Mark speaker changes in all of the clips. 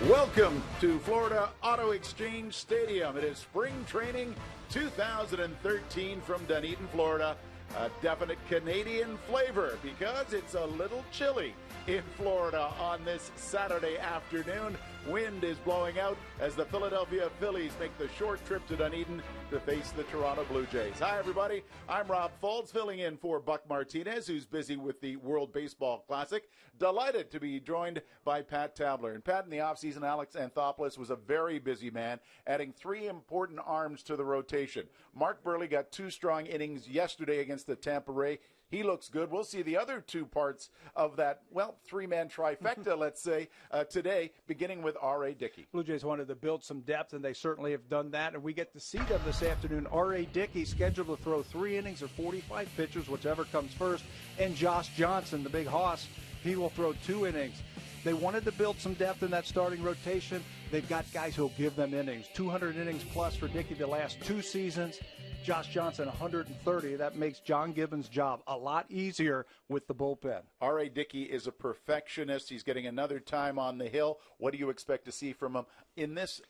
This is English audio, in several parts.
Speaker 1: Welcome to Florida Auto Exchange Stadium. It is spring training 2013 from Dunedin, Florida. A definite Canadian flavor because it's a little chilly in Florida on this Saturday afternoon. Wind is blowing out as the Philadelphia Phillies make the short trip to Dunedin to face the Toronto Blue Jays. Hi, everybody. I'm Rob Foltz, filling in for Buck Martinez, who's busy with the World Baseball Classic. Delighted to be joined by Pat Tabler. And Pat, in the offseason, Alex Anthopoulos was a very busy man, adding 3 important arms to the rotation. Mark Burley got 2 strong innings yesterday against the Tampa Ray. He looks good. We'll see the other 2 parts of that, 3-man trifecta, let's say, today, beginning with R.A. Dickey.
Speaker 2: Blue Jays wanted to build some depth, and they certainly have done that. And we get to see them this afternoon. R.A. Dickey scheduled to throw 3 innings or 45 pitches, whichever comes first. And Josh Johnson, the big hoss, he will throw 2 innings. They wanted to build some depth in that starting rotation. They've got guys who will give them innings. 200 innings plus for Dickey the last 2 seasons. Josh Johnson, 130. That makes John Gibbons' job a lot easier with the bullpen.
Speaker 1: R.A. Dickey is a perfectionist. He's getting another time on the hill. What do you expect to see from him in this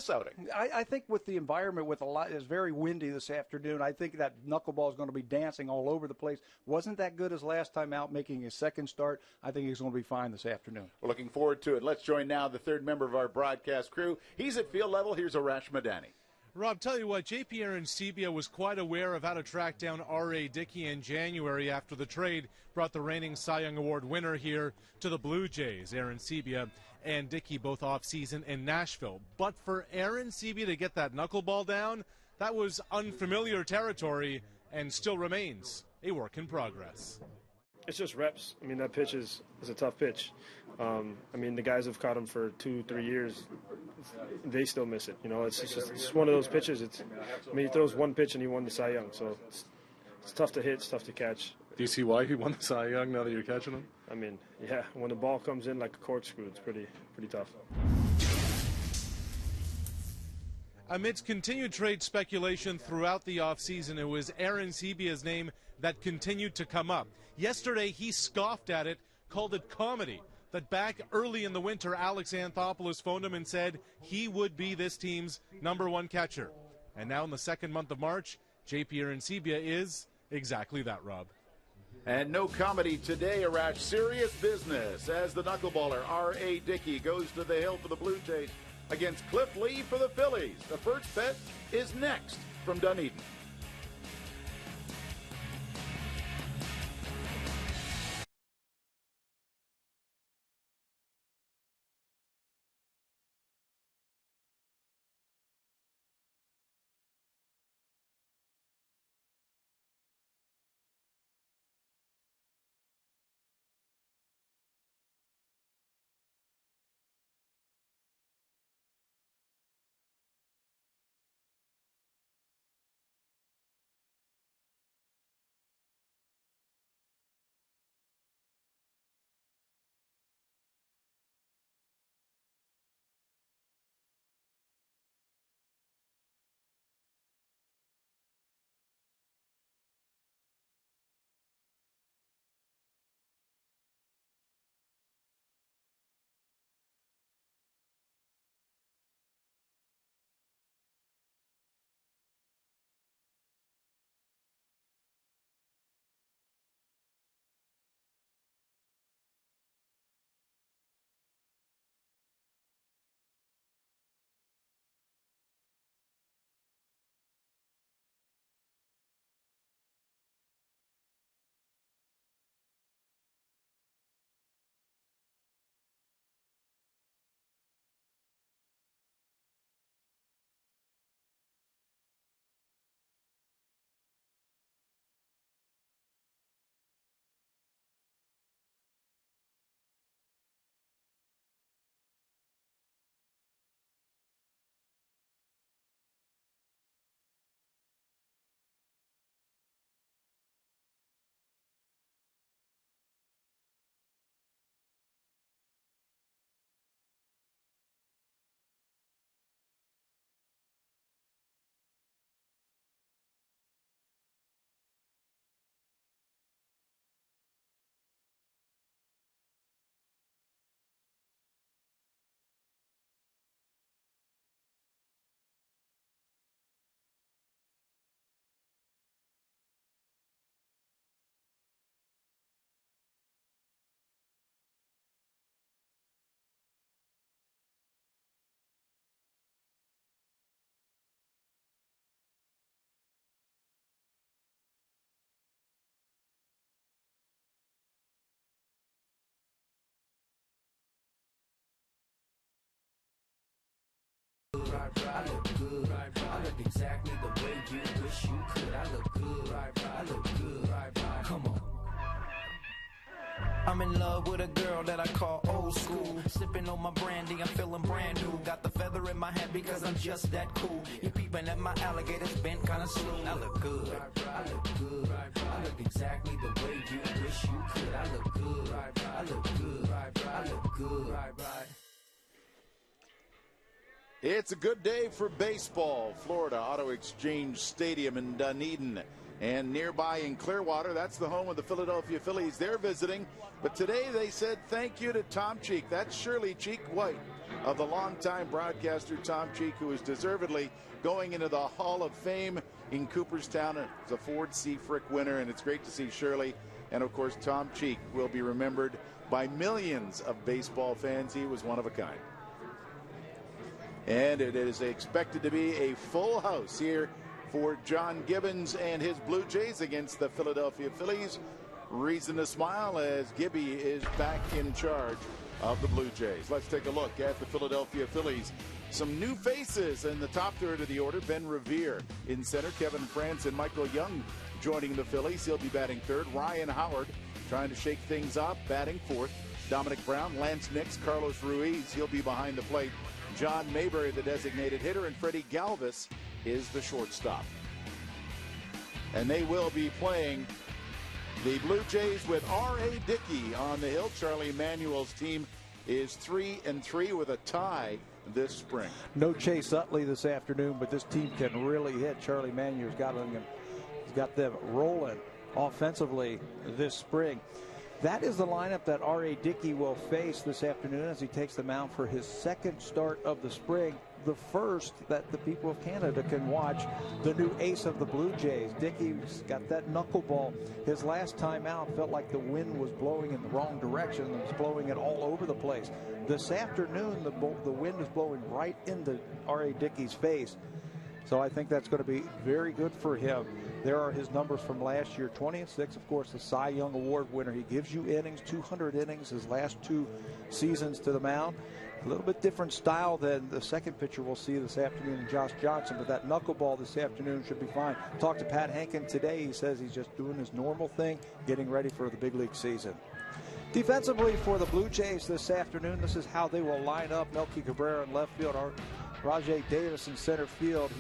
Speaker 1: outing?
Speaker 2: I think with the environment, it's very windy this afternoon. I think that knuckleball is going to be dancing all over the place. Wasn't that good as last time out, making his second start. I think he's going to be fine this afternoon.
Speaker 1: We're looking forward to it. Let's join now the third member of our broadcast crew. He's at field level. Here's Arash Madani.
Speaker 3: Rob, tell you what, JP Arencibia was quite aware of how to track down R.A. Dickey in January after the trade brought the reigning Cy Young Award winner here to the Blue Jays. Arencibia and Dickey both off-season in Nashville. But for Arencibia to get that knuckleball down, that was unfamiliar territory and still remains a work in progress.
Speaker 4: It's just reps. I mean, that pitch is a tough pitch. I mean, the guys have caught him for 2-3 years. They still miss it. You know, it's one of those pitches. He throws one pitch and he won the Cy Young. So it's tough to hit. It's tough to catch.
Speaker 5: Do you see why he won the Cy Young now that you're catching him?
Speaker 4: I mean, yeah, when the ball comes in like a corkscrew, it's pretty tough.
Speaker 3: Amidst continued trade speculation throughout the offseason, it was Arencibia's name that continued to come up. Yesterday, he scoffed at it, called it comedy, that back early in the winter, Alex Anthopoulos phoned him and said he would be this team's #1 catcher. And now in the second month of March, JP Arencibia is exactly that, Rob.
Speaker 1: And no comedy today, Arash. Serious business as the knuckleballer R.A. Dickey goes to the hill for the Blue Jays against Cliff Lee for the Phillies. The first bet is next from Dunedin.
Speaker 6: good. I look exactly the way you wish you could. I look good. I look good. Come on. I'm in love with a girl that I call old school. Sipping on my brandy, I'm feeling brand new. Got the feather in my hat because I'm just that cool. You peeping at my alligators bent kinda slow. I look good. I look good. I look exactly the way you wish you could. I look good. I look good. I look good.
Speaker 1: It's a good day for baseball. Florida Auto Exchange Stadium in Dunedin. And nearby in Clearwater, that's the home of the Philadelphia Phillies. They're visiting. But today they said thank you to Tom Cheek. That's Shirley Cheek White of the longtime broadcaster Tom Cheek, who is deservedly going into the Hall of Fame in Cooperstown as a Ford C. Frick winner. And it's great to see Shirley. And, of course, Tom Cheek will be remembered by millions of baseball fans. He was one of a kind. And it is expected to be a full house here for John Gibbons and his Blue Jays against the Philadelphia Phillies. Reason to smile as Gibby is back in charge of the Blue Jays. Let's take a look at the Philadelphia Phillies. Some new faces in the top third of the order. Ben Revere in center. Kevin France and Michael Young joining the Phillies. He'll be batting third. Ryan Howard trying to shake things up, batting fourth. Dominic Brown, Lance Nix, Carlos Ruiz. He'll be behind the plate. John Mayberry, the designated hitter, and Freddie Galvis is the shortstop. And they will be playing the Blue Jays with R.A. Dickey on the hill. Charlie Manuel's team is 3-3 with a tie this spring.
Speaker 2: No Chase Utley this afternoon, but this team can really hit. Charlie Manuel's got them rolling offensively this spring. That is the lineup that R.A. Dickey will face this afternoon as he takes the mound for his second start of the spring. The first that the people of Canada can watch the new ace of the Blue Jays. Dickey's got that knuckleball. His last time out felt like the wind was blowing in the wrong direction and was blowing it all over the place. This afternoon, the wind is blowing right into R.A. Dickey's face. So I think that's going to be very good for him. There are his numbers from last year, 20-6, of course, the Cy Young Award winner. He gives you innings, 200 innings his last two seasons to the mound. A little bit different style than the second pitcher we'll see this afternoon, Josh Johnson, but that knuckleball this afternoon should be fine. Talked to Pat Hankin today. He says he's just doing his normal thing, getting ready for the big league season. Defensively for the Blue Jays this afternoon, this is how they will line up. Melky Cabrera in left field, Rajay Davis in center field.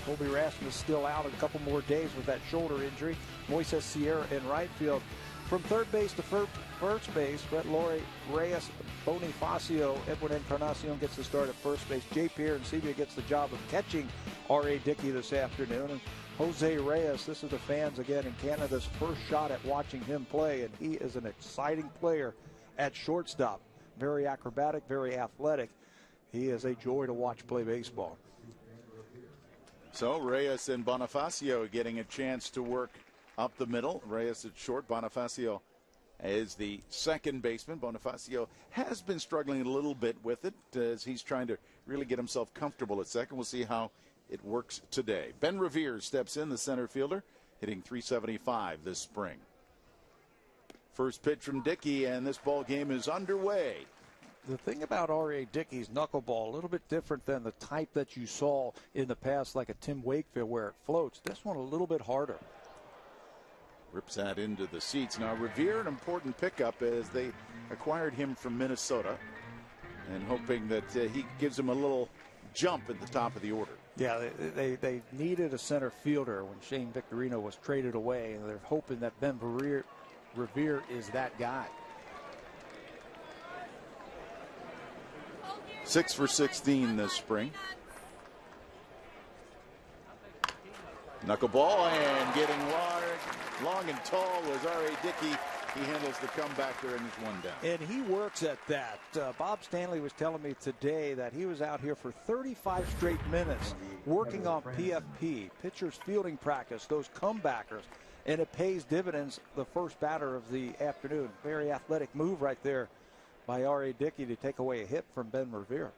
Speaker 2: Colby Rasmus still out a couple more days with that shoulder injury. Moises Sierra in right field. From third base to first base, Brett Laurie, Reyes, Bonifacio, Edwin Encarnacion gets the start at first base. J. Pierre and Sebia gets the job of catching R.A. Dickey this afternoon. And Jose Reyes, this is the fans again in Canada's first shot at watching him play, and he is an exciting player at shortstop. Very acrobatic, very athletic. He is a joy to watch play baseball.
Speaker 1: So Reyes and Bonifacio getting a chance to work up the middle. Reyes at short. Bonifacio is the second baseman. Bonifacio has been struggling a little bit with it as he's trying to really get himself comfortable at second. We'll see how it works today. Ben Revere steps in, the center fielder, hitting .375 this spring. First pitch from Dickey, and this ball game is underway.
Speaker 2: The thing about R.A. Dickey's knuckleball, a little bit different than the type that you saw in the past, like a Tim Wakefield where it floats. This one a little bit harder.
Speaker 1: Rips that into the seats. Now, Revere, an important pickup as they acquired him from Minnesota and hoping that he gives them a little jump at the top of the order.
Speaker 2: Yeah, they needed a center fielder when Shane Victorino was traded away, and they're hoping that Ben Revere is that guy.
Speaker 1: 6 for 16 this spring. Knuckleball and getting long and tall was R.A. Dickey. He handles the comebacker and is one down.
Speaker 2: And he works at that. Bob Stanley was telling me today that he was out here for 35 straight minutes working on PFP, pitcher's fielding practice, those comebackers, and it pays dividends the first batter of the afternoon. Very athletic move right there by R.A. Dickey to take away a hit from Ben Revere.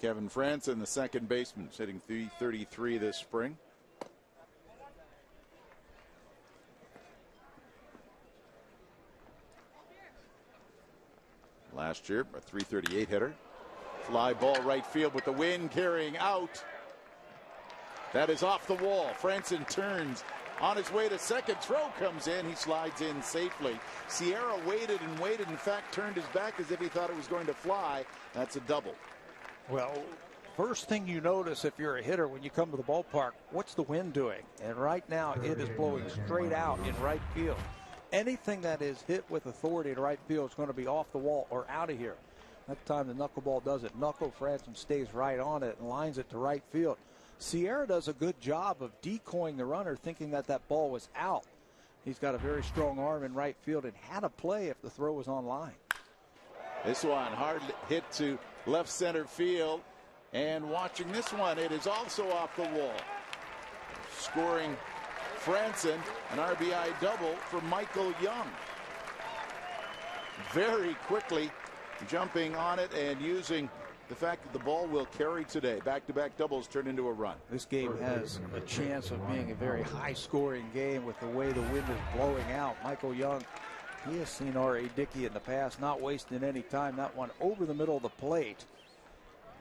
Speaker 1: Kevin Franson, the second baseman, hitting .333 this spring. Last year, a .338 hitter. Fly ball right field with the wind carrying out. That is off the wall. Franson turns on his way to second. Throw comes in. He slides in safely. Sierra waited and waited. In fact, turned his back as if he thought it was going to fly. That's a double.
Speaker 2: Well, first thing you notice if you're a hitter when you come to the ballpark, what's the wind doing? And right now it is blowing straight out in right field. Anything that is hit with authority in right field is going to be off the wall or out of here. That time the knuckleball does it. Knuckle Franson stays right on it and lines it to right field. Sierra does a good job of decoying the runner, thinking that that ball was out. He's got a very strong arm in right field and had a play if the throw was on line.
Speaker 1: This one, hard hit to left center field. And watching this one, it is also off the wall. Scoring Franson, an RBI double for Michael Young. Very quickly jumping on it and using the fact that the ball will carry today. Back-to-back doubles turn into a run.
Speaker 2: This game has a chance of being a very high-scoring game with the way the wind is blowing out. Michael Young, he has seen R.A. Dickey in the past, not wasting any time. That one over the middle of the plate.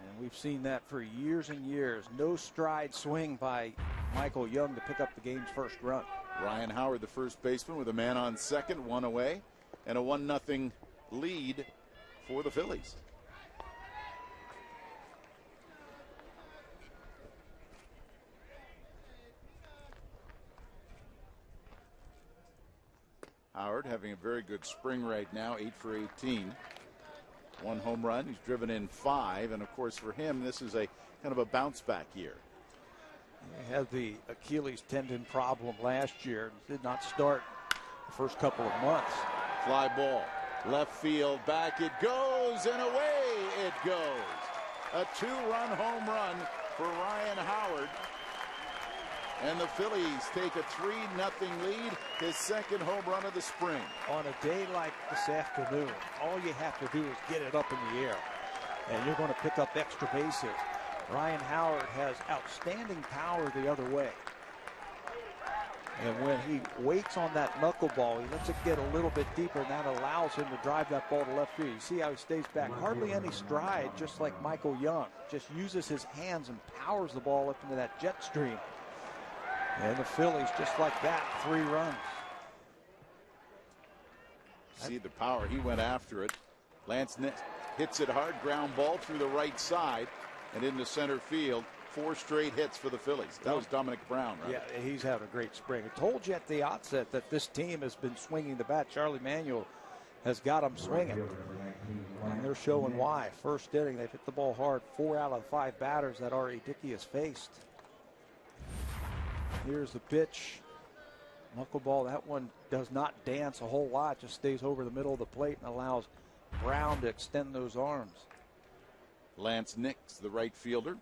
Speaker 2: And we've seen that for years and years. No stride swing by Michael Young to pick up the game's first run.
Speaker 1: Ryan Howard, the first baseman, with a man on second, one away, and a 1-0 lead for the Phillies. Howard having a very good spring right now, 8 for 18. 1 home run. He's driven in 5, and of course for him this is a kind of a bounce back year.
Speaker 2: He had the Achilles tendon problem last year. Did not start the first couple of months.
Speaker 1: Fly ball, left field, back it goes, and away it goes. A 2-run home run for Ryan Howard. And the Phillies take a 3-0 lead, his second home run of the spring.
Speaker 2: On a day like this afternoon, all you have to do is get it up in the air, and you're going to pick up extra bases. Ryan Howard has outstanding power the other way. And when he waits on that knuckleball, he lets it get a little bit deeper, and that allows him to drive that ball to left field. You see how he stays back. Hardly any stride, just like Michael Young. Just uses his hands and powers the ball up into that jet stream. And the Phillies, just like that, 3 runs.
Speaker 1: See the power. He went after it. Lance hits it hard. Ground ball through the right side and into center field. 4 straight hits for the Phillies. That was Dominic Brown, right?
Speaker 2: Yeah, he's having a great spring. I told you at the outset that this team has been swinging the bat. Charlie Manuel has got them swinging. And they're showing why. First inning, they've hit the ball hard. 4 out of 5 batters that R.A. Dickey has faced. Here's the pitch. Knuckleball, that one does not dance a whole lot, just stays over the middle of the plate and allows Brown to extend those arms.
Speaker 1: Lance Nix, the right fielder.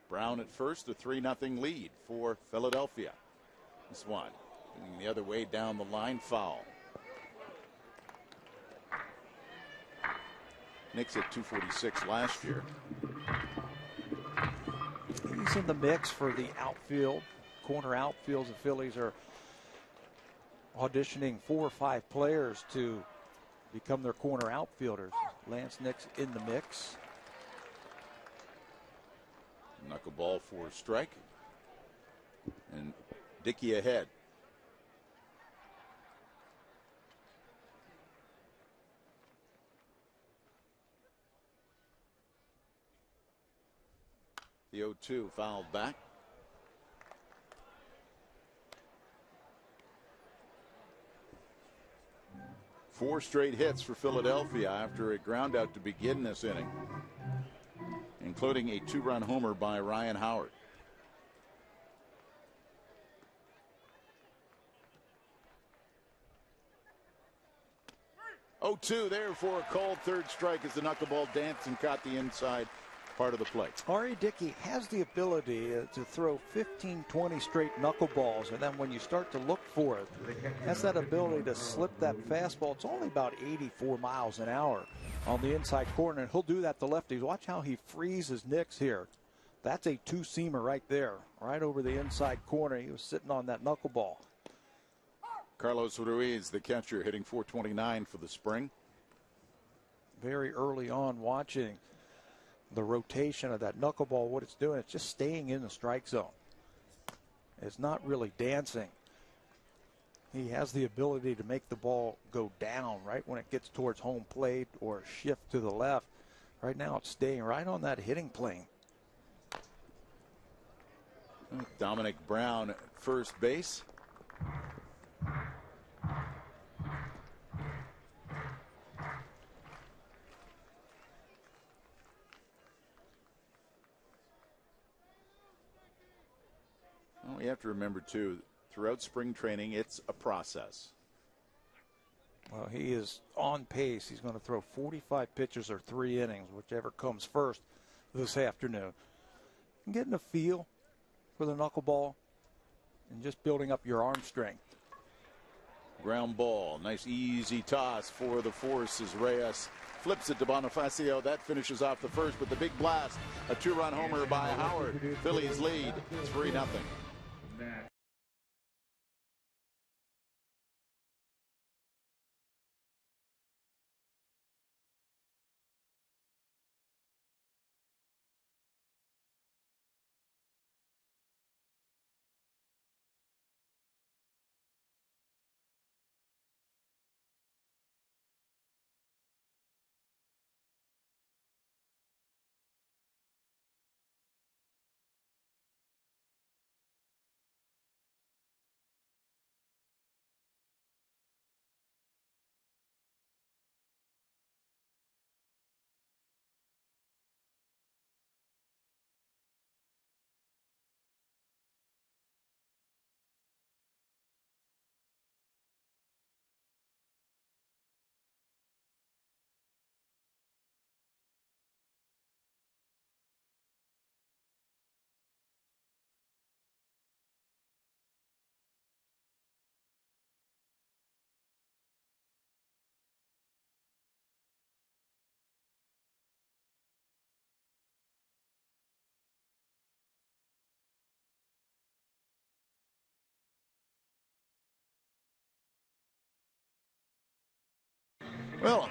Speaker 1: Brown at first, a 3-0 lead for Philadelphia. This one, going the other way down the line, foul. Nix at 246 last year.
Speaker 2: He's in the mix for the outfield, corner outfields. The Phillies are auditioning 4 or 5 players to become their corner outfielders. Lance Nix in the mix.
Speaker 1: Knuckleball for a strike. And Dickey ahead. The 0-2 fouled back. Four straight hits for Philadelphia after a ground out to begin this inning, including a 2-run homer by Ryan Howard. Oh, 2 there for a called third strike as the knuckleball danced and caught the inside part of the plate.
Speaker 2: R.A. Dickey has the ability to throw 15, 20 straight knuckleballs, and then when you start to look for it, has that ability to slip that fastball. It's only about 84 miles an hour on the inside corner, and he'll do that to lefties. Watch how he freezes Nix here. That's a 2-seamer right there, right over the inside corner. He was sitting on that knuckleball.
Speaker 1: Carlos Ruiz, the catcher, hitting .429 for the spring.
Speaker 2: very early on watching the rotation of that knuckleball. What it's doing, it's just staying in the strike zone. It's not really dancing. He has the ability to make the ball go down right when it gets towards home plate or shift to the left. Right now it's staying right on that hitting plane.
Speaker 1: Dominic Brown at first base. Well, we have to remember, too, throughout spring training, it's a process.
Speaker 2: Well, he is on pace. He's going to throw 45 pitches or 3 innings, whichever comes first this afternoon. And getting a feel for the knuckleball and just building up your arm strength.
Speaker 1: Ground ball. Nice easy toss for the force as Reyes flips it to Bonifacio. That finishes off the first, but the big blast. A 2-run homer by Howard. Phillies lead 3-0. Well,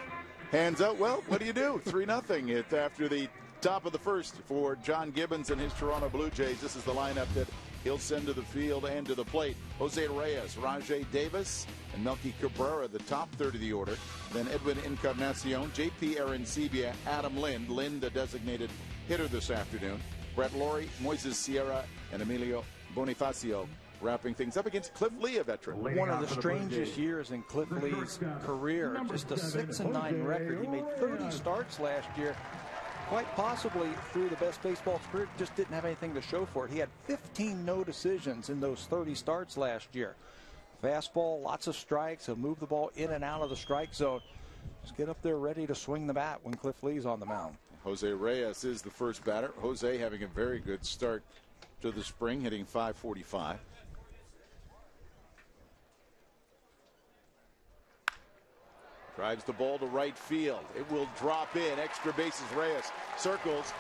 Speaker 1: hands out. Well, what do you do? 3-0. It's after the top of the first for John Gibbons and his Toronto Blue Jays. This is the lineup that he'll send to the field and to the plate. Jose Reyes, Rajay Davis, and Melky Cabrera, the top third of the order. Then Edwin Encarnacion, J.P. Arancibia, Adam Lind. Lind, the designated hitter this afternoon. Brett Laurie, Moises Sierra, and Emilio Bonifacio wrapping things up against Cliff Lee, a veteran.
Speaker 2: One of the strangest years in Cliff Lee's career. Just a 6-9 record. He made 30 starts last year. Quite possibly through the best baseball career, just didn't have anything to show for it. He had 15 no decisions in those 30 starts last year. Fastball, lots of strikes. He'll move the ball in and out of the strike zone. Just get up there ready to swing the bat when Cliff Lee's on the mound.
Speaker 1: Jose Reyes is the first batter. Jose having a very good start to the spring, hitting .545. Drives the ball to right field. It will drop in. Extra bases. Reyes circles.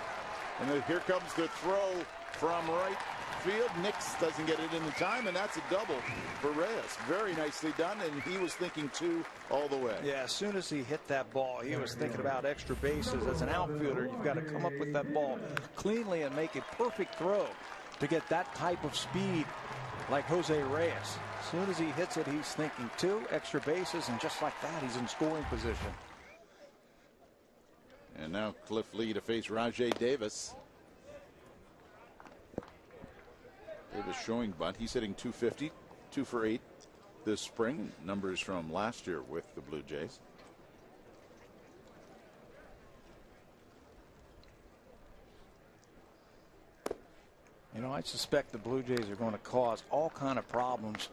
Speaker 1: And then here comes the throw from right field. Nix doesn't get it in the time, and that's a double for Reyes. Very nicely done, and he was thinking 2 all the way.
Speaker 2: Yeah, as soon as he hit that ball, he was thinking about extra bases. As an outfielder, you've got to come up with that ball cleanly and make a perfect throw to get that type of speed like Jose Reyes. As soon as he hits it, he's thinking 2 extra bases, and just like that, he's in scoring position.
Speaker 1: And now Cliff Lee to face Rajay Davis. Davis showing bunt. He's hitting .250, 2 for 8 this spring. Numbers from last year with the Blue Jays.
Speaker 2: You know, I suspect the Blue Jays are going to cause all kind of problems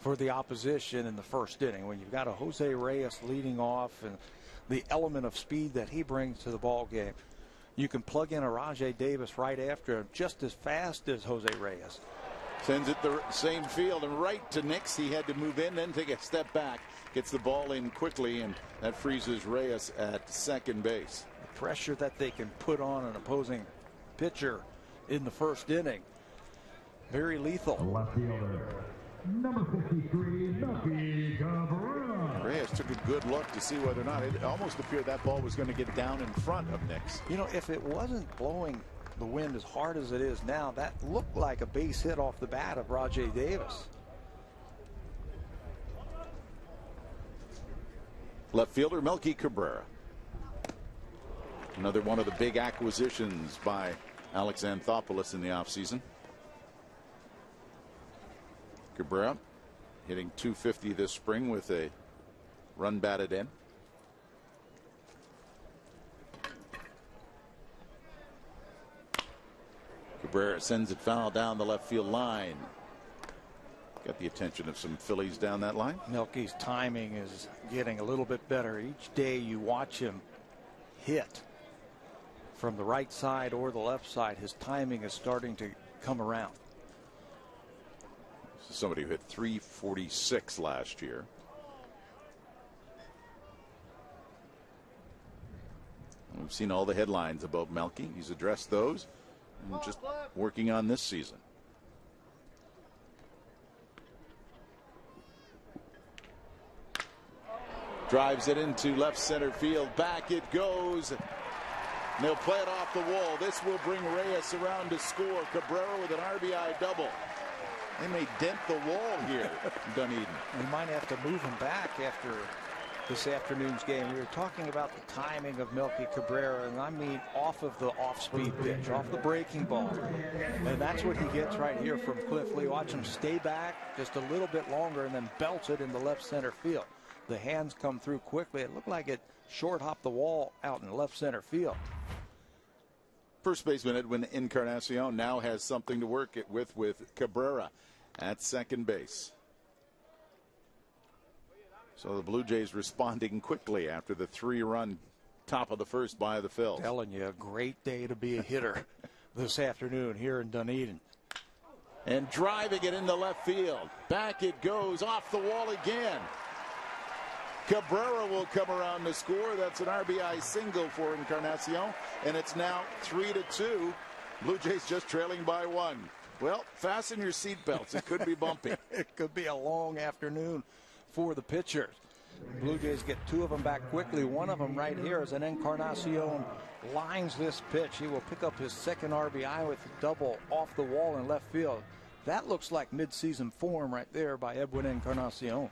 Speaker 2: for the opposition in the first inning. When you've got a Jose Reyes leading off and the element of speed that he brings to the ball game, you can plug in a Rajay Davis right after him just as fast as Jose Reyes.
Speaker 1: Sends it the same field and right to Nix. He had to move in, then take a step back. Gets the ball in quickly, and that freezes Reyes at second base.
Speaker 2: The pressure that they can put on an opposing pitcher in the first inning, very lethal.
Speaker 7: Left fielder, number 53, Melky Cabrera.
Speaker 1: Reyes took a good look to see whether or not it almost appeared that ball was going to get down in front of Nix.
Speaker 2: You know, if it wasn't blowing the wind as hard as it is now, that looked like a base hit off the bat of Rajay Davis.
Speaker 1: Left fielder Melky Cabrera. Another one of the big acquisitions by Alex Anthopoulos in the offseason. Cabrera hitting .250 this spring with a run batted in. Cabrera sends it foul down the left field line. Got the attention of some Phillies down that line.
Speaker 2: Melky's timing is getting a little bit better. Each day you watch him hit from the right side or the left side, his timing is starting to come around.
Speaker 1: This is somebody who hit .346 last year. We've seen all the headlines about Melky. He's addressed those and just working on this season. Drives it into left center field. Back it goes. And they'll play it off the wall. This will bring Reyes around to score. Cabrera with an RBI double. They may dent the wall here in Dunedin.
Speaker 2: We might have to move him back after this afternoon's game. We were talking about the timing of Melky Cabrera, and I mean off of the off-speed pitch, off the breaking ball. And that's what he gets right here from Cliff Lee. Watch him stay back just a little bit longer and then belts it in the left center field. The hands come through quickly. It looked like it short hopped the wall out in left center field.
Speaker 1: First baseman Edwin Encarnacion now has something to work it with Cabrera at second base. So the Blue Jays responding quickly after the 3-run top of the first by the Phils.
Speaker 2: Telling you, a great day to be a hitter this afternoon here in Dunedin.
Speaker 1: And driving it into left field. Back it goes off the wall again. Cabrera will come around to score. That's an RBI single for Encarnacion. And it's now 3-2. Blue Jays just trailing by 1. Well, fasten your seatbelts. It could be bumpy.
Speaker 2: It could be a long afternoon for the pitchers. Blue Jays get 2 of them back quickly. One of them right here is an Encarnacion lines this pitch. He will pick up his second RBI with a double off the wall in left field. That looks like midseason form right there by Edwin Encarnacion.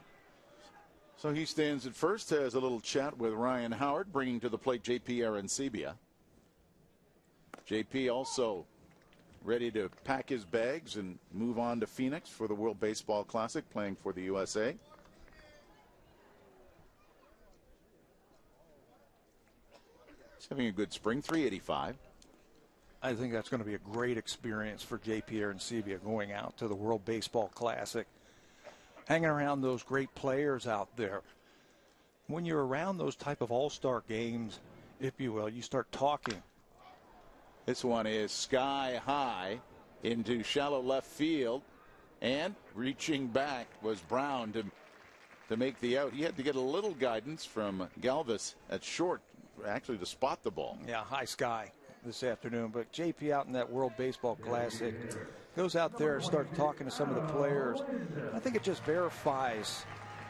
Speaker 1: So he stands at first, has a little chat with Ryan Howard, bringing to the plate JP Arancibia. JP also ready to pack his bags and move on to Phoenix for the World Baseball Classic, playing for the USA. He's having a good spring, 385.
Speaker 2: I think that's going to be a great experience for JP Arancibia going out to the World Baseball Classic. Hanging around those great players out there. When you're around those type of all-star games, if you will, you start talking.
Speaker 1: This one is sky high into shallow left field, and reaching back was Brown to make the out. He had to get a little guidance from Galvis at short, actually, to spot the ball.
Speaker 2: Yeah, high sky this afternoon. But JP out in that World Baseball Classic goes out there and starts talking to some of the players. I think it just verifies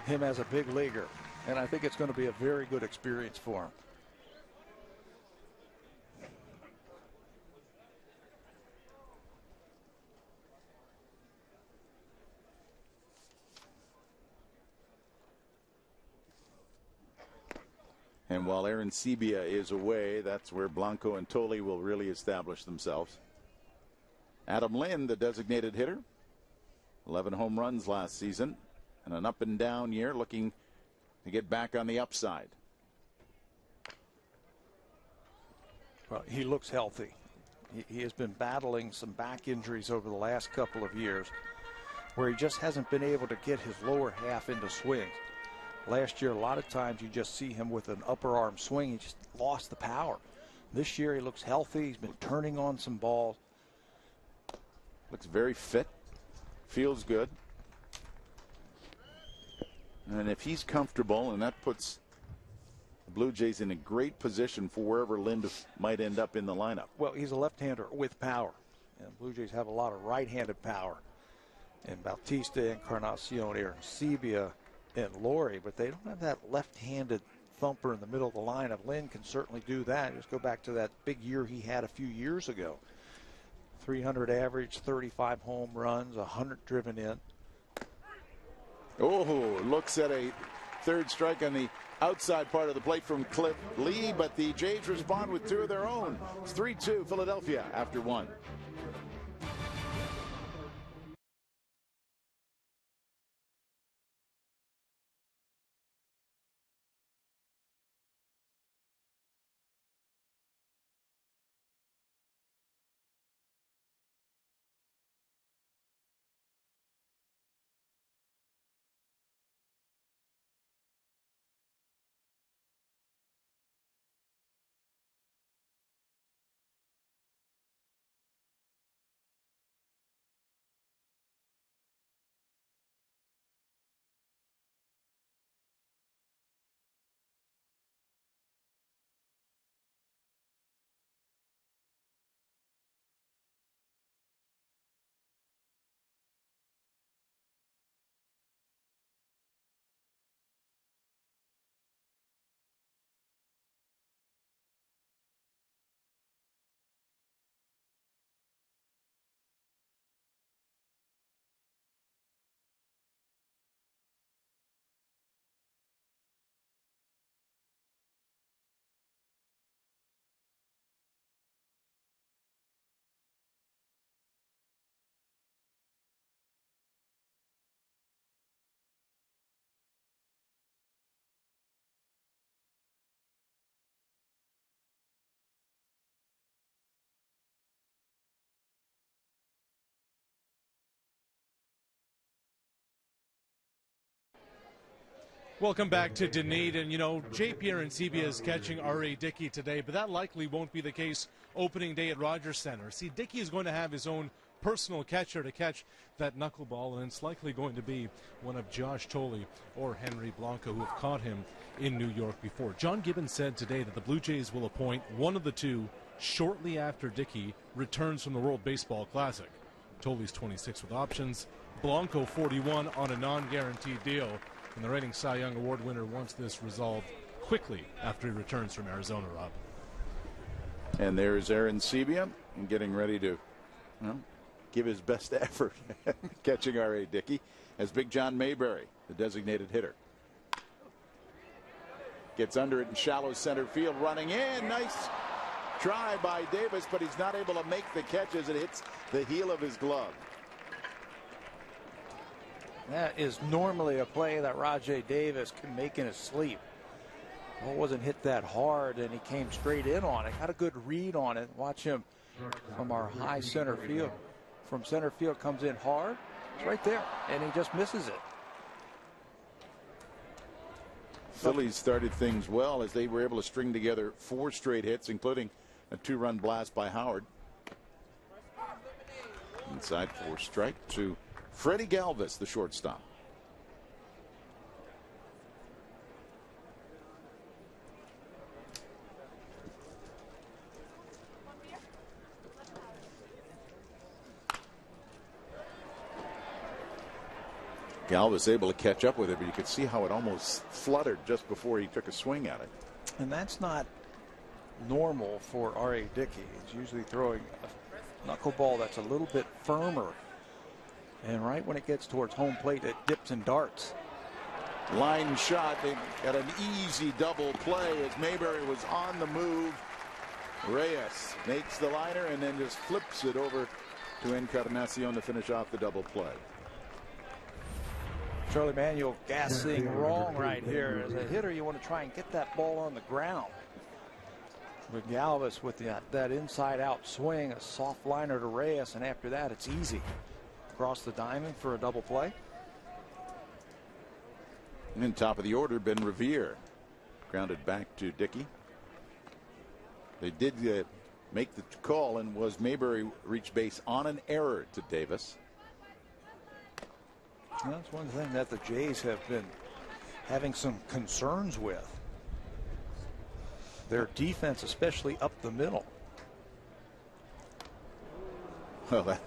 Speaker 2: him as a big leaguer, and I think it's going to be a very good experience for him.
Speaker 1: And while Arancibia is away, that's where Blanco and Toley will really establish themselves. Adam Lynn, the designated hitter, 11 home runs last season, and an up and down year, looking to get back on the upside.
Speaker 2: Well, he looks healthy. He has been battling some back injuries over the last couple of years, where he just hasn't been able to get his lower half into swings. Last year, a lot of times you just see him with an upper arm swing. He just lost the power. This year, he looks healthy. He's been turning on some balls.
Speaker 1: Looks very fit. Feels good. And if he's comfortable, and that puts the Blue Jays in a great position for wherever Lind might end up in the lineup.
Speaker 2: Well, he's a left-hander with power. And Blue Jays have a lot of right-handed power. And Bautista, Encarnacion, Arancibia, and Laurie, but they don't have that left-handed thumper in the middle of the lineup. Lynn can certainly do that. Just go back to that big year he had a few years ago. 300 average, 35 home runs, 100 driven in.
Speaker 1: Oh, looks at a third strike on the outside part of the plate from Cliff Lee, but the Jays respond with two of their own. It's 3-2 Philadelphia after one.
Speaker 3: Welcome back to Dunedin. You know, J.P. Arencibia is catching R.A. Dickey today, but that likely won't be the case opening day at Rogers Center. See, Dickey is going to have his own personal catcher to catch that knuckleball, and it's likely going to be one of Josh Tolley or Henry Blanco, who have caught him in New York before. John Gibbons said today that the Blue Jays will appoint one of the two shortly after Dickey returns from the World Baseball Classic. Tolley's 26 with options, Blanco 41 on a non-guaranteed deal. And the reigning Cy Young Award winner wants this resolved quickly after he returns from Arizona, Rob.
Speaker 1: And there's Arencibia getting ready to give his best effort catching R.A. Dickey as Big John Mayberry, the designated hitter. Gets under it in shallow center field, running in. Nice try by Davis, but he's not able to make the catch as it hits the heel of his glove.
Speaker 2: That is normally a play that Rajay Davis can make in his sleep. Well, it wasn't hit that hard, and he came straight in on it. Got a good read on it. Watch him from our high center field. From center field, comes in hard. It's right there, and he just misses it.
Speaker 1: Phillies started things well as they were able to string together 4 straight hits, including a 2-run blast by Howard. Inside 4 strike to Freddie Galvis, the shortstop. Galvis able to catch up with it, but you could see how it almost fluttered just before he took a swing at it.
Speaker 2: And that's not normal for R.A. Dickey. He's usually throwing a knuckleball that's a little bit firmer. And right when it gets towards home plate, it dips and darts.
Speaker 1: Line shot. They got an easy double play as Mayberry was on the move. Reyes makes the liner and then just flips it over to Encarnacion to finish off the double play.
Speaker 2: Charlie Manuel gassing wrong right here. As a hitter, you want to try and get that ball on the ground. But Galvis with that inside-out swing, a soft liner to Reyes, and after that, it's easy. Across the diamond for a double play.
Speaker 1: And in top of the order, Ben Revere. Grounded back to Dickey. They did make the call, and was Mayberry reached base on an error to Davis.
Speaker 2: Well, that's one thing that the Jays have been having some concerns with. Their defense, especially up the middle.
Speaker 1: Well, that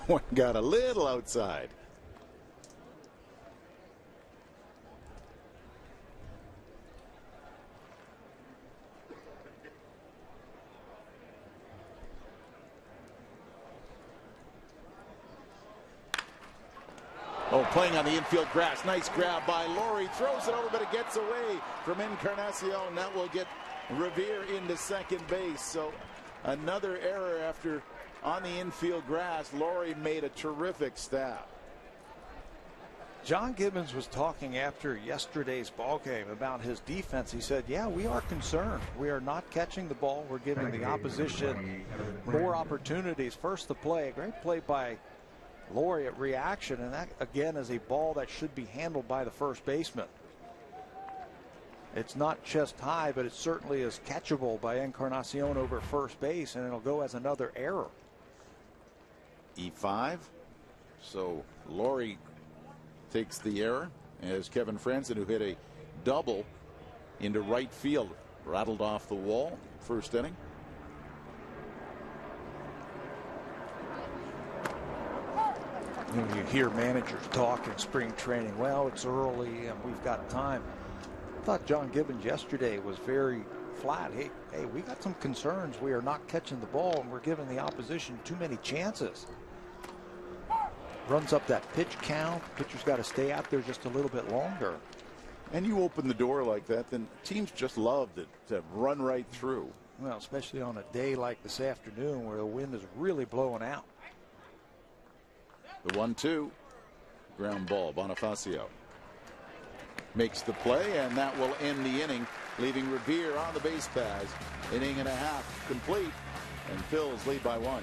Speaker 1: one got a little outside. Oh, playing on the infield grass. Nice grab by Laurie. Throws it over, but it gets away from Encarnacion. That will get Revere into second base. So another error after on the infield grass. Laurie made a terrific stab.
Speaker 2: John Gibbons was talking after yesterday's ball game about his defense. He said, yeah, we are concerned. We are not catching the ball. We're giving the opposition more opportunities. First to play, a great play by Laurie at reaction, and that again is a ball that should be handled by the first baseman. It's not chest high, but it certainly is catchable by Encarnacion over first base, and it'll go as another error.
Speaker 1: E5. So Laurie takes the error as Kevin Franzen, who hit a double into right field, rattled off the wall first inning.
Speaker 2: You hear managers talk in spring training, well, it's early and we've got time. I thought John Gibbons yesterday was very flat. Hey, we got some concerns. We are not catching the ball and we're giving the opposition too many chances. Runs up that pitch count. Pitcher's got to stay out there just a little bit longer.
Speaker 1: And you open the door like that, then teams just love to run right through.
Speaker 2: Well, especially on a day like this afternoon where the wind is really blowing out.
Speaker 1: The 1-2. Ground ball. Bonifacio makes the play, and that will end the inning, leaving Revere on the base paths. Inning and a half complete, and Phils lead by 1.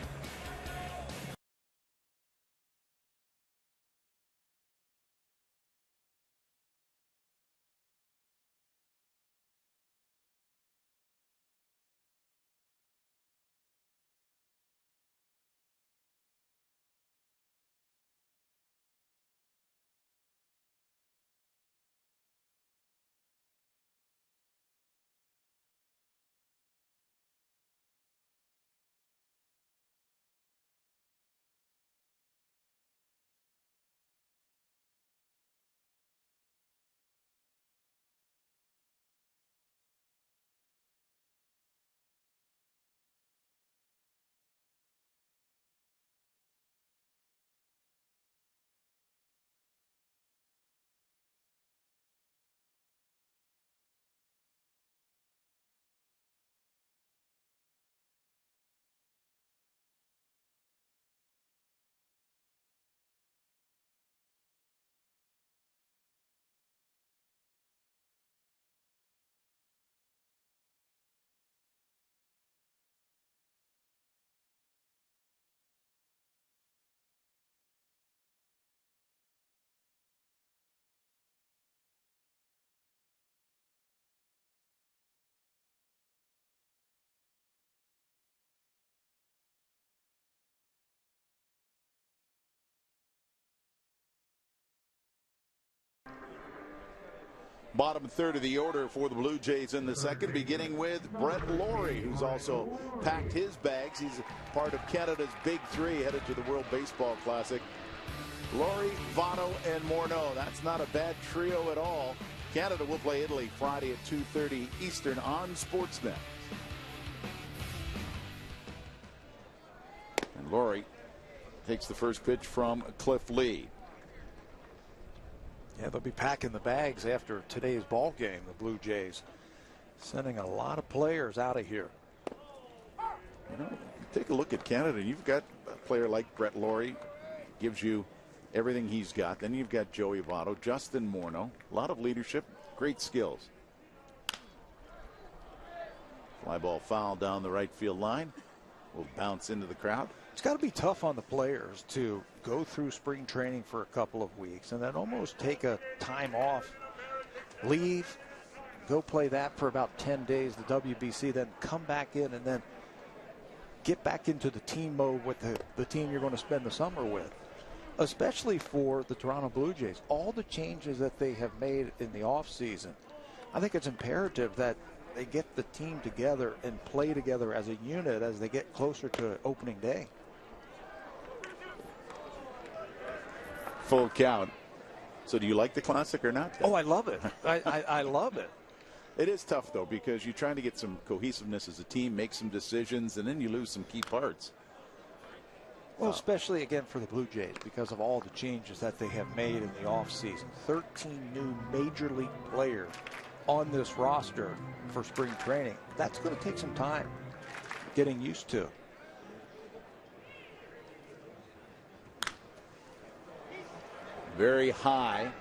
Speaker 1: Bottom third of the order for the Blue Jays in the second, beginning with Brett Laurie, who's also packed his bags. He's part of Canada's Big Three headed to the World Baseball Classic. Laurie, Votto, and Morneau. That's not a bad trio at all. Canada will play Italy Friday at 2:30 Eastern on Sportsnet. And Laurie takes the first pitch from Cliff Lee.
Speaker 2: Yeah, they'll be packing the bags after today's ball game, the Blue Jays. Sending a lot of players out of here.
Speaker 1: You know, take a look at Canada. You've got a player like Brett Laurie, gives you everything he's got. Then you've got Joey Votto, Justin Morneau, a lot of leadership, great skills. Fly ball foul down the right field line. Will bounce into the crowd.
Speaker 2: It's got to be tough on the players to go through spring training for a couple of weeks and then almost take a time off, leave, go play that for about 10 days, the WBC, then come back in and then get back into the team mode with the team you're going to spend the summer with, especially for the Toronto Blue Jays. All the changes that they have made in the offseason, I think it's imperative that they get the team together and play together as a unit as they get closer to opening day.
Speaker 1: Full count. So do you like the Classic or not?
Speaker 2: Oh, I love it. I love it.
Speaker 1: It is tough, though, because you're trying to get some cohesiveness as a team, make some decisions, and then you lose some key parts.
Speaker 2: Well, especially again for the Blue Jays because of all the changes that they have made in the offseason. 13 new major league players on this roster for spring training. That's going to take some time getting used to.
Speaker 1: Very high.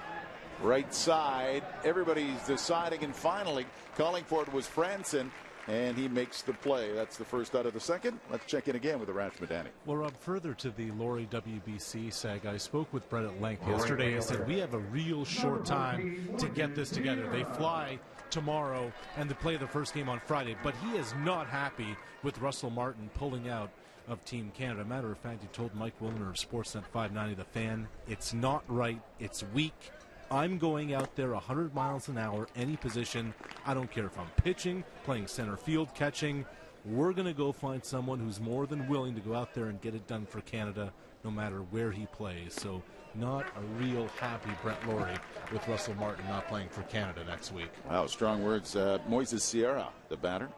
Speaker 1: Right side. Everybody's deciding, and finally calling for it was Franson. And he makes the play. That's the first out of the second. Let's check in again with Arash Madani.
Speaker 3: Well, Rob, further to the Laurie WBC seg, I spoke with Brett at length yesterday and said we have a real short time to get this together. They fly tomorrow and they play the first game on Friday, but he is not happy with Russell Martin pulling out of Team Canada. Matter of fact, he told Mike Wilner of Sportsnet 590 The Fan, it's not right, it's weak. I'm going out there 100 miles an hour, any position. I don't care if I'm pitching, playing center field, catching. We're going to go find someone who's more than willing to go out there and get it done for Canada, no matter where he plays. So not a real happy Brett Laurie with Russell Martin not playing for Canada next week.
Speaker 1: Wow, strong words. Moises Sierra, the batter.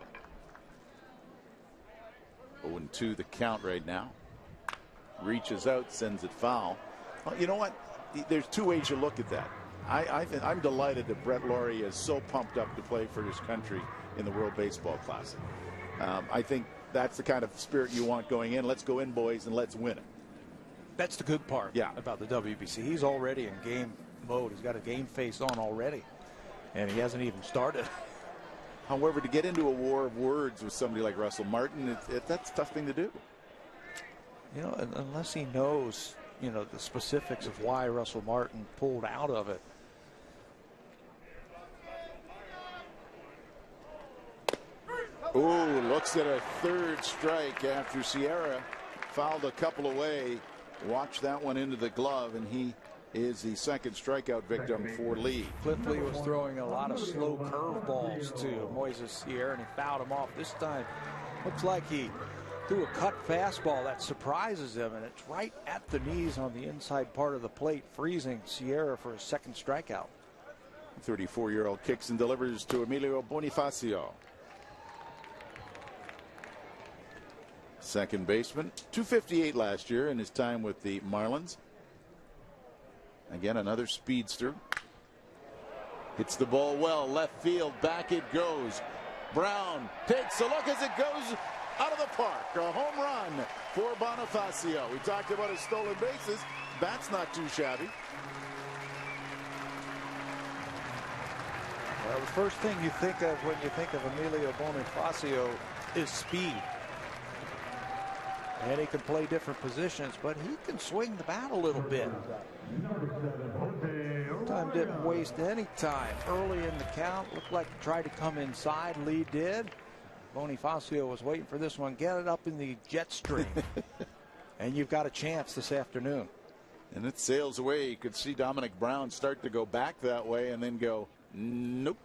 Speaker 1: 0-2 the count right now. Reaches out, sends it foul. Well, you know what? There's two ways you look at that. I'm delighted that Brett Laurie is so pumped up to play for his country in the World Baseball Classic. I think that's the kind of spirit you want going in. Let's go in, boys, and let's win it.
Speaker 2: That's the good part about the WBC. He's already in game mode. He's got a game face on already, and he hasn't even started.
Speaker 1: However, to get into a war of words with somebody like Russell Martin, that's a tough thing to do.
Speaker 2: You know, unless he knows, you know, the specifics of why Russell Martin pulled out of it.
Speaker 1: Ooh, looks at a third strike after Sierra fouled a couple away. Watch that one into the glove, and he is the second strikeout victim for Lee.
Speaker 2: Cliff Lee was throwing a lot of slow curveballs to Moises Sierra, and he fouled him off. This time, looks like he threw a cut fastball that surprises him, and it's right at the knees on the inside part of the plate, freezing Sierra for his second strikeout.
Speaker 1: 34-year-old kicks and delivers to Emilio Bonifacio. Second baseman, 258 last year in his time with the Marlins. Again, another speedster. Hits the ball well, left field, back it goes. Brown takes a look as it goes out of the park. A home run for Bonifacio. We talked about his stolen bases. Bat's not too shabby.
Speaker 2: Well, the first thing you think of when you think of Emilio Bonifacio is speed. And he can play different positions, but he can swing the bat a little bit. Time didn't waste any time. Early in the count, looked like he tried to come inside. Lee did. Bonifacio was waiting for this one. Get it up in the jet stream. And you've got a chance this afternoon.
Speaker 1: And it sails away. You could see Dominic Brown start to go back that way and then go, nope.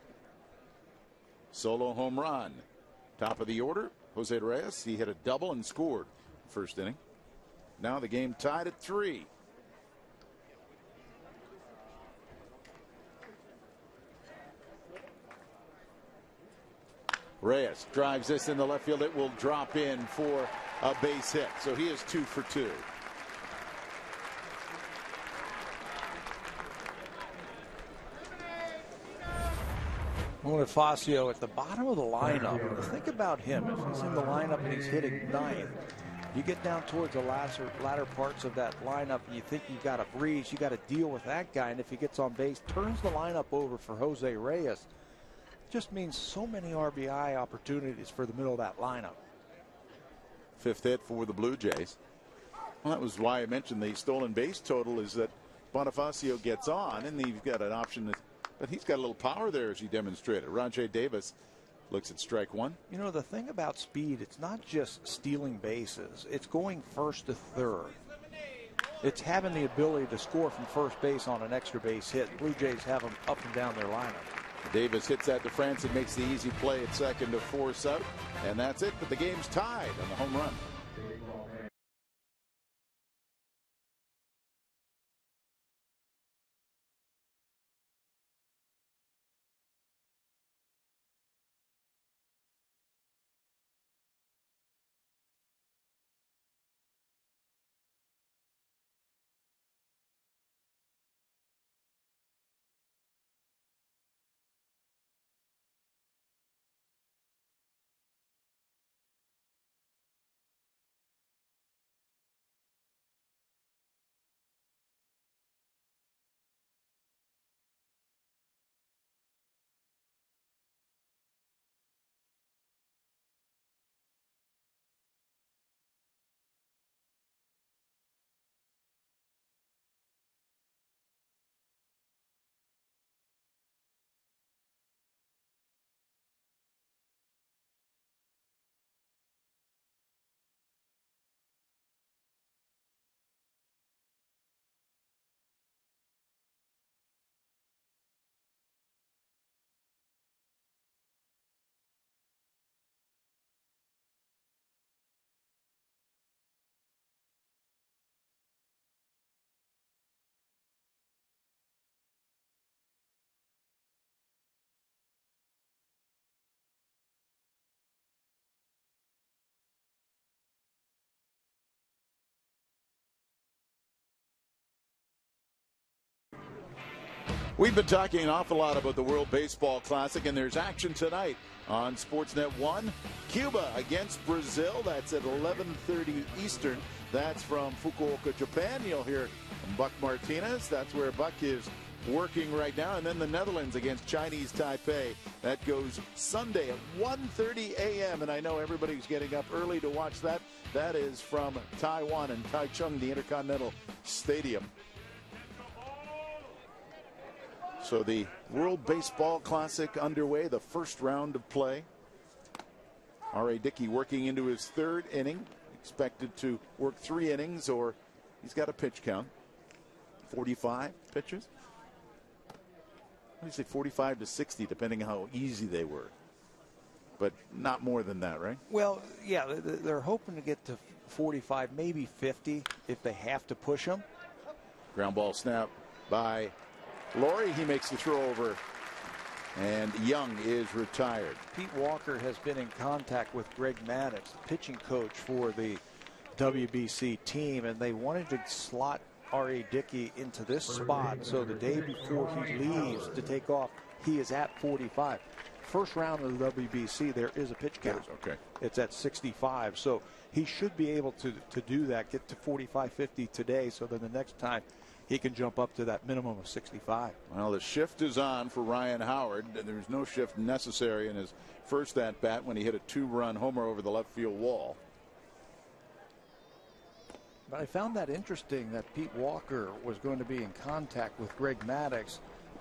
Speaker 1: Solo home run. Top of the order, Jose Reyes. He hit a double and scored first inning. Now the game tied at 3. Reyes drives this in the left field. It will drop in for a base hit. So he is 2 for 2.
Speaker 2: Bonifacio at the bottom of the lineup. Think about him. If he's in the lineup and he's hitting 9th, you get down towards the latter parts of that lineup and you think you got a breeze, you got to deal with that guy, and if he gets on base, turns the lineup over for Jose Reyes. Just means so many RBI opportunities for the middle of that lineup.
Speaker 1: 5th hit for the Blue Jays. Well, that was why I mentioned the stolen base total, is that Bonifacio gets on and you've got an option, but he's got a little power there as he demonstrated. Rajay Davis looks at strike 1.
Speaker 2: You know, the thing about speed, it's not just stealing bases. It's going first to third. It's having the ability to score from first base on an extra base hit. Blue Jays have them up and down their lineup.
Speaker 1: Davis hits that to France and makes the easy play at second to force out. And that's it, but the game's tied on the home run. We've been talking an awful lot about the World Baseball Classic, and there's action tonight on Sportsnet 1. Cuba against Brazil. That's at 11:30 Eastern. That's from Fukuoka, Japan. You'll hear Buck Martinez. That's where Buck is working right now. And then the Netherlands against Chinese Taipei. That goes Sunday at 1:30 a.m. And I know everybody's getting up early to watch that. That is from Taiwan and Taichung, the Intercontinental Stadium. So the World Baseball Classic underway, the first round of play. R.A. Dickey working into his third inning. Expected to work 3 innings, or he's got a pitch count. 45 pitches. What do you say, 45 to 60, depending on how easy they were. But not more than that, right?
Speaker 2: Well, yeah, they're hoping to get to 45, maybe 50 if they have to push them.
Speaker 1: Ground ball snap by Laurie. He makes the throw over, and Young is retired.
Speaker 2: Pete Walker has been in contact with Greg Maddux, pitching coach for the WBC team, and they wanted to slot R.A. Dickey into this spot so the day before he leaves to take off, he is at 45. First round of the WBC, there is a pitch count.
Speaker 1: Okay.
Speaker 2: It's at 65, so he should be able to do that, get to 45, 50 today, so then the next time he can jump up to that minimum of 65.
Speaker 1: Well, the shift is on for Ryan Howard. There's no shift necessary in his first at-bat when he hit a 2-run homer over the left field wall.
Speaker 2: But I found that interesting that Pete Walker was going to be in contact with Greg Maddux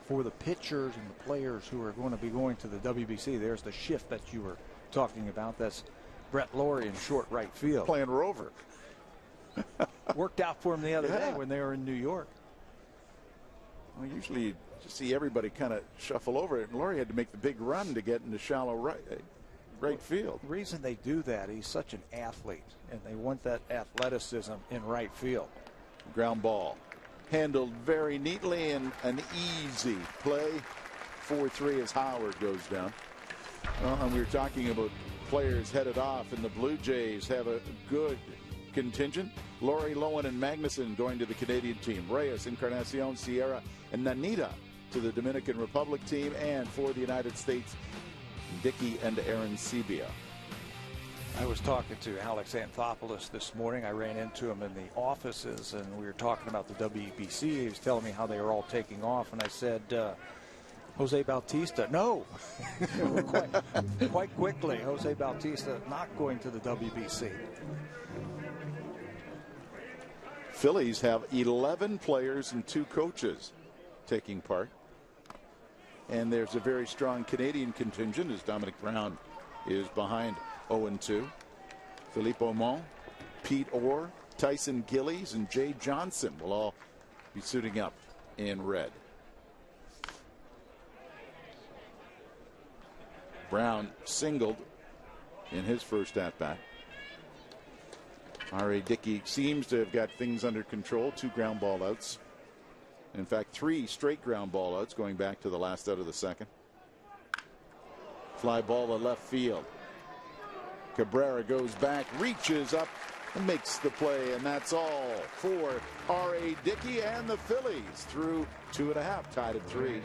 Speaker 2: for the pitchers and the players who are going to be going to the WBC. There's the shift that you were talking about. That's Brett Laurie in short right field.
Speaker 1: Playing Rover.
Speaker 2: Worked out for him the other day when they were in New York.
Speaker 1: Well, usually you just see everybody kind of shuffle over it, and Laurie had to make the big run to get into shallow right field.
Speaker 2: The reason they do that, he's such an athlete, and they want that athleticism in right field.
Speaker 1: Ground ball handled very neatly, and an easy play. 4-3 as Howard goes down. Well, and we were talking about players headed off, and the Blue Jays have a good contingent. Laurie, Lowen, and Magnuson going to the Canadian team. Reyes, Encarnacion, Sierra, and Nanita to the Dominican Republic team. And for the United States, Dickey and Aaron Sebia.
Speaker 2: I was talking to Alex Anthopoulos this morning. I ran into him in the offices, and we were talking about the WBC. He was telling me how they were all taking off, and I said, Jose Bautista, no. quite quickly, Jose Bautista not going to the WBC.
Speaker 1: Phillies have 11 players and 2 coaches taking part. And there's a very strong Canadian contingent as Dominic Brown is behind 0-2. Philippe Aumont, Pete Orr, Tyson Gillies, and Jay Johnson will all be suiting up in red. Brown singled in his first at-bat. R.A. Dickey seems to have got things under control. 2 ground ball outs. In fact, 3 straight ground ball outs going back to the last out of the second. Fly ball to left field. Cabrera goes back, reaches up, and makes the play. And that's all for R.A. Dickey and the Phillies through 2.5, tied at 3.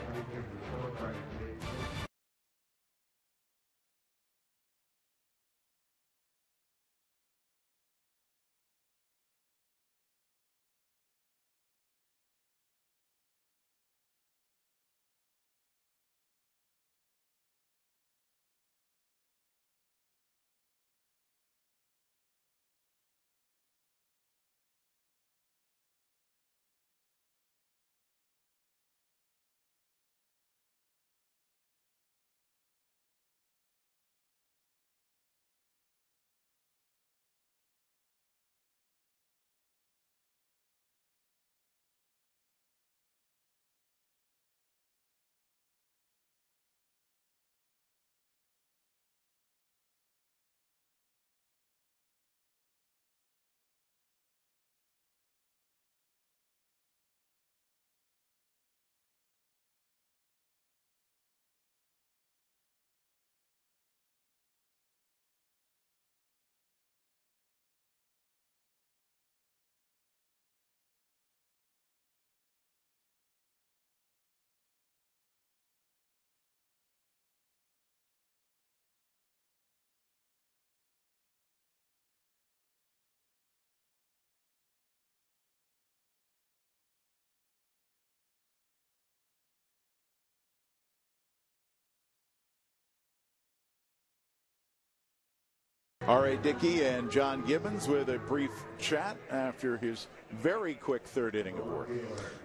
Speaker 1: R.A. Dickey and John Gibbons with a brief chat after his very quick third inning of work.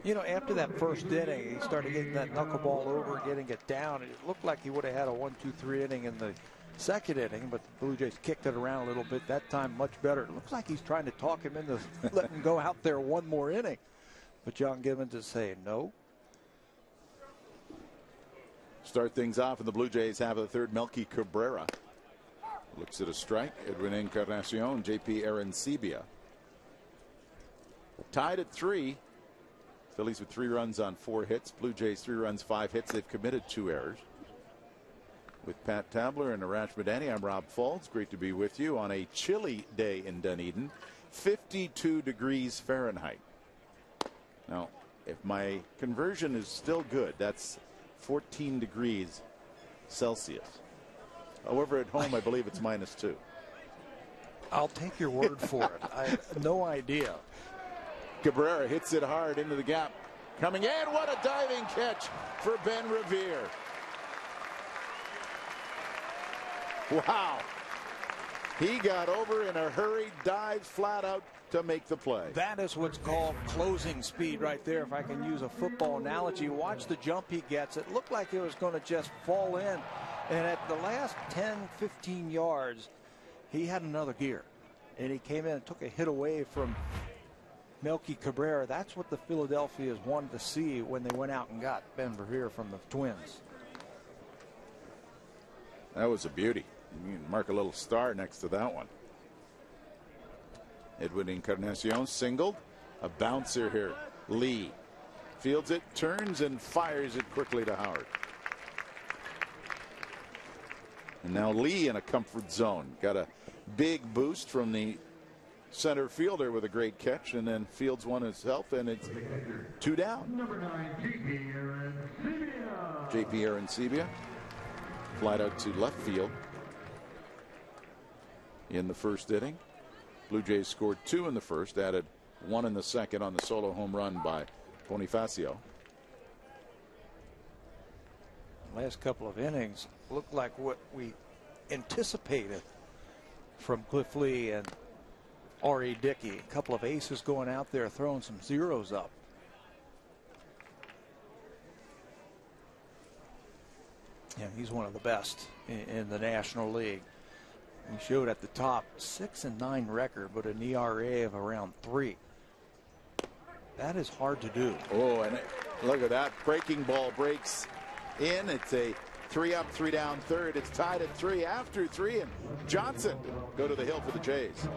Speaker 2: You know, after that first inning, he started getting that knuckleball over, getting it down. It looked like he would have had a 1-2-3 inning in the second inning, but the Blue Jays kicked it around a little bit. That time, much better. It looks like he's trying to talk him into letting him go out there one more inning. But John Gibbons is saying no.
Speaker 1: Start things off, and the Blue Jays have a third. Melky Cabrera looks at a strike. Edwin Encarnacion, J.P. Arancibia. Tied at 3. Phillies with 3 runs on 4 hits. Blue Jays 3 runs, 5 hits. They've committed 2 errors. With Pat Tabler and Arash Madani, I'm Rob Falls. Great to be with you on a chilly day in Dunedin. 52 degrees Fahrenheit. Now, if my conversion is still good, that's 14 degrees Celsius. However, at home, I believe it's -2.
Speaker 2: I'll take your word for it. I have no idea.
Speaker 1: Cabrera hits it hard into the gap. Coming in, what a diving catch for Ben Revere. Wow. He got over in a hurry, dived flat out to make the play.
Speaker 2: That is what's called closing speed right there, if I can use a football analogy. Watch the jump he gets. It looked like it was going to just fall in. And at the last 10, 15 yards, he had another gear. And he came in and took a hit away from Melky Cabrera. That's what the Philadelphians wanted to see when they went out and got Ben Revere from the Twins.
Speaker 1: That was a beauty. You can mark a little star next to that one. Edwin Encarnacion singled. A bouncer here. Lee fields it, turns, and fires it quickly to Howard. And now Lee in a comfort zone. Got a big boost from the center fielder with a great catch, and then fields one himself, and it's 2 down.
Speaker 7: Number 9,
Speaker 1: J.P. Arancibia flied out to left field in the first inning. Blue Jays scored 2 in the first, added 1 in the second on the solo home run by Bonifacio.
Speaker 2: Last couple of innings looked like what we anticipated from Cliff Lee and R.A. Dickey. A couple of aces going out there, throwing some zeros up. Yeah, he's one of the best in the National League. He showed at the top 6-9 record, but an ERA of around 3. That is hard to do.
Speaker 1: Oh, and look at that. Breaking ball breaks in. It's a 3 up, 3 down third. It's tied at 3 after 3, and Johnson go to the hill for the Jays.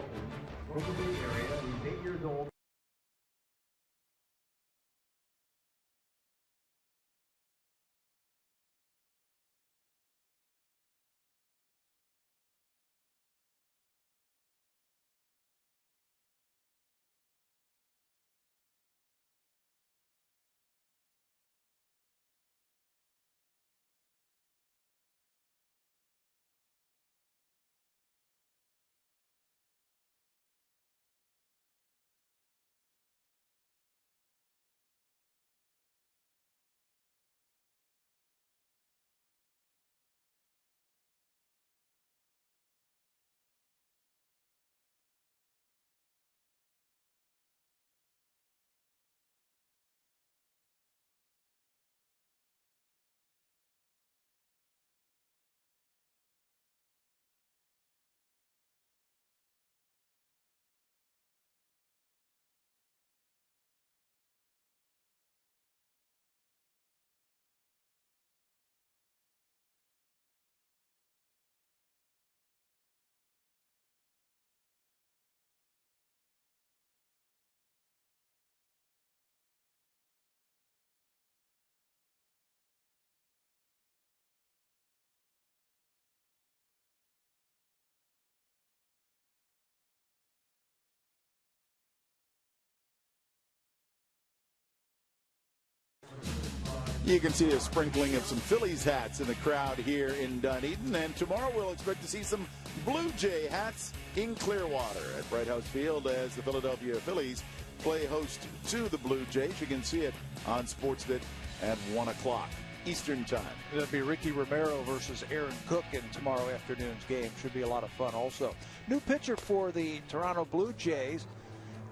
Speaker 1: You can see a sprinkling of some Phillies hats in the crowd here in Dunedin. And tomorrow we'll expect to see some Blue Jay hats in Clearwater at Bright House Field as the Philadelphia Phillies play host to the Blue Jays. You can see it on Sportsnet at 1 o'clock. Eastern Time.
Speaker 2: It'll be Ricky Romero versus Aaron Cook in tomorrow afternoon's game. Should be a lot of fun also. New pitcher for the Toronto Blue Jays.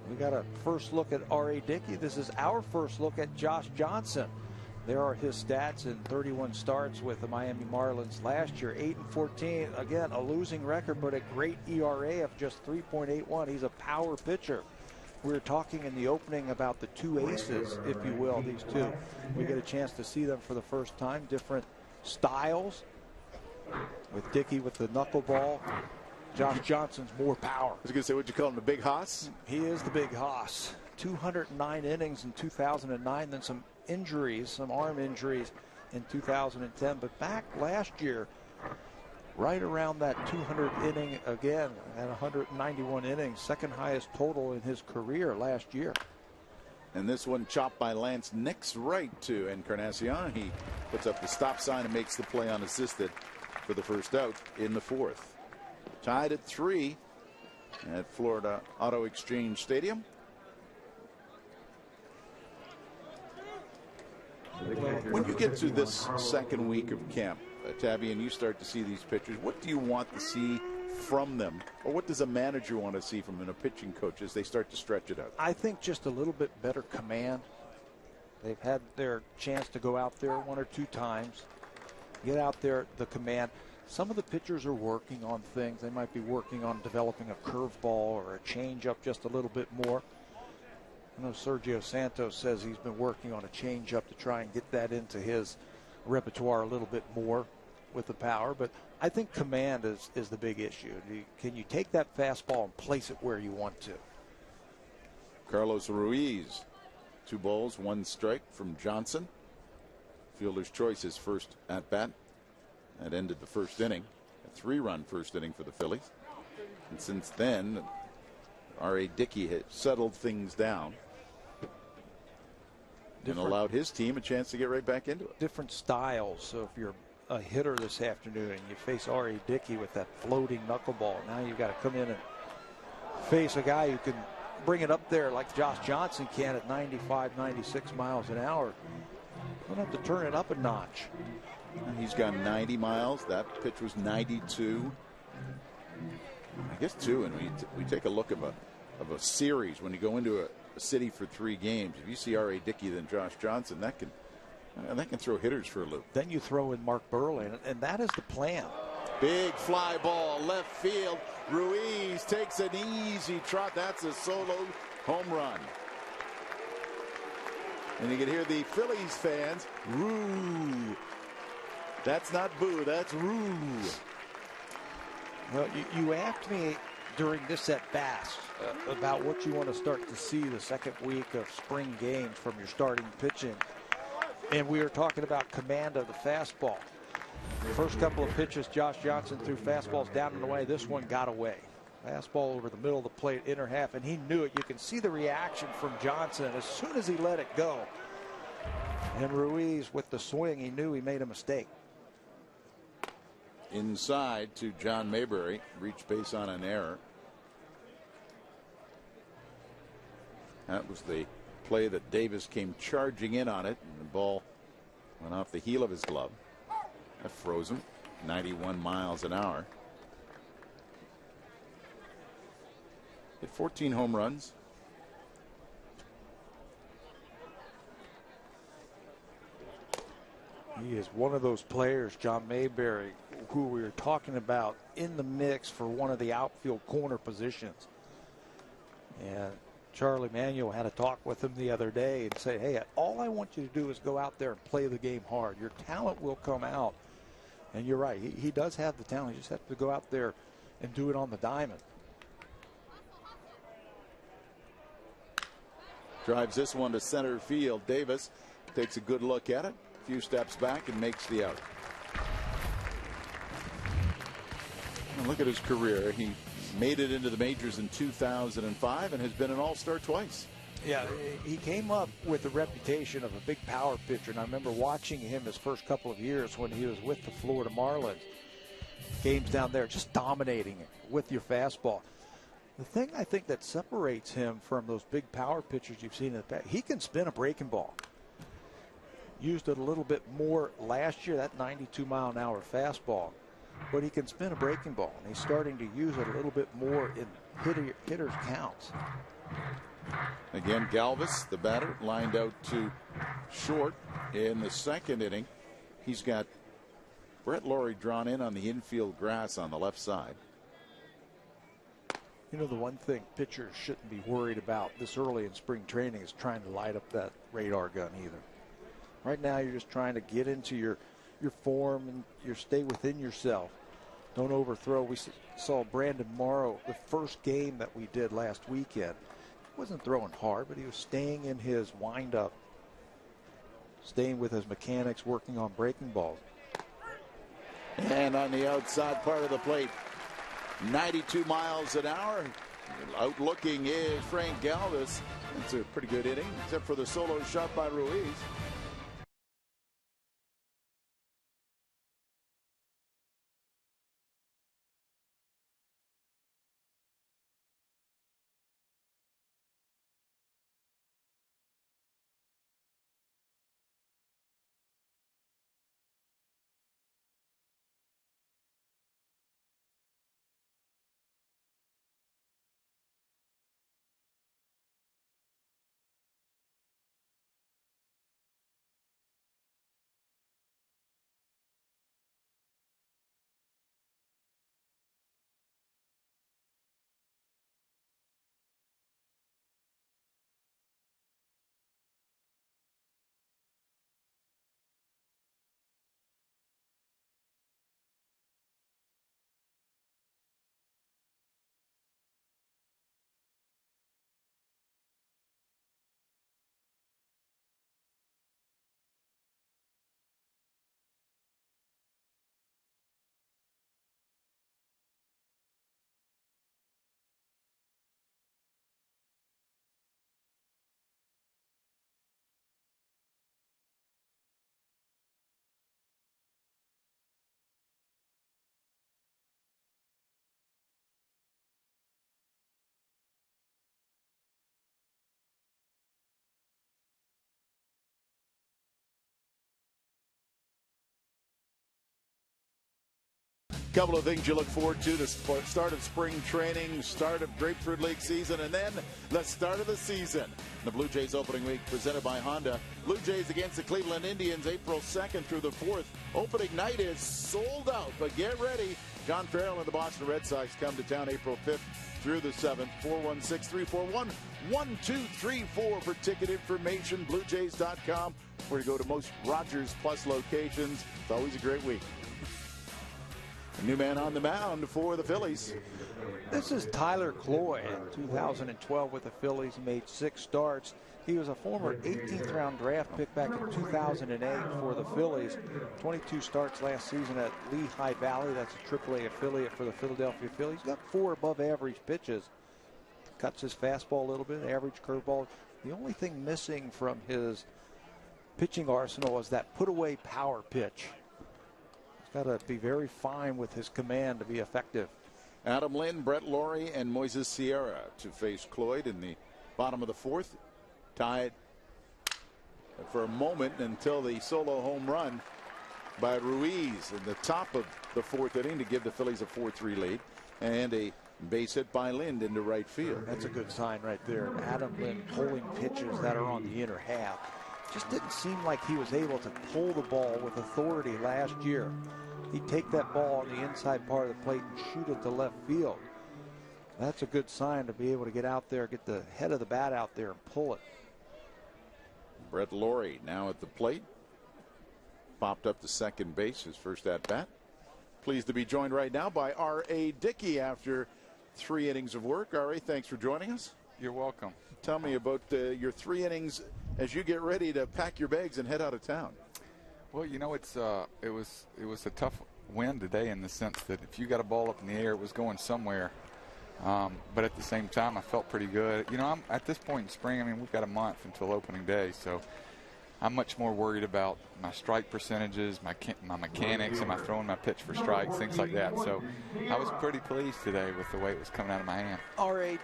Speaker 2: We got a first look at R.A. Dickey. This is our first look at Josh Johnson. There are his stats in 31 starts with the Miami Marlins last year. 8-14. Again, a losing record, but a great ERA of just 3.81. He's a power pitcher. We were talking in the opening about the two aces, if you will, these two. We get a chance to see them for the first time. Different styles. With Dickey with the knuckleball. Josh Johnson's more power.
Speaker 1: I was going to say, would you call him the Big Hoss?
Speaker 2: He is the Big Hoss. 209 innings in 2009, then some injuries, some arm injuries in 2010. But back last year, right around that 200 inning again, at 191 innings, second highest total in his career last year.
Speaker 1: And this one chopped by Lance Nix right to Encarnacion. He puts up the stop sign and makes the play unassisted for the first out in the fourth. Tied at 3 at Florida Auto Exchange Stadium. When you get to this second week of camp, Tabby, and you start to see these pitchers, what do you want to see from them? Or what does a manager want to see from a pitching coach as they start to stretch it out?
Speaker 2: I think just a little bit better command. They've had their chance to go out there one or two times, get out there, the command. Some of the pitchers are working on things. They might be working on developing a curveball or a changeup just a little bit more. I know Sergio Santos says he's been working on a changeup to try and get that into his repertoire a little bit more with the power. But I think command is the big issue. Can you take that fastball and place it where you want to?
Speaker 1: Carlos Ruiz, 2 balls, 1 strike from Johnson. Fielder's choice, his first at bat. That ended the first inning. A 3-run first inning for the Phillies. And since then, R.A. Dickey has settled things down and allowed his team a chance to get right back into it.
Speaker 2: Different styles. So if you're a hitter this afternoon and you face R.A. Dickey with that floating knuckleball, now you've got to come in and face a guy who can bring it up there like Josh Johnson can at 95, 96 miles an hour. You're going to have to turn it up a notch.
Speaker 1: He's gone 90 miles. That pitch was 92. I guess, too, and we take a look of a series when you go into a city for 3 games. If you see R.A. Dickey than Josh Johnson, that can throw hitters for a loop.
Speaker 2: Then you throw in Mark Burley, and that is the plan.
Speaker 1: Big fly ball left field. Ruiz takes an easy trot. That's a solo home run. And you can hear the Phillies fans, "Roo." That's not boo, that's roo.
Speaker 2: Well, you asked me during this at bat about what you want to start to see the second week of spring games from your starting pitching. And we were talking about command of the fastball. The first couple of pitches, Josh Johnson threw fastballs down and away. This one got away. Fastball over the middle of the plate, inner half, and he knew it. You can see the reaction from Johnson as soon as he let it go. And Ruiz with the swing, he knew he made a mistake.
Speaker 1: Inside to John Mayberry, reached base on an error. That was the play that Davis came charging in on it, and the ball went off the heel of his glove. That froze him, 91 miles an hour. Hit 14 home runs.
Speaker 2: He is one of those players, John Mayberry, who we were talking about in the mix for one of the outfield corner positions. And Charlie Manuel had a talk with him the other day and say, hey, all I want you to do is go out there and play the game hard. Your talent will come out. And you're right. He does have the talent. He just has to go out there and do it on the diamond.
Speaker 1: Drives this one to center field. Davis takes a good look at it. A few steps back and makes the out. And look at his career. He made it into the majors in 2005 and has been an all-star twice.
Speaker 2: Yeah, he came up with the reputation of a big power pitcher, and I remember watching him his first couple of years when he was with the Florida Marlins. Games down there, just dominating it with your fastball. The thing I think that separates him from those big power pitchers you've seen in the past, he can spin a breaking ball. used it a little bit more last year, that 92-mile-an-hour fastball. But he can spin a breaking ball, and he's starting to use it a little bit more in hitters' counts.
Speaker 1: Again, Galvis, the batter, lined out to short in the second inning. He's got Brett Laurie drawn in on the infield grass on the left side.
Speaker 2: You know, the one thing pitchers shouldn't be worried about this early in spring training is trying to light up that radar gun either. Right now, you're just trying to get into your form and stay within yourself. Don't overthrow. We saw Brandon Morrow, the first game that we did last weekend. He wasn't throwing hard, but he was staying in his windup, staying with his mechanics, working on breaking balls.
Speaker 1: And on the outside part of the plate, 92 miles an hour. Outlooking is Frank Galvis. That's a pretty good inning, except for the solo shot by Ruiz. Couple of things you look forward to: the start of spring training, start of Grapefruit League season, and then the start of the season. The Blue Jays opening week presented by Honda. Blue Jays against the Cleveland Indians April 2nd through the 4th. Opening night is sold out, but get ready. John Farrell and the Boston Red Sox come to town April 5th through the 7th. 416-341-1234 for ticket information. BlueJays.com, where to go to most Rogers Plus locations. It's always a great week. A new man on the mound for the Phillies.
Speaker 2: This is Tyler Cloy. In 2012 with the Phillies, he made 6 starts. He was a former 18th round draft pick back in 2008 for the Phillies. 22 starts last season at Lehigh Valley. That's a AAA affiliate for the Philadelphia Phillies. Got 4 above average pitches. Cuts his fastball a little bit, average curveball. The only thing missing from his pitching arsenal is that put away power pitch. Got to be very fine with his command to be effective.
Speaker 1: Adam Lynn, Brett Laurie, and Moises Sierra to face Cloyd in the bottom of the 4th. Tied for a moment until the solo home run by Ruiz in the top of the 4th inning to give the Phillies a 4-3 lead, and a base hit by Lind into right field.
Speaker 2: That's a good sign right there. Adam Lynn pulling pitches that are on the inner half. Just didn't seem like he was able to pull the ball with authority last year. He'd take that ball on the inside part of the plate and shoot it to left field. That's a good sign to be able to get out there, get the head of the bat out there and pull it.
Speaker 1: Brett Laurie now at the plate. Popped up to second base, his first at bat. Pleased to be joined right now by R.A. Dickey after 3 innings of work. R.A., thanks for joining us.
Speaker 7: You're welcome.
Speaker 1: Tell me about your 3 innings as you get ready to pack your bags and head out of town.
Speaker 7: Well, you know, it was a tough win today in the sense that if you got a ball up in the air, it was going somewhere. But at the same time, I felt pretty good. You know, I'm at this point in spring, I mean, we've got a month until opening day, so I'm much more worried about my strike percentages, my mechanics, am I throwing my pitch for strikes, things like that. So I was pretty pleased today with the way it was coming out of my hand.
Speaker 2: All right,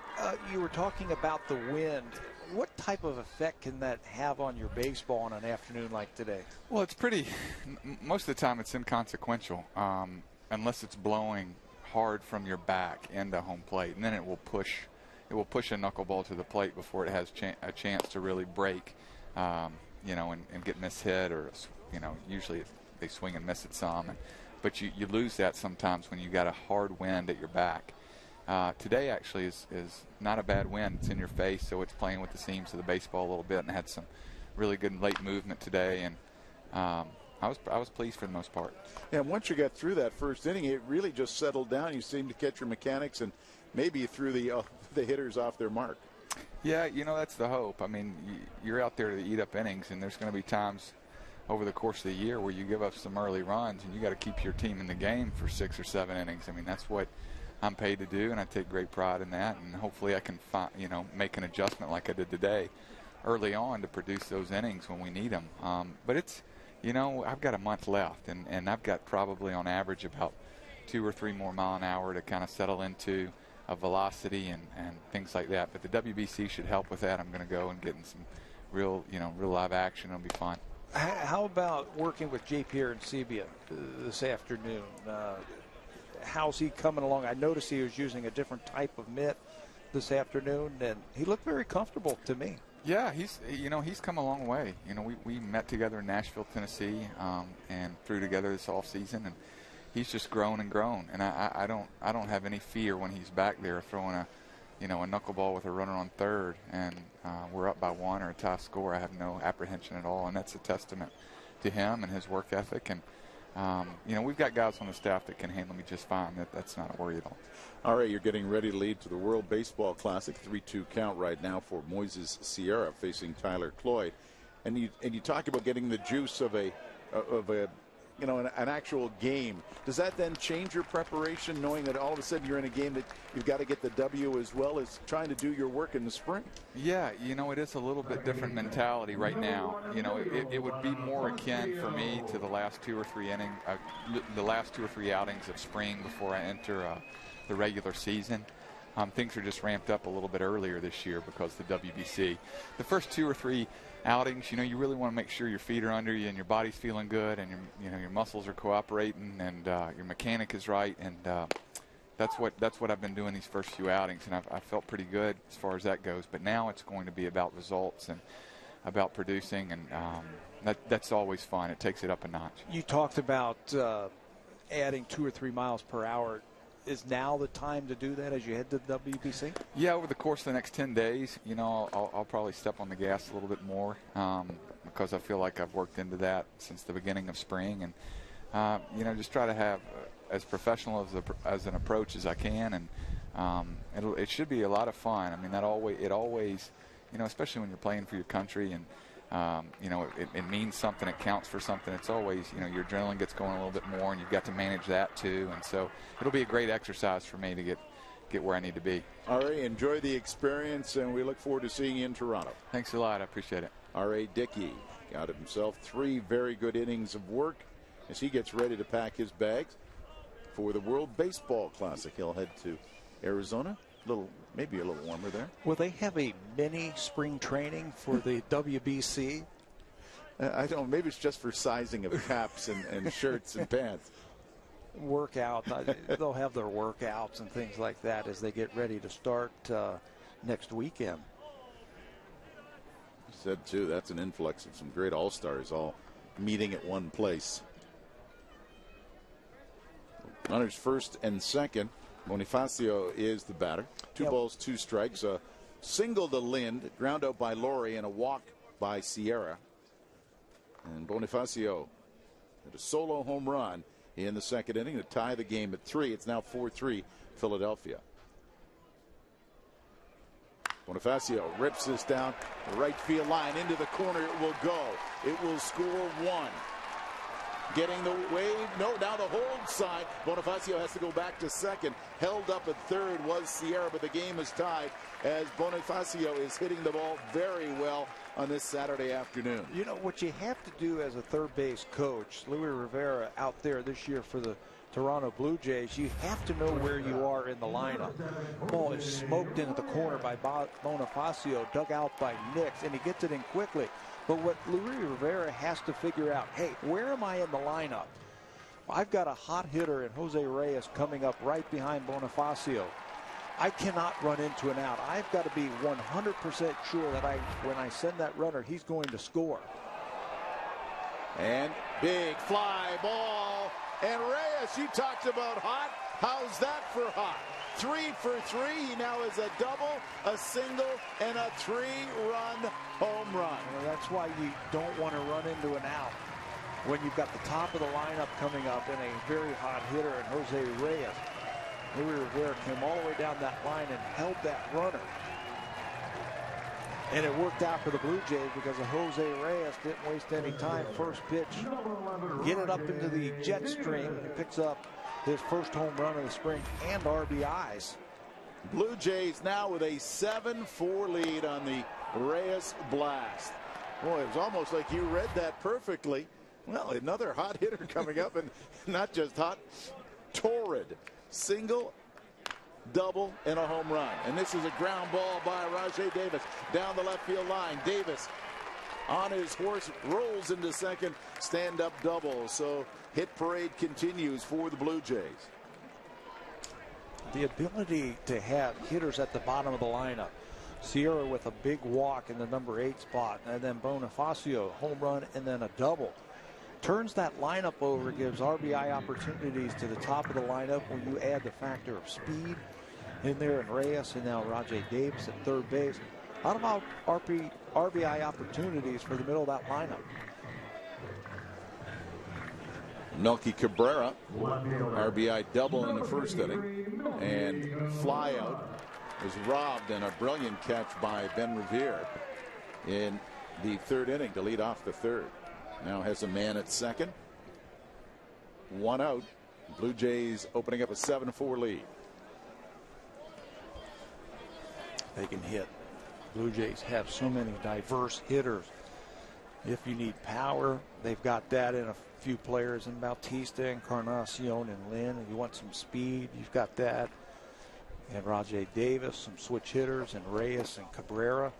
Speaker 2: you were talking about the wind. What type of effect can that have on your baseball on an afternoon like today?
Speaker 7: Well, it's pretty. Most of the time, it's inconsequential, unless it's blowing hard from your back into home plate, and then it will push. It will push a knuckleball to the plate before it has a chance to really break, and get mishit, or usually they swing and miss it some, but you lose that sometimes when you got a hard wind at your back. Today actually is not a bad wind. It's in your face, so it's playing with the seams of the baseball a little bit, and had some really good late movement today, and I was pleased for the most part.
Speaker 1: Yeah, once you got through that first inning, it really just settled down. You seemed to catch your mechanics, and maybe you threw the hitters off their mark.
Speaker 7: Yeah, that's the hope. I mean, you're out there to eat up innings, and there's going to be times over the course of the year where you give up some early runs, and you got to keep your team in the game for 6 or 7 innings. I mean, that's what I'm paid to do, and I take great pride in that, and hopefully I can make an adjustment like I did today early on to produce those innings when we need them. But it's, I've got a month left, and I've got probably on average about 2 or 3 more mile an hour to kind of settle into a velocity and things like that. But the WBC should help with that. I'm going to go and get in some real live action. It'll be fun.
Speaker 2: How about working with J. Pierre and Sebia this afternoon? How's he coming along? I noticed he was using a different type of mitt this afternoon, and he looked very comfortable to me.
Speaker 7: Yeah, he's come a long way. We met together in Nashville, Tennessee, and threw together this off season, and he's just grown and grown. And I don't have any fear when he's back there throwing a knuckleball with a runner on third, and we're up by 1 or a tie score. I have no apprehension at all, and that's a testament to him and his work ethic. And we've got guys on the staff that can handle me just fine. That's not a worry at all.
Speaker 1: All right, you're getting ready to lead to the World Baseball Classic. 3-2 count right now for Moises Sierra facing Tyler Cloyd. And you talk about getting the juice of an actual game. Does that then change your preparation, knowing that all of a sudden you're in a game that you've got to get the W as well as trying to do your work in the spring?
Speaker 7: Yeah, it is a little bit different mentality right now. It would be more akin for me to the last 2 or 3 outings of spring before I enter the regular season. Things are just ramped up a little bit earlier this year because of the WBC. The first 2 or 3 outings, you really want to make sure your feet are under you and your body's feeling good, and your muscles are cooperating, and your mechanic is right, and that's what I've been doing these first few outings, and I felt pretty good as far as that goes. But now it's going to be about results and about producing, and that's always fun. It takes it up a notch.
Speaker 2: You talked about adding 2 or 3 miles per hour. Is now the time to do that as you head to the WBC?
Speaker 7: Yeah, over the course of the next 10 days, I'll probably step on the gas a little bit more because I feel like I've worked into that since the beginning of spring, and just try to have as professional as an approach as I can, and it should be a lot of fun. I mean, it always, especially when you're playing for your country, and it means something, it counts for something. It's always, your adrenaline gets going a little bit more, and you've got to manage that too. And so it'll be a great exercise for me to get where I need to be.
Speaker 1: All right, enjoy the experience, and we look forward to seeing you in Toronto.
Speaker 7: Thanks a lot. I appreciate it.
Speaker 1: R.A. Dickey got himself 3 very good innings of work as he gets ready to pack his bags for the World Baseball Classic. He'll head to Arizona. Maybe a little warmer there.
Speaker 2: Will they have a mini spring training for the WBC?
Speaker 1: I don't know. Maybe it's just for sizing of caps and shirts and pants.
Speaker 2: Workout. They'll have their workouts and things like that as they get ready to start next weekend.
Speaker 1: You said, too, that's an influx of some great all-stars all meeting at one place. Runners first and second. Bonifacio is the batter. 2 balls, 2 strikes. A single to Lind, ground out by Laurie, and a walk by Sierra. And Bonifacio had a solo home run in the second inning to tie the game at 3. It's now 4-3 Philadelphia. Bonifacio rips this down the right field line into the corner. It will go. It will score 1. Getting the wave. No, now the hold side. Bonifacio has to go back to second. Held up at third was Sierra, but the game is tied as Bonifacio is hitting the ball very well on this Saturday afternoon.
Speaker 2: What you have to do as a third base coach, Luis Rivera out there this year for the Toronto Blue Jays, you have to know where you are in the lineup. Ball is smoked into the corner by Bonifacio, dug out by Nix, and he gets it in quickly. But what Luis Rivera has to figure out, hey, where am I in the lineup? I've got a hot hitter in Jose Reyes coming up right behind Bonifacio. I cannot run into an out. I've got to be 100% sure that when I send that runner, he's going to score.
Speaker 1: And big fly ball. And Reyes, you talked about hot. How's that for hot? 3 for 3. He now has a double, a single, and a 3-run home run.
Speaker 2: Well, that's why you don't want to run into an out when you've got the top of the lineup coming up and a very hot hitter in Jose Reyes. Luis Rivera came all the way down that line and held that runner. And it worked out for the Blue Jays because of Jose Reyes didn't waste any time. First pitch, get it up into the jet stream. He picks up his first home run of the spring and RBIs.
Speaker 1: Blue Jays now with a 7-4 lead on the Reyes blast. Boy, it was almost like you read that perfectly. Well, another hot hitter coming up, and not just hot, torrid. Single, double, and a home run. And this is a ground ball by Rajai Davis down the left field line. Davis on his horse rolls into second, stand-up double. So hit parade continues for the Blue Jays.
Speaker 2: The ability to have hitters at the bottom of the lineup. Sierra with a big walk in the number 8 spot, and then Bonifacio, home run, and then a double. Turns that lineup over, gives RBI opportunities to the top of the lineup when you add the factor of speed in there, and Reyes, and now Rajai Davis at third base. A lot of RBI opportunities for the middle of that lineup.
Speaker 1: Melky Cabrera, RBI double in the first inning, and fly out was robbed, and a brilliant catch by Ben Revere in the third inning to lead off the third. Now has a man at second. 1 out. Blue Jays opening up a 7-4 lead.
Speaker 2: They can hit. Blue Jays have so many diverse hitters. If you need power, they've got that in a few players in Bautista, Encarnacion, and Lynn. And you want some speed, you've got that. And Rajai Davis, some switch hitters, and Reyes and Cabrera.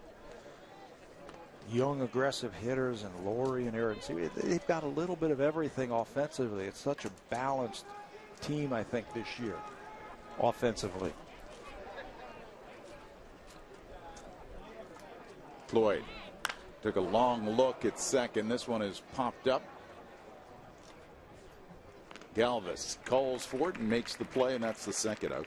Speaker 2: Young, aggressive hitters, and Laurie and Aaron. See, they've got a little bit of everything offensively. It's such a balanced team, I think, this year, offensively.
Speaker 1: Floyd took a long look at second. This one is popped up. Galvis calls for it and makes the play, and that's the second out.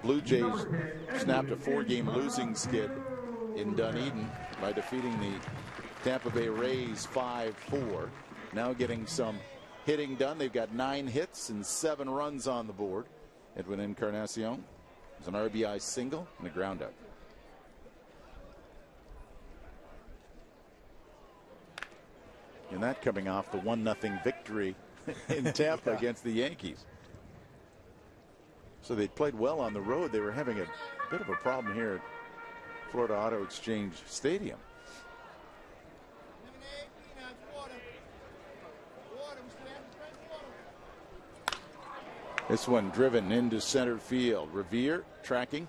Speaker 1: Blue Jays snapped a 4-game losing skid in Dunedin by defeating the Tampa Bay Rays 5-4. Now getting some hitting done. They've got 9 hits and 7 runs on the board. Edwin Encarnacion is an RBI single and a ground out. And that coming off the 1-0 victory in Tampa against the Yankees. So they played well on the road. They were having a bit of a problem here at Florida Auto Exchange Stadium. This one driven into center field. Revere tracking,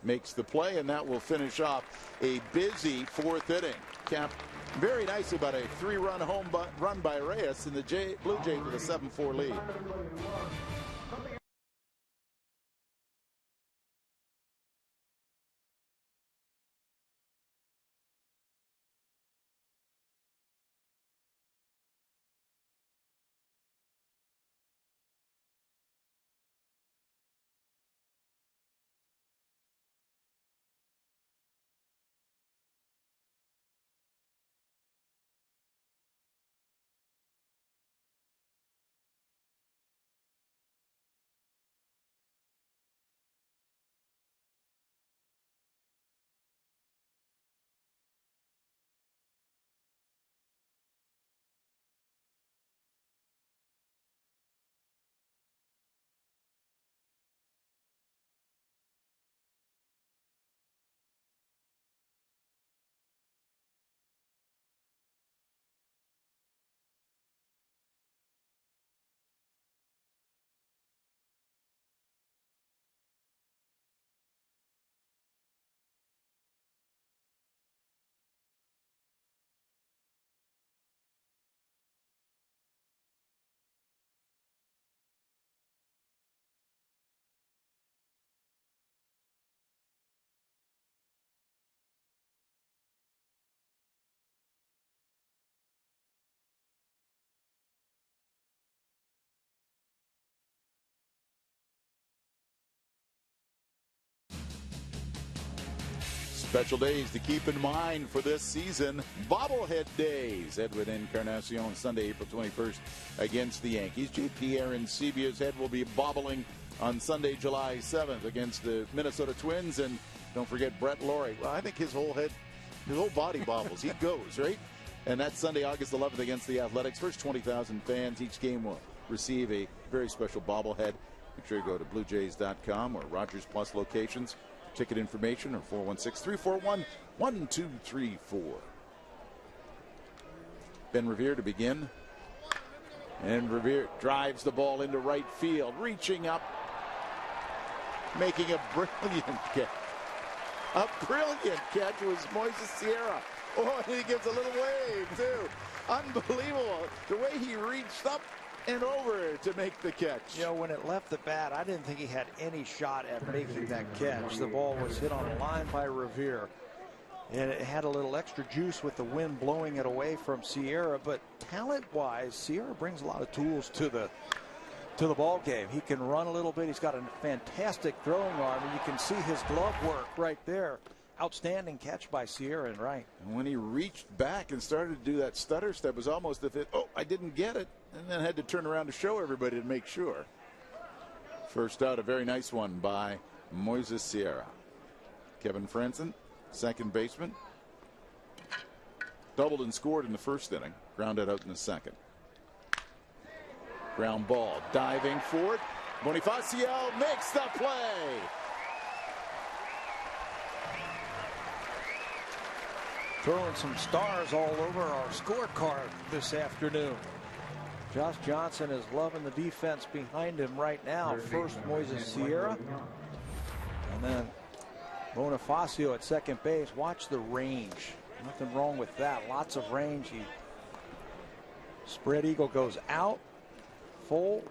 Speaker 1: makes the play, and that will finish off a busy 4th inning. Capped very nicely about a 3-run home run by Reyes, and the Blue Jays with a 7-4 lead. Special days to keep in mind for this season. Bobblehead days. Edwin Encarnacion Sunday, April 21st against the Yankees. JP Arencibia's head will be bobbling on Sunday, July 7th against the Minnesota Twins. And don't forget Brett Laurie. Well, I think his whole body bobbles. He goes, right? And that's Sunday, August 11th against the Athletics. First 20,000 fans. Each game will receive a very special bobblehead. Make sure you go to BlueJays.com or Rogers Plus locations. Ticket information or 416-341-1234. Ben Revere to begin. And Revere drives the ball into right field, reaching up, making a brilliant catch. A brilliant catch was Moises Sierra. Oh, and he gives a little wave, too. Unbelievable. The way he reached up and over to make the catch.
Speaker 2: You know, when it left the bat, I didn't think he had any shot at making that catch. The ball was hit on a line by Revere, and it had a little extra juice with the wind blowing it away from Sierra. But talent-wise, Sierra brings a lot of tools to the ball game. He can run a little bit. He's got a fantastic throwing arm, and you can see his glove work right there. Outstanding catch by Sierra and right.
Speaker 1: And when he reached back and started to do that stutter step, was almost as if, oh, I didn't get it, and then had to turn around to show everybody to make sure. First out, a very nice one by Moises Sierra. Kevin Franzen, second baseman. Doubled and scored in the first inning. Grounded out in the second. Ground ball, diving for it. Bonifacio makes the play.
Speaker 2: Throwing some stars all over our scorecard this afternoon. Josh Johnson is loving the defense behind him right now. First Moises Sierra, and then Bonifacio at second base. Watch the range. Nothing wrong with that. Lots of range. Spread eagle goes out, full,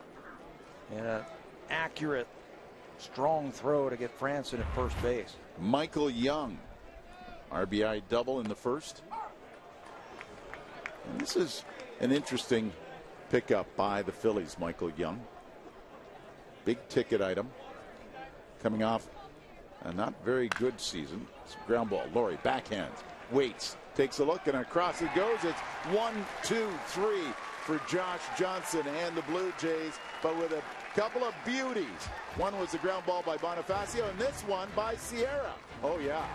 Speaker 2: and an accurate, strong throw to get Franzen at first base.
Speaker 1: Michael Young. RBI double in the first. And this is an interesting pickup by the Phillies, Michael Young. Big ticket item. Coming off a not very good season. It's a ground ball. Laurie backhands. Waits. Takes a look and across it goes. It's 1, 2, 3 for Josh Johnson and the Blue Jays, but with a couple of beauties. One was the ground ball by Bonifacio and this one by Sierra. Oh, yeah.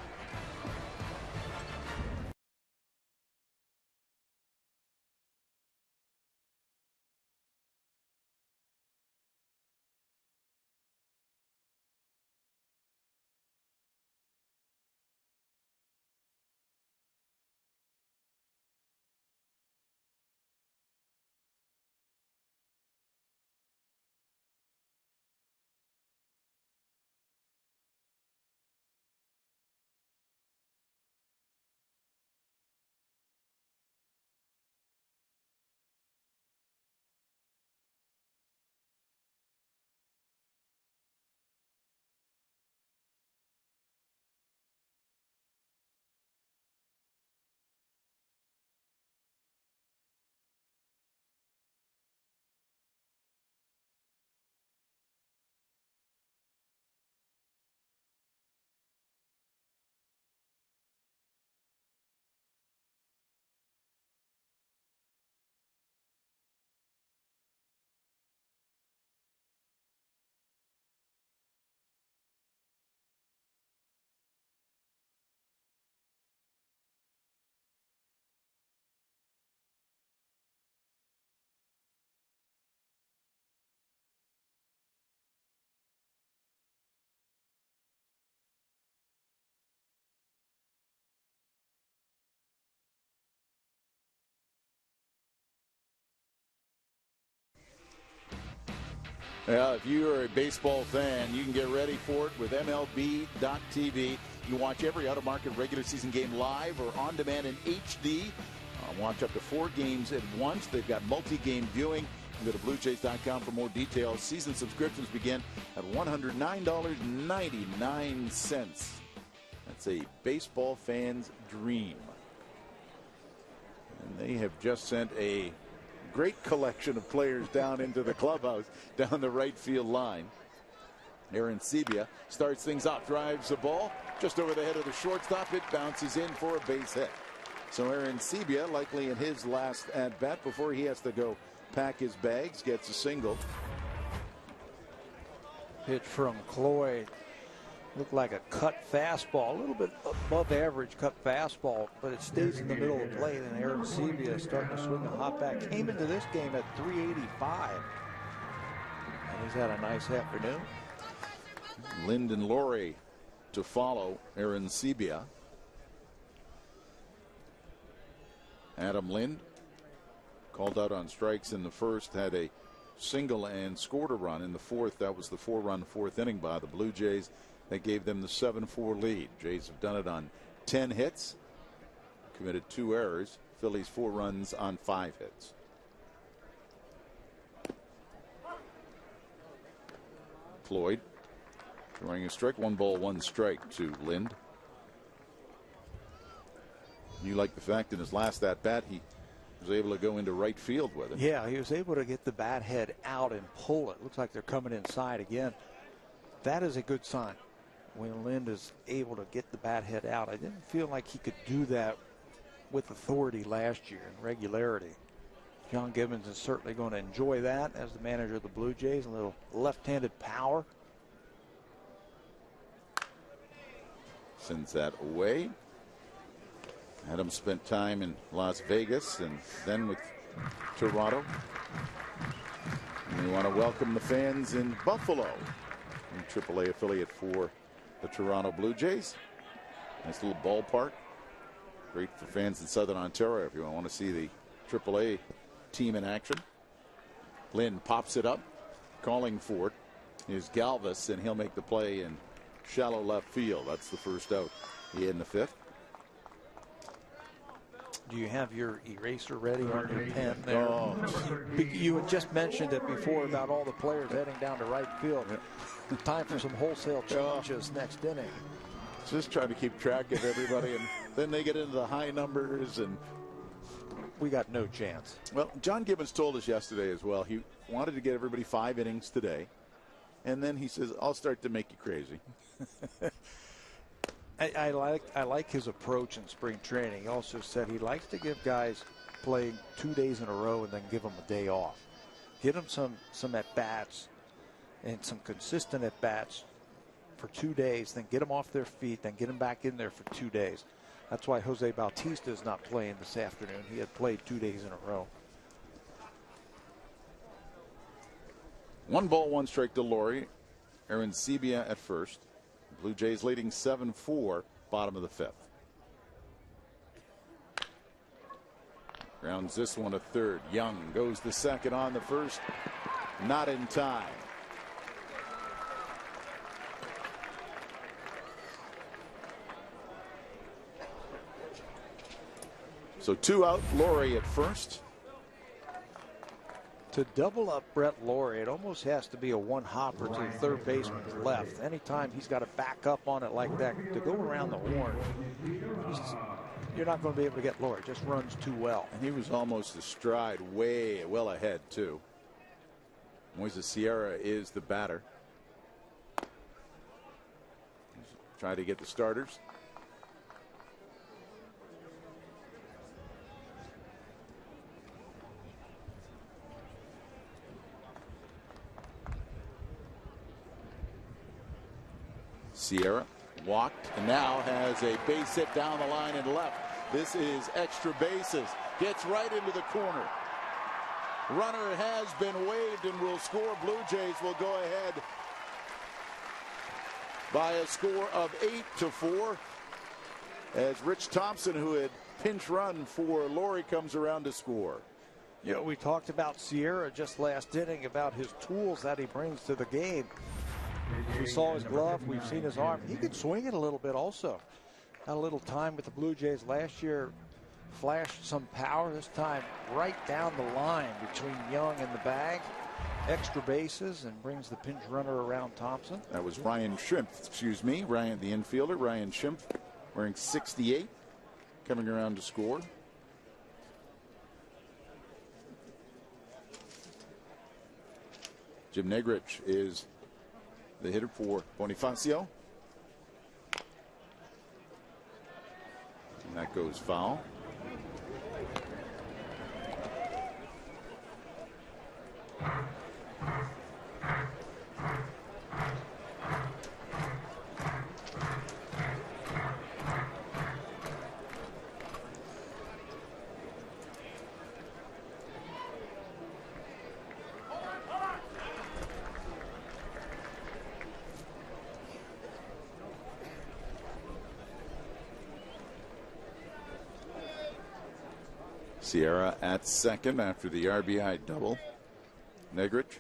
Speaker 1: Yeah, if you are a baseball fan, you can get ready for it with MLB.tv. You watch every out-of-market regular season game live or on demand in HD. Watch up to 4 games at once. They've got multi-game viewing. You go to BlueJays.com for more details. Season subscriptions begin at $109.99. That's a baseball fan's dream. And they have just sent a great collection of players down into the clubhouse, down the right field line. Aaron Sebia starts things off, drives the ball just over the head of the shortstop. It bounces in for a base hit. So Aaron Sebia, likely in his last at-bat before he has to go pack his bags, gets a single.
Speaker 2: Pitch from Cloyd. Looked like a cut fastball, a little bit above average cut fastball, but it stays in the middle of the plate, and Aaron Sebia is starting to swing the hot bat. Came into this game at 385, and he's had a nice afternoon.
Speaker 1: Lind and Laurie to follow Aaron Sebia. Adam Lind called out on strikes in the first, had a single and scored a run in the fourth. That was the 4-run fourth inning by the Blue Jays. That gave them the 7-4 lead. Jays have done it on 10 hits, committed 2 errors. Phillies 4 runs on 5 hits. Floyd throwing a strike, 1 ball, 1 strike to Lind. You like the fact in his last at bat he was able to go into right field with it.
Speaker 2: Yeah, he was able to get the bat head out and pull it. Looks like they're coming inside again. That is a good sign when Lind is able to get the bat head out. I didn't feel like he could do that with authority last year and regularity. John Gibbons is certainly going to enjoy that as the manager of the Blue Jays. A little left-handed power.
Speaker 1: Sends that away. Adam spent time in Las Vegas and then with Toronto. And we want to welcome the fans in Buffalo, the AAA affiliate for the Toronto Blue Jays. Nice little ballpark. Great for fans in Southern Ontario if you want to see the AAA team in action. Lynn pops it up. Calling for it is Galvis, and he'll make the play in shallow left field. That's the first out in the 5th.
Speaker 2: Do you have your eraser ready on your pen there?
Speaker 1: Oh.
Speaker 2: You had just mentioned it before about all the players heading down to right field. Time for some wholesale changes next inning.
Speaker 1: Just trying to keep track of everybody, and then they get into the high numbers, and
Speaker 2: we got no chance.
Speaker 1: Well, John Gibbons told us yesterday as well. He wanted to get everybody 5 innings today, and then he says, "I'll start to make you crazy."
Speaker 2: I like his approach in spring training. He also said he likes to give guys playing 2 days in a row and then give them a day off. Get them some at-bats and some consistent at-bats for 2 days, then get them off their feet, then get them back in there for 2 days. That's why Jose Bautista is not playing this afternoon. He had played 2 days in a row.
Speaker 1: 1 ball, 1 strike to Laurie. Aaron Sebia at first. Blue Jays leading 7-4, bottom of the 5th. Grounds this one to third. Young goes to second on the first. Not in time. So 2 out, Laurie at first.
Speaker 2: To double up Brett Laurie, it almost has to be a one-hopper to the third baseman's left. Anytime he's got to back up on it like that, to go around the horn, you're not going to be able to get Laurie. It just runs too well.
Speaker 1: And he was almost a stride way well ahead, too. Moises Sierra is the batter. Trying to get the starters. Sierra walked and now has a base hit down the line and left. This is extra bases. Gets right into the corner. Runner has been waved and will score. Blue Jays will go ahead by a score of 8-4 as Rich Thompson, who had pinch run for Laurie, comes around to score.
Speaker 2: You know, we talked about Sierra just last inning, about his tools that he brings to the game. We saw his glove. We've seen his arm. He can swing it a little bit also. Had a little time with the Blue Jays last year. Flashed some power. This time right down the line between Young and the bag. Extra bases and brings the pinch runner around Thompson.
Speaker 1: That was Ryan Schimpf, Ryan, the infielder. Ryan Schimpf wearing 68. Coming around to score. Jim Negrich is the hitter for Bonifacio. And that goes foul. Sierra at second after the RBI double. Negrich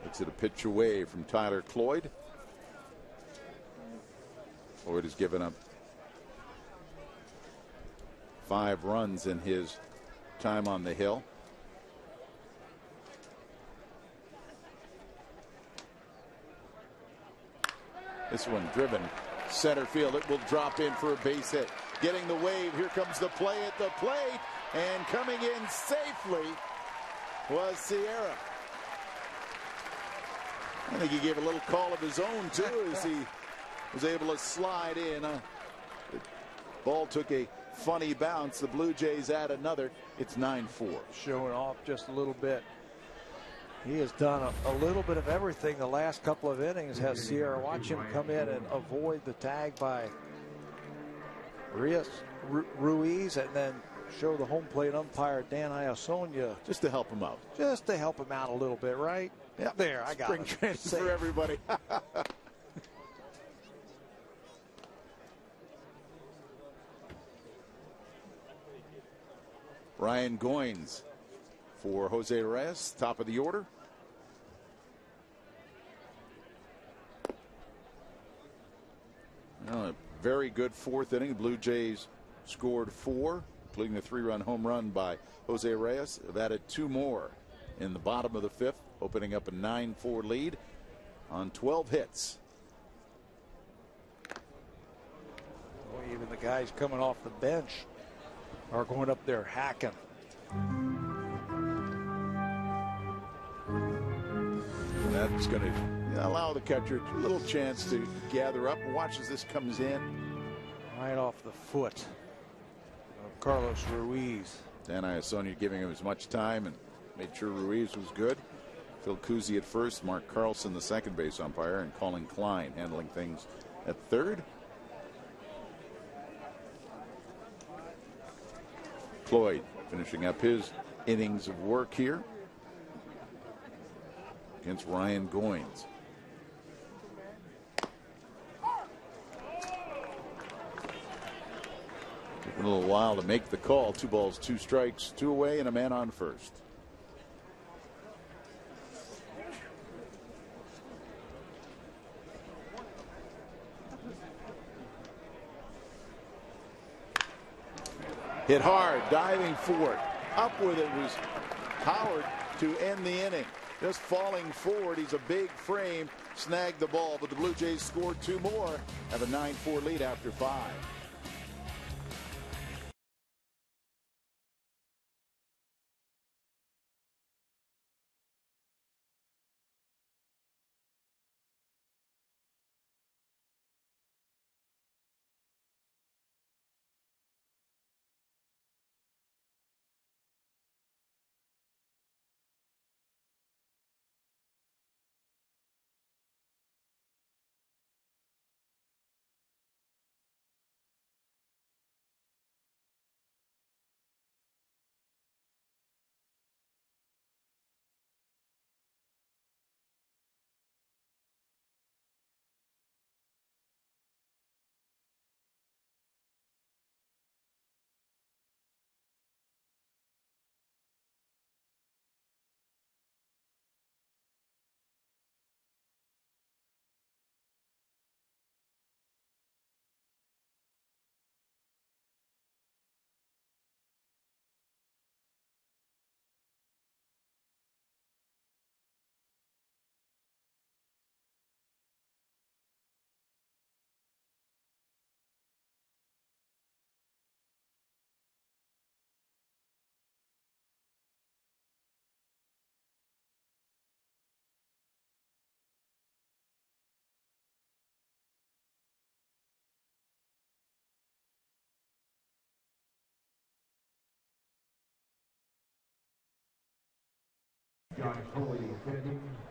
Speaker 1: looks at a pitch away from Tyler Cloyd. Cloyd has given up 5 runs in his time on the hill. This one driven center field. It will drop in for a base hit. Getting the wave. Here comes the play at the plate. And coming in safely was Sierra. I think he gave a little call of his own, too, as he was able to slide in. The ball took a funny bounce. The Blue Jays add another. It's 9-4.
Speaker 2: Showing off just a little bit. He has done a little bit of everything the last couple of innings. Has Sierra. Watch him come in and avoid the tag by Ruiz, and then show the home plate umpire Dan Iasonia
Speaker 1: just to help him out.
Speaker 2: Just to help him out a little bit, right?
Speaker 1: Yeah.
Speaker 2: There, I got
Speaker 1: Spring
Speaker 2: it.
Speaker 1: training for everybody. Ryan Goins for Jose Reyes, top of the order. A very good 4th inning. The Blue Jays scored 4, including the 3-run home run by Jose Reyes. They've added 2 more in the bottom of the 5th, opening up a 9-4 lead on 12 hits.
Speaker 2: Boy, even the guys coming off the bench are going up there hacking.
Speaker 1: And that's going to allow the catcher a little chance to gather up. Watch as this comes in.
Speaker 2: Right off the foot of Carlos Ruiz.
Speaker 1: Dan Iasonia giving him as much time and made sure Ruiz was good. Phil Cousy at first, Mark Carlson the second base umpire, and Colin Klein handling things at third. Cloyd finishing up his innings of work here against Ryan Goins. Took a little while to make the call. 2 balls, 2 strikes, 2 away, and a man on first. Hit hard, diving for it. Up with it was Howard to end the inning. Just falling forward. He's a big frame. Snagged the ball, but the Blue Jays scored 2 more. Have a 9-4 lead after 5.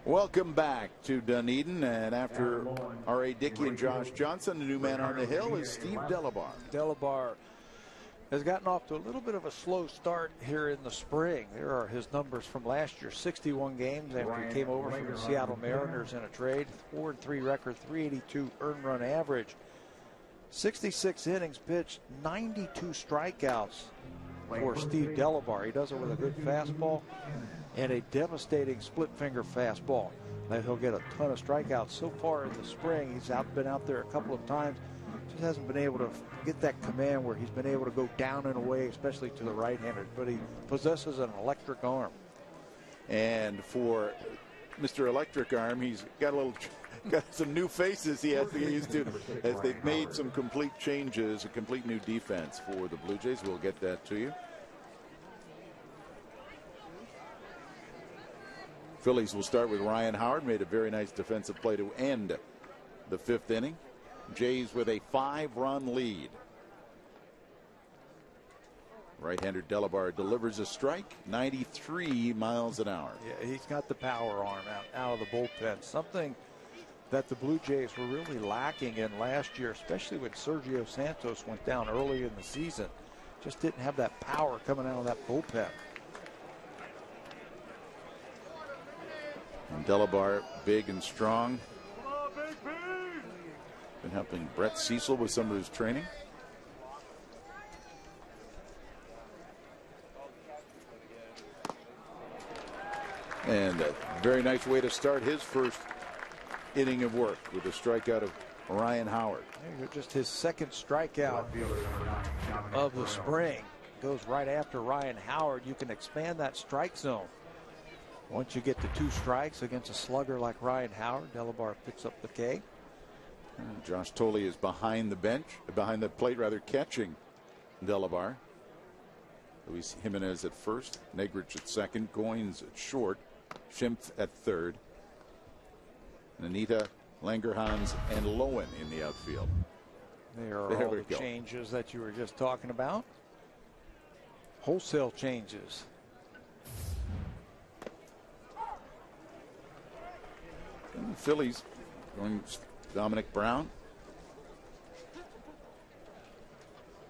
Speaker 1: Welcome back to Dunedin, and after R.A. Dickey and Josh Johnson, the new man on the hill is Steve Delabar.
Speaker 2: Delabar has gotten off to a little bit of a slow start here in the spring. There are his numbers from last year: 61 games after he came over from the Seattle Mariners in a trade, 4-3 record, 382 earned run average, 66 innings pitched, 92 strikeouts for Steve Delabar. He does it with a good fastball and a devastating split finger fastball. Now he'll get a ton of strikeouts. So far in the spring, he's been out there a couple of times. Just hasn't been able to get that command where he's been able to go down and away, especially to the right-handers. But he possesses an electric arm.
Speaker 1: And for Mr. Electric Arm, he's got some new faces he has to get used to as they've made some complete changes, a complete new defense for the Blue Jays. We'll get that to you. Phillies will start with Ryan Howard. Made a very nice defensive play to end the 5th inning. Jays with a 5-run lead. Right-hander Delabar delivers a strike, 93 miles an hour.
Speaker 2: Yeah, he's got the power arm out of the bullpen. Something that the Blue Jays were really lacking in last year, especially when Sergio Santos went down early in the season. Just didn't have that power coming out of that bullpen.
Speaker 1: And Delabar, big and strong. Been helping Brett Cecil with some of his training. And a very nice way to start his first inning of work with a strikeout of Ryan Howard.
Speaker 2: Just his second strikeout of the spring. Goes right after Ryan Howard. You can expand that strike zone. Once you get to 2 strikes against a slugger like Ryan Howard, Delabar picks up the K.
Speaker 1: And Josh Tolley is behind the plate, catching Delabar. Luis Jimenez at first, Negrich at second, Goins at short, Schimpf at third, Anita, Langerhans, and Lowen in the outfield.
Speaker 2: There are all the changes that you were just talking about. Wholesale changes.
Speaker 1: And the Phillies going Dominic Brown.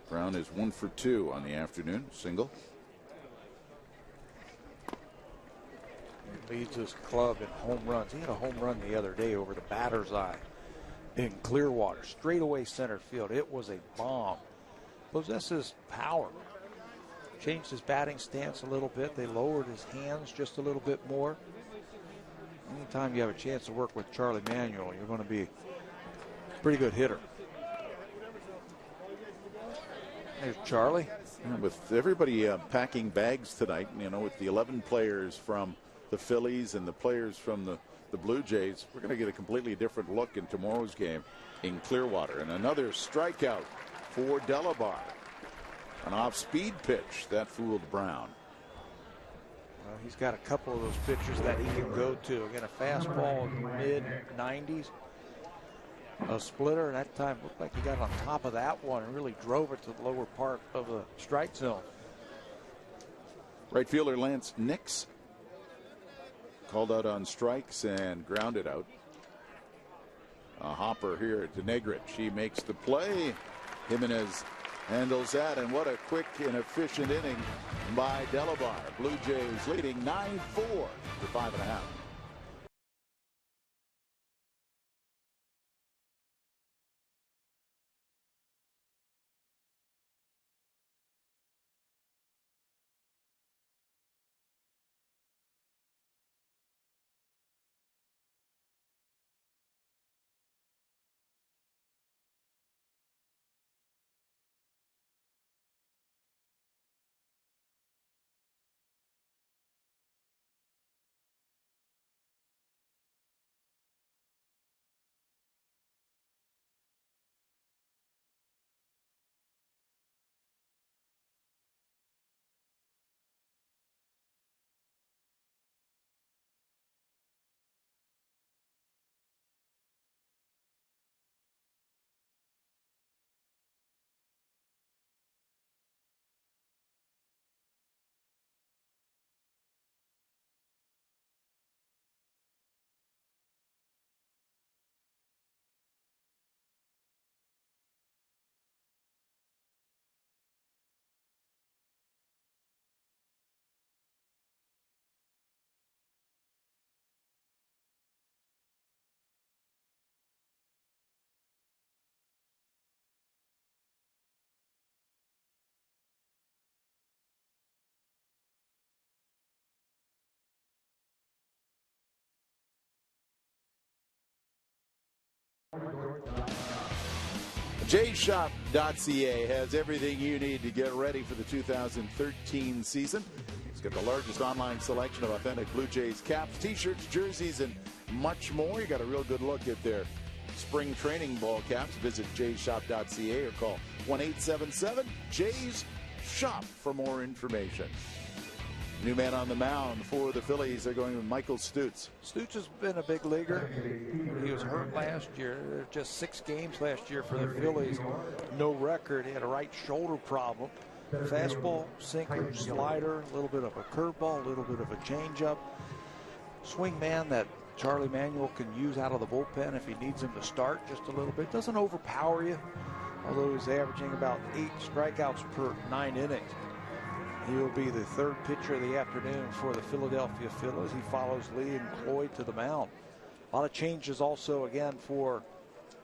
Speaker 1: Brown is 1 for 2 on the afternoon, single.
Speaker 2: He leads his club in home runs. He had a home run the other day over the batter's eye in Clearwater, straightaway center field. It was a bomb. Possesses power. Changed his batting stance a little bit. They lowered his hands just a little bit more. Anytime you have a chance to work with Charlie Manuel, you're going to be a pretty good hitter. There's Charlie.
Speaker 1: Yeah, with everybody packing bags tonight, with the 11 players from the Phillies and the players from the Blue Jays, we're going to get a completely different look in tomorrow's game in Clearwater. And another strikeout for Delabar. An off-speed pitch that fooled Brown.
Speaker 2: Well, he's got a couple of those pitches that he can go to. Again, a fastball in the mid-90s. A splitter, and that time looked like he got on top of that one and really drove it to the lower part of the strike zone.
Speaker 1: Right fielder Lance Nix called out on strikes and grounded out. A hopper here to Negrich. He makes the play. Jimenez handles that, and what a quick and efficient inning by Delabar. Blue Jays leading 9-4 to 5.5. jshop.ca has everything you need to get ready for the 2013 season. It's got the largest online selection of authentic Blue Jays caps, t-shirts, jerseys, and much more. You got a real good look at their spring training ball caps. Visit jshop.ca or call 1-877-JAYS-SHOP for more information. New man on the mound for the Phillies. They're going with Michael Stutz.
Speaker 2: Stutz has been a big leaguer. He was hurt last year. Just 6 games last year for the Phillies. No record. He had a right shoulder problem. Fastball, sinker, slider, a little bit of a curveball, a little bit of a changeup. Swing man that Charlie Manuel can use out of the bullpen if he needs him to start just a little bit. Doesn't overpower you, although he's averaging about 8 strikeouts per 9 innings. He will be the 3rd pitcher of the afternoon for the Philadelphia Phillies. He follows Lee and Cloyd to the mound. A lot of changes also again for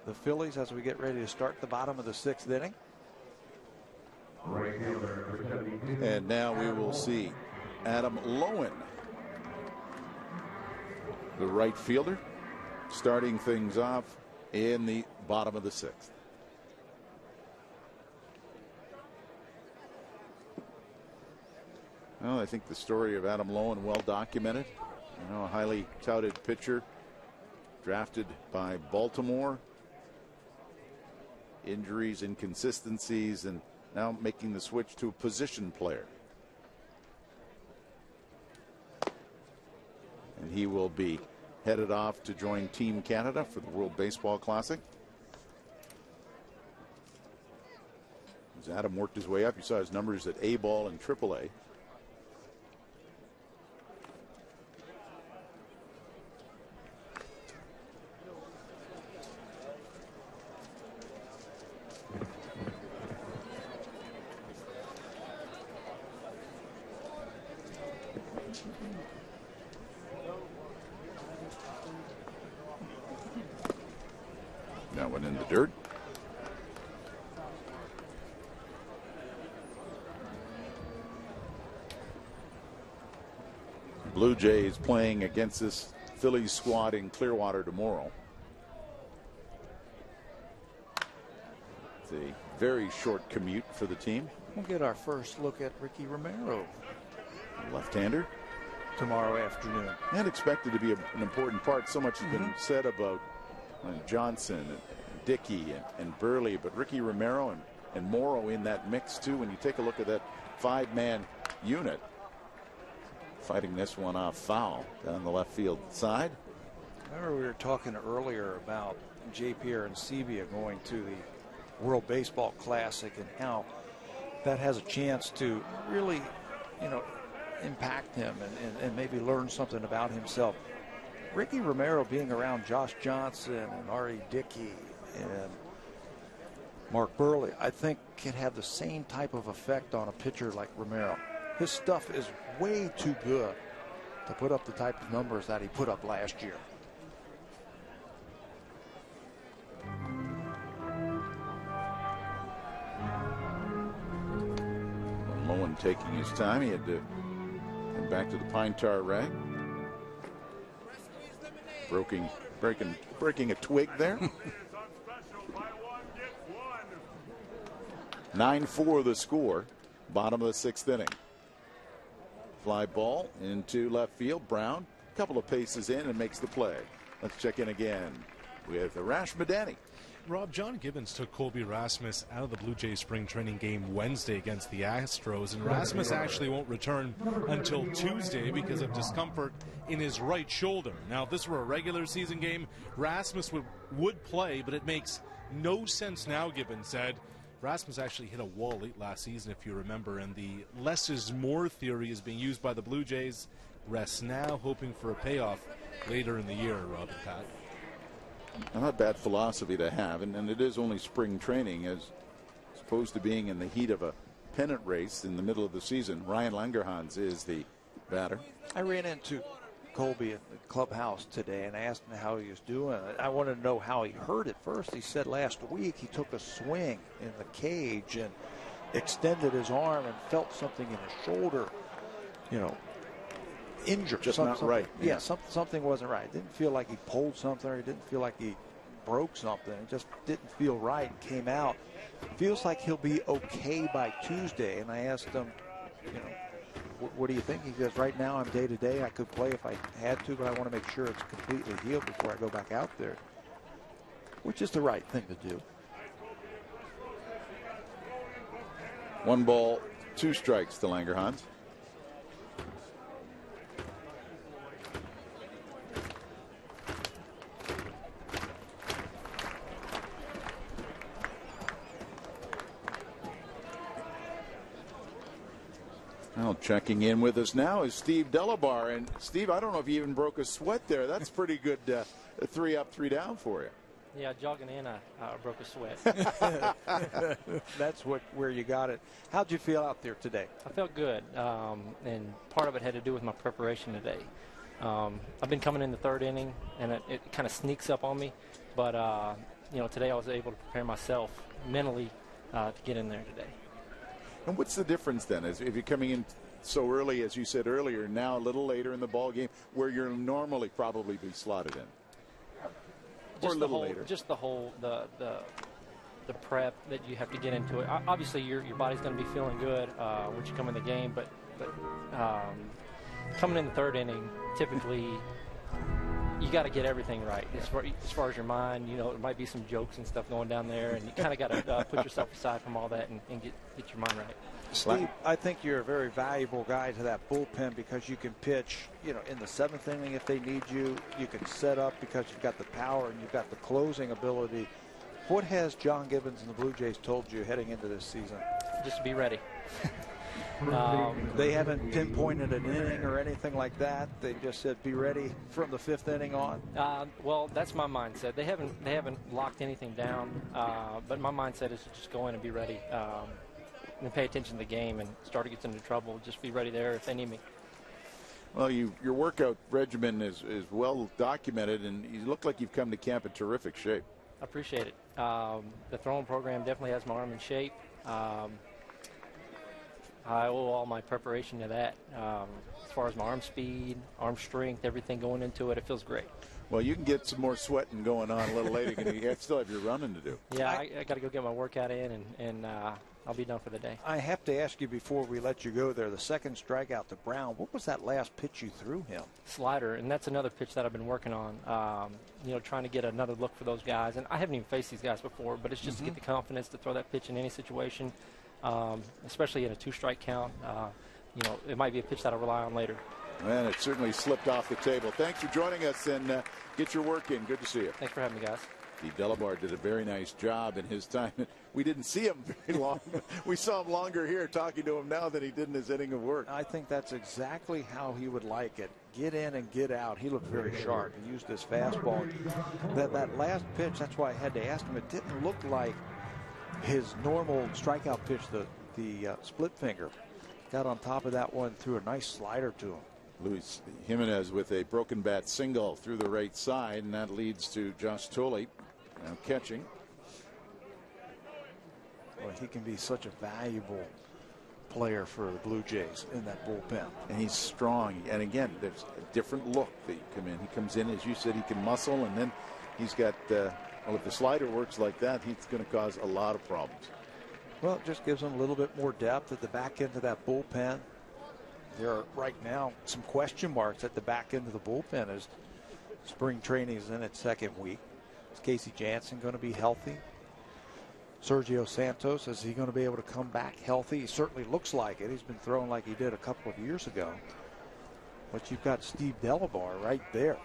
Speaker 2: the Phillies as we get ready to start the bottom of the 6th inning.
Speaker 1: And now we will see Adam Lowen, the right fielder, starting things off in the bottom of the 6th. Well, I think the story of Adam Lowen well documented. You know, a highly touted pitcher, drafted by Baltimore. Injuries, inconsistencies, and now making the switch to a position player. And he will be headed off to join Team Canada for the World Baseball Classic. As Adam worked his way up, you saw his numbers at A-ball and AAA. That one in the dirt. Blue Jays playing against this Phillies squad in Clearwater tomorrow. It's a very short commute for the team.
Speaker 2: We'll get our first look at Ricky Romero.
Speaker 1: Left-hander.
Speaker 2: Tomorrow afternoon.
Speaker 1: And expected to be an important part. So much has been said about Johnson and Dickey and Burley, but Ricky Romero and Morrow in that mix too. When you take a look at that 5-man unit, fighting this one off foul down the left field side.
Speaker 2: Remember we were talking earlier about J.P. and Sebia going to the World Baseball Classic and how that has a chance to really, you know, impact him and maybe learn something about himself. Ricky Romero being around Josh Johnson and R.A. Dickey and Mark Burley, I think can have the same type of effect on a pitcher like Romero. His stuff is way too good to put up the type of numbers that he put up last year.
Speaker 1: Lowen taking his time. He had to come back to the pine tar rag. Breaking a twig there. 9-4 the score. Bottom of the 6th inning. Fly ball into left field. Brown, a couple of paces in and makes the play. Let's check in again with Arash Madani.
Speaker 3: Rob, John Gibbons took Colby Rasmus out of the Blue Jays spring training game Wednesday against the Astros, and Rasmus actually won't return until Tuesday because of discomfort in his right shoulder. Now, if this were a regular season game, Rasmus would play, but it makes no sense now, Gibbons said. Rasmus actually hit a wall late last season, if you remember, and the less is more theory is being used by the Blue Jays. Rests now, hoping for a payoff later in the year, Rob and Pat.
Speaker 1: Not a bad philosophy to have, and it is only spring training as opposed to being in the heat of a pennant race in the middle of the season. Ryan Langerhans is the batter.
Speaker 2: I ran into Colby at the clubhouse today and asked him how he was doing. I wanted to know how he hurt it first. He said last week he took a swing in the cage and extended his arm and felt something in his shoulder, you know, injured.
Speaker 1: Just not right.
Speaker 2: Yeah, something wasn't right. It didn't feel like he pulled something, or he didn't feel like he broke something. It just didn't feel right. Came out. Feels like he'll be okay by Tuesday. And I asked him, what do you think? He says, right now I'm day to day. I could play if I had to, but I want to make sure it's completely healed before I go back out there, which is the right thing to do.
Speaker 1: 1 ball, 2 strikes to Langerhans. Well, checking in with us now is Steve Delabar. And Steve, I don't know if you even broke a sweat there. That's pretty good 3 up, 3 down for you.
Speaker 8: Yeah, jogging in, I broke a sweat.
Speaker 2: That's where you got it. How'd you feel out there today?
Speaker 8: I felt good, and part of it had to do with my preparation today. I've been coming in the 3rd inning, and it kind of sneaks up on me. But, today I was able to prepare myself mentally to get in there today.
Speaker 1: And what's the difference then? If you're coming in so early, as you said earlier, now a little later in the ball game, where you'll normally probably be slotted in? Or a little later.
Speaker 8: Just the whole the prep that you have to get into it. Obviously, your body's going to be feeling good once you come in the game, but coming in the 3rd inning, typically you got to get everything right as far as your mind. There might be some jokes and stuff going down there, and you kind of got to put yourself aside from all that and get your mind right.
Speaker 2: Steve, I think you're a very valuable guy to that bullpen because you can pitch, in the 7th inning if they need you. You can set up because you've got the power and you've got the closing ability. What has John Gibbons and the Blue Jays told you heading into this season?
Speaker 8: Just be ready.
Speaker 2: They haven't pinpointed an inning or anything like that. They just said be ready from the 5th inning on.
Speaker 8: Well, that's my mindset. They haven't locked anything down, but my mindset is to just go in and be ready. And pay attention to the game, and starter gets into trouble, just be ready there if they need me.
Speaker 1: Well, your workout regimen is well documented, and you look like you've come to camp in terrific shape.
Speaker 8: I appreciate it. The throwing program definitely has my arm in shape. I owe all my preparation to that. As far as my arm speed, arm strength, everything going into it, it feels great.
Speaker 1: Well, you can get some more sweating going on a little later. You still have your running to do.
Speaker 8: Yeah, I got to go get my workout in, and I'll be done for the day.
Speaker 2: I have to ask you before we let you go there, the 2nd strikeout to Brown, what was that last pitch you threw him?
Speaker 8: Slider, and that's another pitch that I've been working on, trying to get another look for those guys. And I haven't even faced these guys before, but it's just to get the confidence to throw that pitch in any situation, especially in a 2-strike count. It might be a pitch that I'll rely on later.
Speaker 1: Man, it certainly slipped off the table. Thanks for joining us, and get your work in. Good to see you.
Speaker 8: Thanks for having me, guys.
Speaker 1: Steve Delabar did a very nice job in his time. We didn't see him very long. We saw him longer here talking to him now than he did in his inning of work.
Speaker 2: I think that's exactly how he would like it. Get in and get out. He looked very sharp. He used his fastball. That last pitch, that's why I had to ask him. It didn't look like his normal strikeout pitch, the split finger. Got on top of that one, threw a nice slider to him.
Speaker 1: Luis Jimenez with a broken bat single through the right side, and that leads to Josh Tolley now catching.
Speaker 2: Well, he can be such a valuable player for the Blue Jays in that bullpen.
Speaker 1: And he's strong. And again, there's a different look that you come in. He comes in, as you said, he can muscle, and then he's got, well, if the slider works like that, he's going to cause a lot of problems.
Speaker 2: Well, it just gives him a little bit more depth at the back end of that bullpen. There are right now some question marks at the back end of the bullpen as spring training is in its 2nd week. Is Casey Jansen going to be healthy? Sergio Santos, is he going to be able to come back healthy? He certainly looks like it. He's been throwing like he did a couple of years ago. But you've got Steve Delabar right there.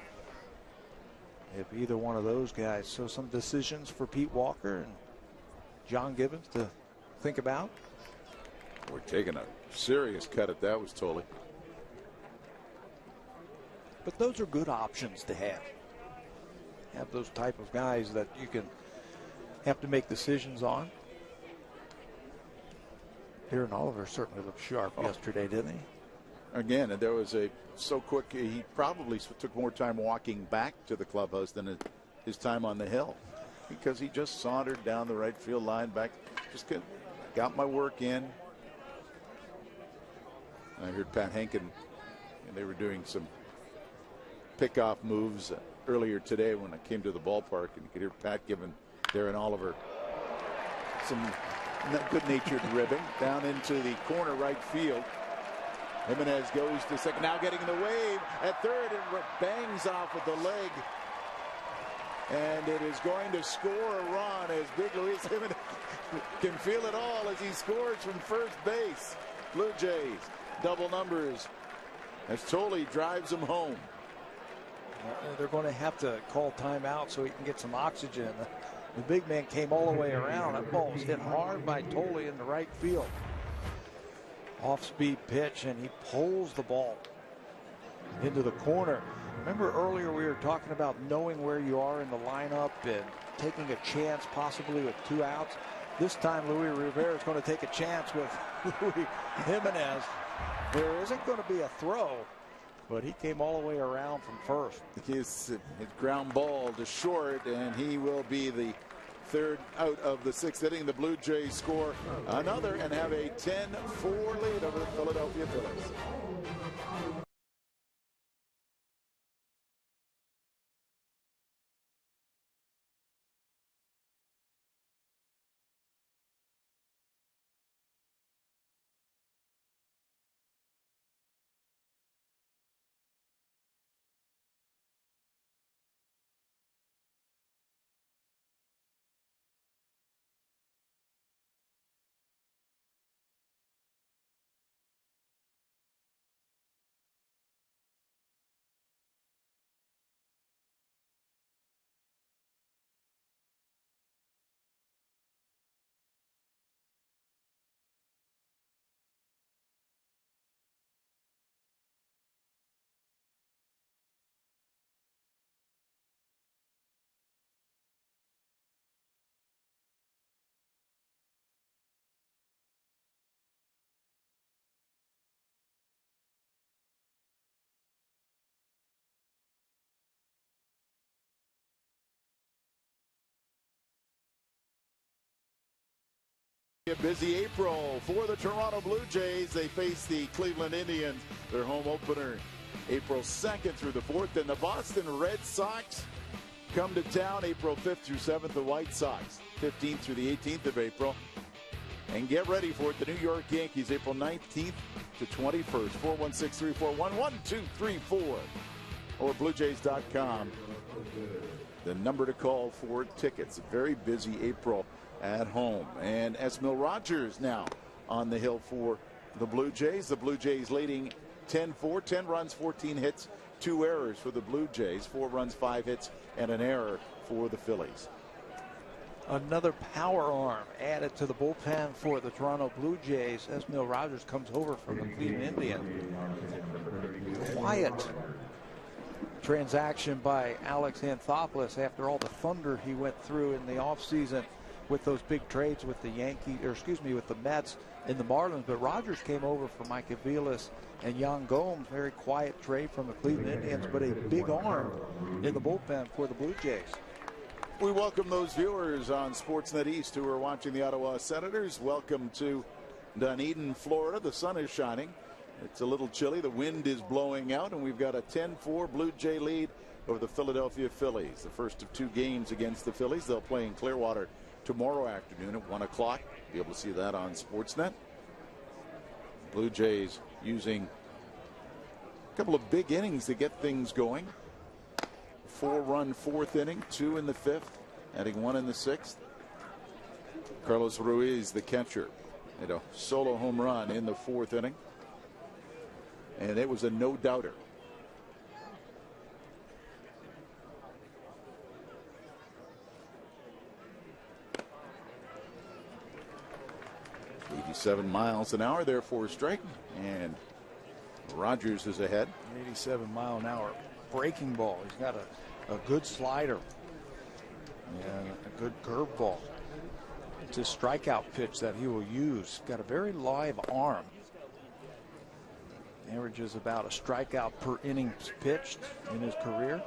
Speaker 2: If either one of those guys. So some decisions for Pete Walker and John Gibbons to think about.
Speaker 1: We're taking a serious cut at that was Tolley.
Speaker 2: But those are good options to have. Have those type of guys that you can have to make decisions on. Darren Oliver certainly looked sharp yesterday, didn't he?
Speaker 1: Again, and there was so quick, he probably took more time walking back to the clubhouse than his time on the hill, because he just sauntered down the right field line back, just got my work in. I heard Pat Henkin, and they were doing some pickoff moves. earlier today when I came to the ballpark, and you could hear Pat giving Darren Oliver some good-natured ribbing down into the corner right field. Jimenez goes to second, now getting the wave at third, and bangs off with the leg. And it is going to score a run as Big Luis Jimenez can feel it all as he scores from first base. Blue Jays, double numbers as Tolle drives them home.
Speaker 2: They're going to have to call timeout so he can get some oxygen. The big man came all the way around. That ball was hit hard by Tolle in the right field. Off-speed pitch, and he pulls the ball into the corner. Remember earlier we were talking about knowing where you are in the lineup and taking a chance possibly with 2 outs. This time Luis Rivera is going to take a chance with Luis Jimenez. There isn't going to be a throw, but he came all the way around from first.
Speaker 1: His ground ball to short, and he will be the third out of the 6th inning. The Blue Jays score another and have a 10-4 lead over the Philadelphia Phillies. A busy April for the Toronto Blue Jays. They face the Cleveland Indians, their home opener, April 2nd through the 4th. And the Boston Red Sox come to town April 5th through 7th. The White Sox, 15th through the 18th of April. And get ready for it, the New York Yankees, April 19th to 21st. 416-341-1234 or BlueJays.com. The number to call for tickets. A very busy April at home. And Esmil Rogers now on the hill for the Blue Jays. The Blue Jays leading 10-4, 10 runs, 14 hits, 2 errors for the Blue Jays, 4 runs, 5 hits, and an error for the Phillies.
Speaker 2: Another power arm added to the bullpen for the Toronto Blue Jays. Esmil Rogers comes over from the Cleveland Indians. Quiet transaction by Alex Anthopoulos after all the thunder he went through in the offseason with those big trades with the with the Mets and the Marlins. But Rogers came over for Mike Aviles and Yan Gomes. Very quiet trade from the Cleveland Indians, but a big arm in the bullpen for the Blue Jays.
Speaker 1: We welcome those viewers on Sportsnet East who are watching the Ottawa Senators. Welcome to Dunedin, Florida. The sun is shining. It's a little chilly. The wind is blowing out, and we've got a 10-4 Blue Jay lead over the Philadelphia Phillies. The first of 2 games against the Phillies. They'll play in Clearwater tomorrow afternoon at 1 o'clock. Be able to see that on Sportsnet. Blue Jays using a couple of big innings to get things going. 4-run 4th inning, 2 in the 5th, adding 1 in the 6th. Carlos Ruiz, the catcher, hit a solo home run in the 4th inning. And it was a no-doubter. .87 miles an hour there for a strike, and Rogers is ahead.
Speaker 2: 87-mile-an-hour breaking ball. He's got a good slider and a good curveball. It's a strikeout pitch that he will use. Got a very live arm. Averages about a strikeout per inning pitched in his career.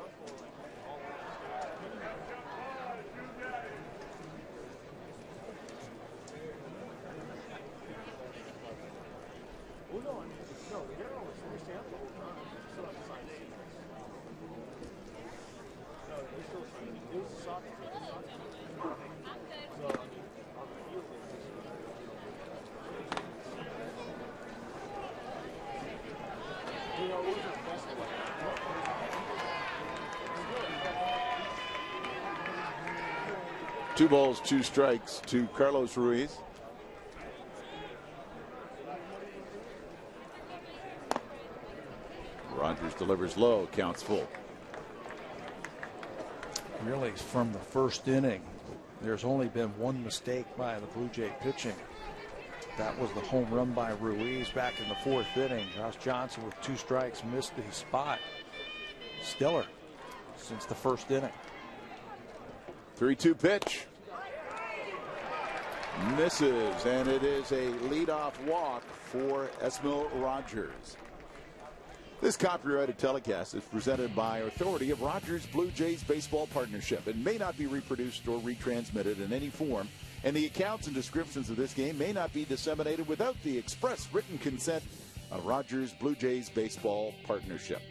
Speaker 1: Two balls, two strikes to Carlos Ruiz. Rogers delivers low, counts full.
Speaker 2: Really, from the first inning, there's only been one mistake by the Blue Jay pitching. That was the home run by Ruiz back in the fourth inning. Josh Johnson with 2 strikes missed the spot. Stellar since the first inning.
Speaker 1: 3-2 pitch. Misses, and it is a leadoff walk for Esmil Rogers. This copyrighted telecast is presented by authority of Rogers Blue Jays Baseball Partnership. It may not be reproduced or retransmitted in any form, and the accounts and descriptions of this game may not be disseminated without the express written consent of Rogers Blue Jays Baseball Partnership.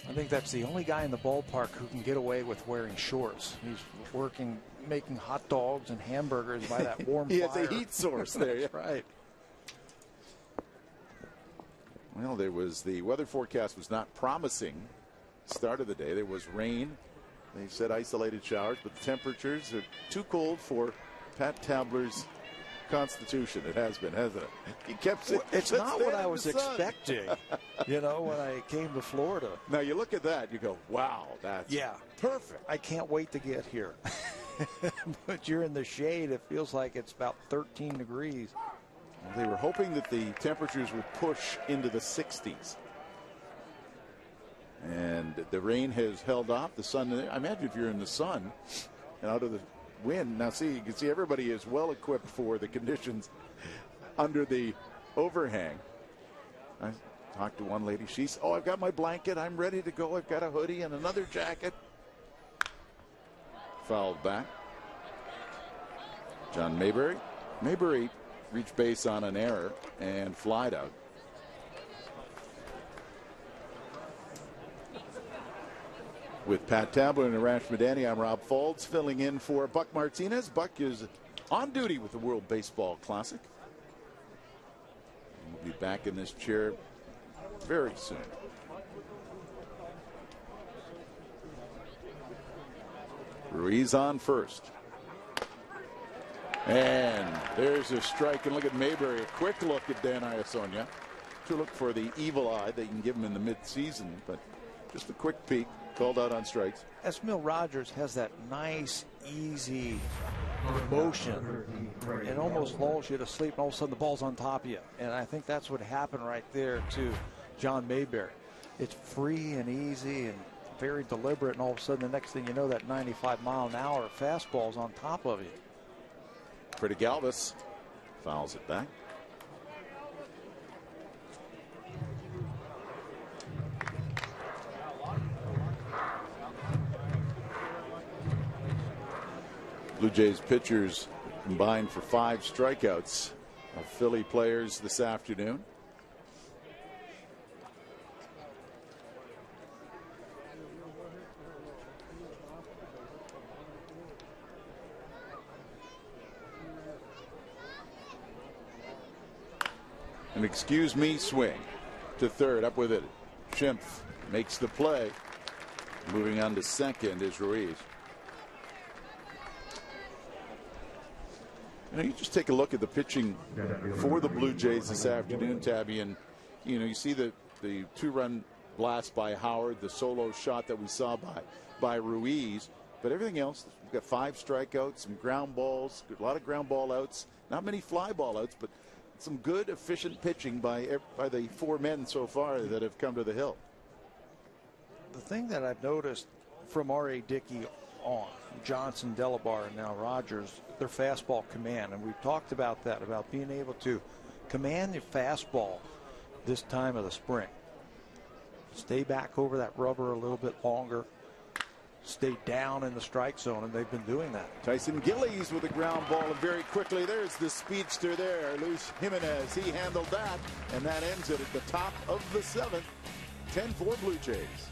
Speaker 2: I think that's the only guy in the ballpark who can get away with wearing shorts. He's working, making hot dogs and hamburgers by that warm
Speaker 1: he
Speaker 2: fire.
Speaker 1: He has a heat source there.
Speaker 2: That's right.
Speaker 1: Well, the weather forecast was not promising. Start of the day, there was rain. They said isolated showers, but the temperatures are too cold for Pat Tabler's constitution. It has been, hasn't it? He kept it.
Speaker 2: It's not what I was expecting, when I came to Florida.
Speaker 1: Now you look at that, you go, wow, that's perfect.
Speaker 2: I can't wait to get here. But you're in the shade. It feels like it's about 13 degrees.
Speaker 1: They were hoping that the temperatures would push into the 60s. And the rain has held off. The sun, I imagine if you're in the sun and out of the wind. Now, see, you can see everybody is well equipped for the conditions under the overhang. I talked to one lady. She's, I've got my blanket. I'm ready to go. I've got a hoodie and another jacket. Fouled back. John Mayberry. Mayberry reached base on an error and flied out. With Pat Tabler and Arash Madani, I'm Rob Faulds filling in for Buck Martinez. Buck is on duty with the World Baseball Classic. We'll be back in this chair very soon. Ruiz on first. And there's a strike, and look at Mayberry. A quick look at Dan Iasonia to look for the evil eye that you can give him in the midseason, but just a quick peek, called out on strikes.
Speaker 2: Esmil Rogers has that nice, easy motion. It almost lulls you to sleep, and all of a sudden the ball's on top of you. And I think that's what happened right there to John Mayberry. It's free and easy and very deliberate, and all of a sudden the next thing you know, that 95-mile-an-hour fastball's on top of you.
Speaker 1: Pretty Galvis fouls it back. Blue Jays pitchers combined for 5 strikeouts of Philly players this afternoon. An excuse me swing to third, up with it. Schimpf makes the play. Moving on to second is Ruiz. You just take a look at the pitching for the Blue Jays this afternoon, Tabby, and you see the 2-run blast by Howard, the solo shot that we saw by Ruiz, but everything else, we've got 5 strikeouts, some ground balls, a lot of ground ball outs, not many fly ball outs, but some good, efficient pitching by the 4 men so far that have come to the hill.
Speaker 2: The thing that I've noticed from R.A. Dickey on Johnson, Delabar, and now Rogers, their fastball command, and we've talked about that, about being able to command the fastball this time of the spring. Stay back over that rubber a little bit longer, stay down in the strike zone, and they've been doing that.
Speaker 1: Tyson Gillies with a ground ball, and very quickly there's the speedster there, Luis Jimenez. He handled that, and that ends it at the top of the 7th. 10-4 Blue Jays.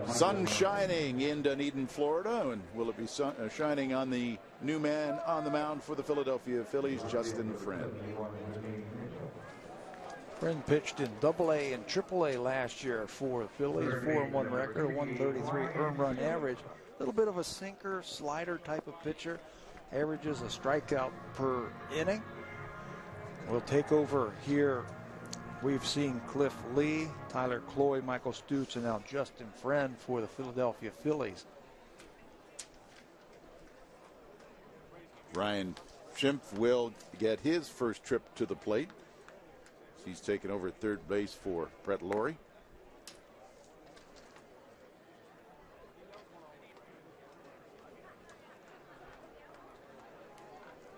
Speaker 1: Sun shining in Dunedin, Florida, and will it be shining on the new man on the mound for the Philadelphia Phillies, Justin Friend.
Speaker 2: Friend pitched in AA and AAA last year for the Phillies, 4-1 record, a 133 earned run average. A little bit of a sinker, slider type of pitcher. Averages a strikeout per inning. We'll take over here. We've seen Cliff Lee, Tyler Cloy, Michael Stutz, and now Justin Friend for the Philadelphia Phillies.
Speaker 1: Ryan Schimpf will get his first trip to the plate. He's taken over at third base for Brett Lawrie.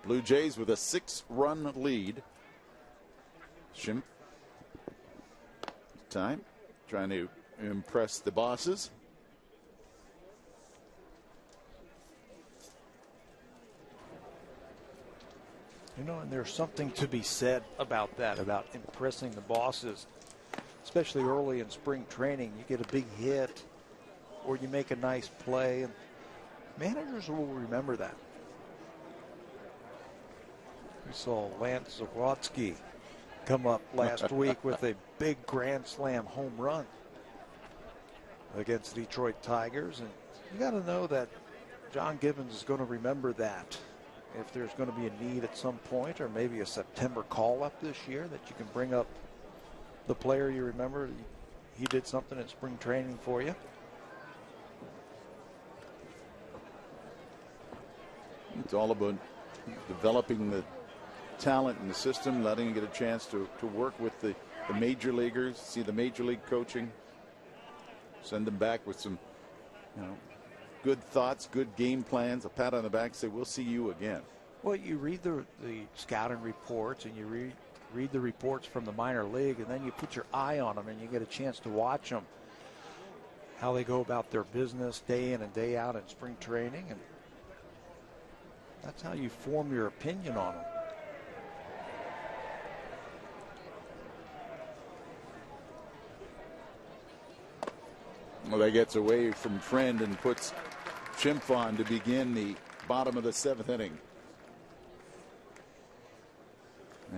Speaker 1: Blue Jays with a 6-run lead. Schimpf, time, trying to impress the bosses.
Speaker 2: You know, and there's something to be said about that, about impressing the bosses, especially early in spring training. You get a big hit or you make a nice play, and managers will remember that. We saw Lance Zawadzki come up last week with a big grand slam home run against the Detroit Tigers, and you got to know that John Gibbons is going to remember that. If there's going to be a need at some point, or maybe a September call-up this year, that you can bring up the player you remember. He did something in spring training for you.
Speaker 1: It's all about developing the talent in the system, letting him get a chance to work with the major leaguers, see the major league coaching, send them back with some, good thoughts, good game plans, a pat on the back, say we'll see you again.
Speaker 2: Well, you read the scouting reports, and you read the reports from the minor league, and then you put your eye on them and you get a chance to watch them, how they go about their business day in and day out in spring training, and that's how you form your opinion on them.
Speaker 1: Well, that gets away from Friend and puts Schimpf on to begin the bottom of the 7th inning.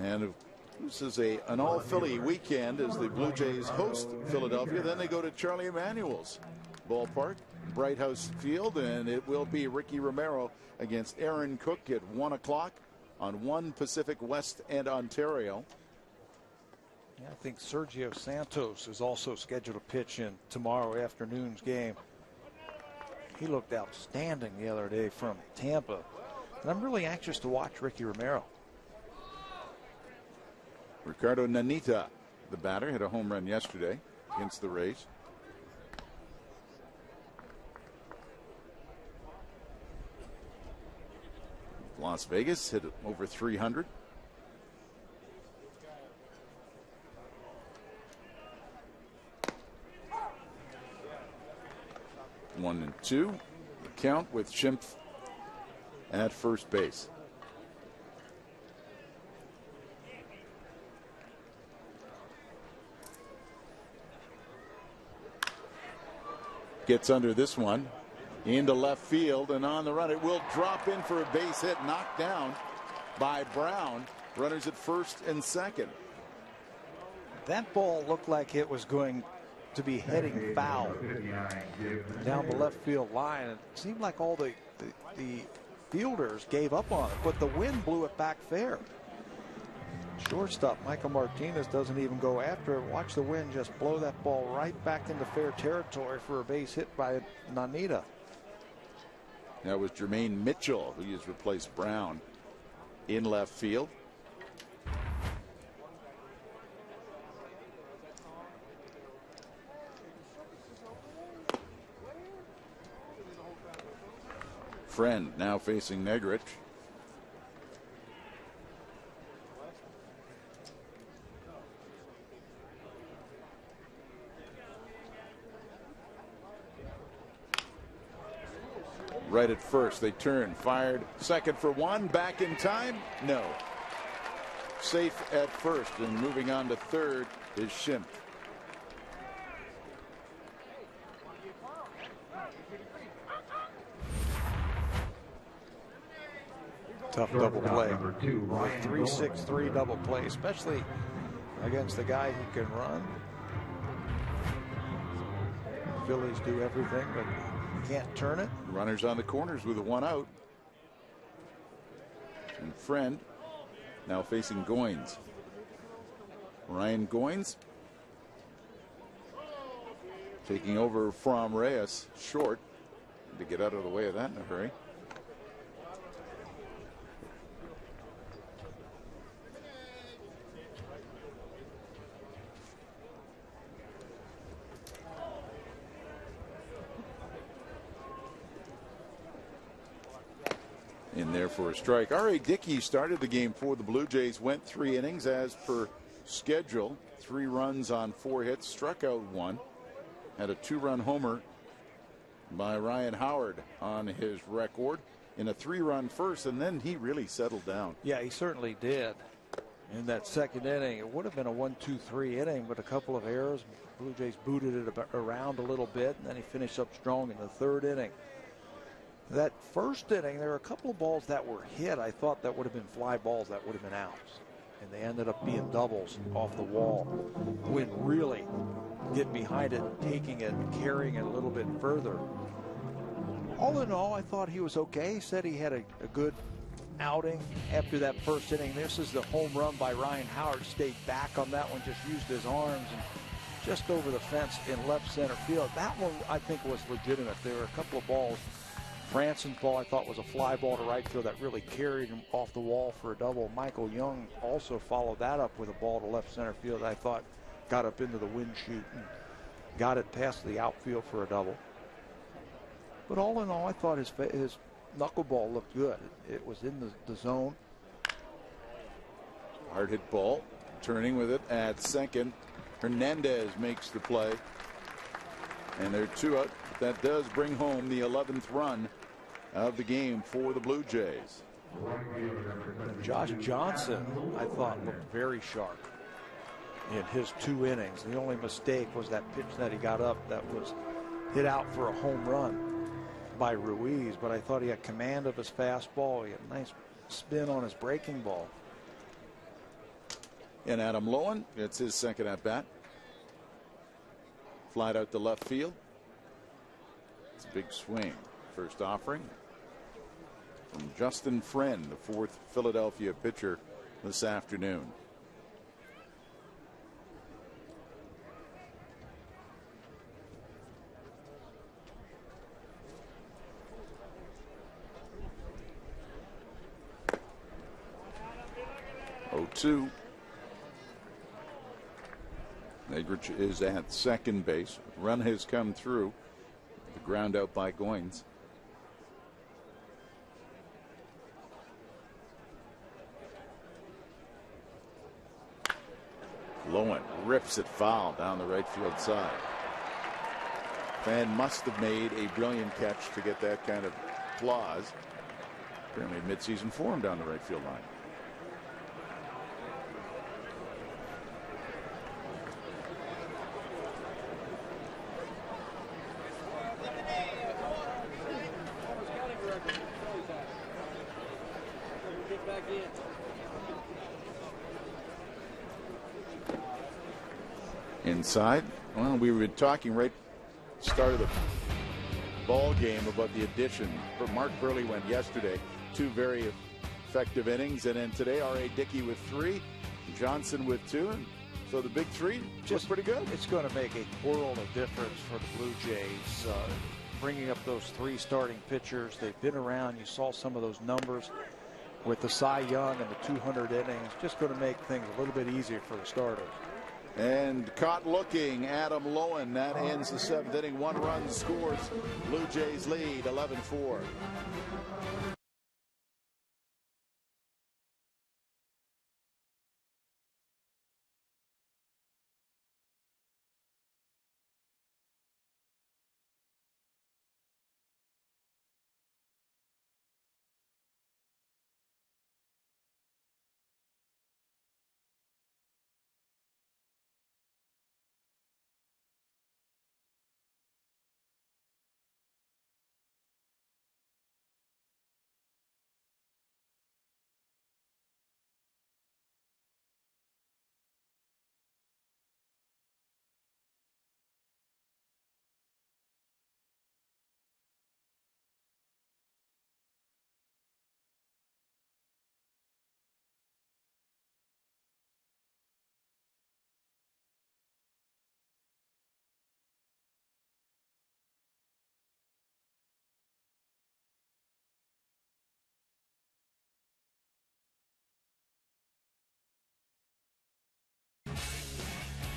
Speaker 1: And this is an all-Philly weekend as the Blue Jays host Philadelphia. Then they go to Charlie Emanuel's ballpark, Bright House Field, and it will be Ricky Romero against Aaron Cook at 1 o'clock on 1 Pacific West and Ontario.
Speaker 2: Yeah, I think Sergio Santos is also scheduled to pitch in tomorrow afternoon's game. He looked outstanding the other day from Tampa. And I'm really anxious to watch Ricky Romero.
Speaker 1: Ricardo Nanita, the batter, hit a home run yesterday against the Rays. Las Vegas hit over 300. One and two. The count with Schimpf at first base. Gets under this one into left field, and on the run it will drop in for a base hit, knocked down by Brown. Runners at first and second.
Speaker 2: That ball looked like it was going to be heading foul down the left field line. It seemed like all the fielders gave up on it, but the wind blew it back fair. Shortstop Michael Martinez doesn't even go after it. Watch the wind just blow that ball right back into fair territory for a base hit by Nanita.
Speaker 1: That was Jermaine Mitchell, who has replaced Brown in left field. Friend now facing Negrich. Right at first, they turn, fired, second for one, back in time, no. Safe at first, and moving on to third is Schimpf.
Speaker 2: Tough double play. 3-6-3 double play, especially against the guy who can run. Phillies do everything, but can't turn it.
Speaker 1: Runners on the corners with a 1 out. And Friend now facing Goins. Ryan Goins taking over from Reyes. Short to get out of the way of that in a hurry. In there for a strike. R.A. Dickey started the game for the Blue Jays, went 3 innings as per schedule. 3 runs on 4 hits, struck out 1. Had a 2-run homer by Ryan Howard on his record in a 3-run first, and then he really settled down.
Speaker 2: Yeah, he certainly did. In that second inning, it would have been a 1-2-3 inning, but a couple of errors. Blue Jays booted it around a little bit, and then he finished up strong in the 3rd inning. That first inning, there were a couple of balls that were hit. I thought that would have been fly balls that would have been outs. And they ended up being doubles off the wall. Wynn really get behind it, taking it, carrying it a little bit further. All in all, I thought he was okay. He said he had a good outing after that first inning. This is the home run by Ryan Howard. Stayed back on that one, just used his arms and just over the fence in left center field. That one, I think, was legitimate. There were a couple of balls. Branson's ball, I thought, was a fly ball to right field that really carried him off the wall for a double. Michael Young also followed that up with a ball to left center field. I thought got up into the wind chute and got it past the outfield for a double. But all in all, I thought his knuckleball looked good. It was in the zone.
Speaker 1: Hard hit ball. Turning with it at second. Hernandez makes the play. And they're 2 out. That does bring home the 11th run of the game for the Blue Jays.
Speaker 2: Josh Johnson, I thought, looked very sharp in his 2 innings. The only mistake was that pitch that he got up that was hit out for a home run by Ruiz, but I thought he had command of his fastball. He had a nice spin on his breaking ball.
Speaker 1: And Adam Lowen, it's his second at bat. Flied out to left field. It's a big swing. First offering from Justin Friend, the 4th Philadelphia pitcher this afternoon. Oh, 2. Negrich is at second base. Run has come through. The ground out by Goins. Lowen rips it foul down the right field side. Fan must have made a brilliant catch to get that kind of applause. Apparently midseason form down the right field line. Inside. Well, we were talking right start of the ball game about the addition. But Mark Burley went yesterday. 2 very effective innings, and then today R.A. Dickey with 3, Johnson with 2. And so the big 3 just pretty good.
Speaker 2: It's going to make a world of difference for the Blue Jays. Bringing up those 3 starting pitchers. They've been around. You saw some of those numbers with the Cy Young and the 200 innings. Just going to make things a little bit easier for the starters.
Speaker 1: And caught looking, Adam Lowen. That ends the 7th inning. 1 run scores. Blue Jays lead 11-4.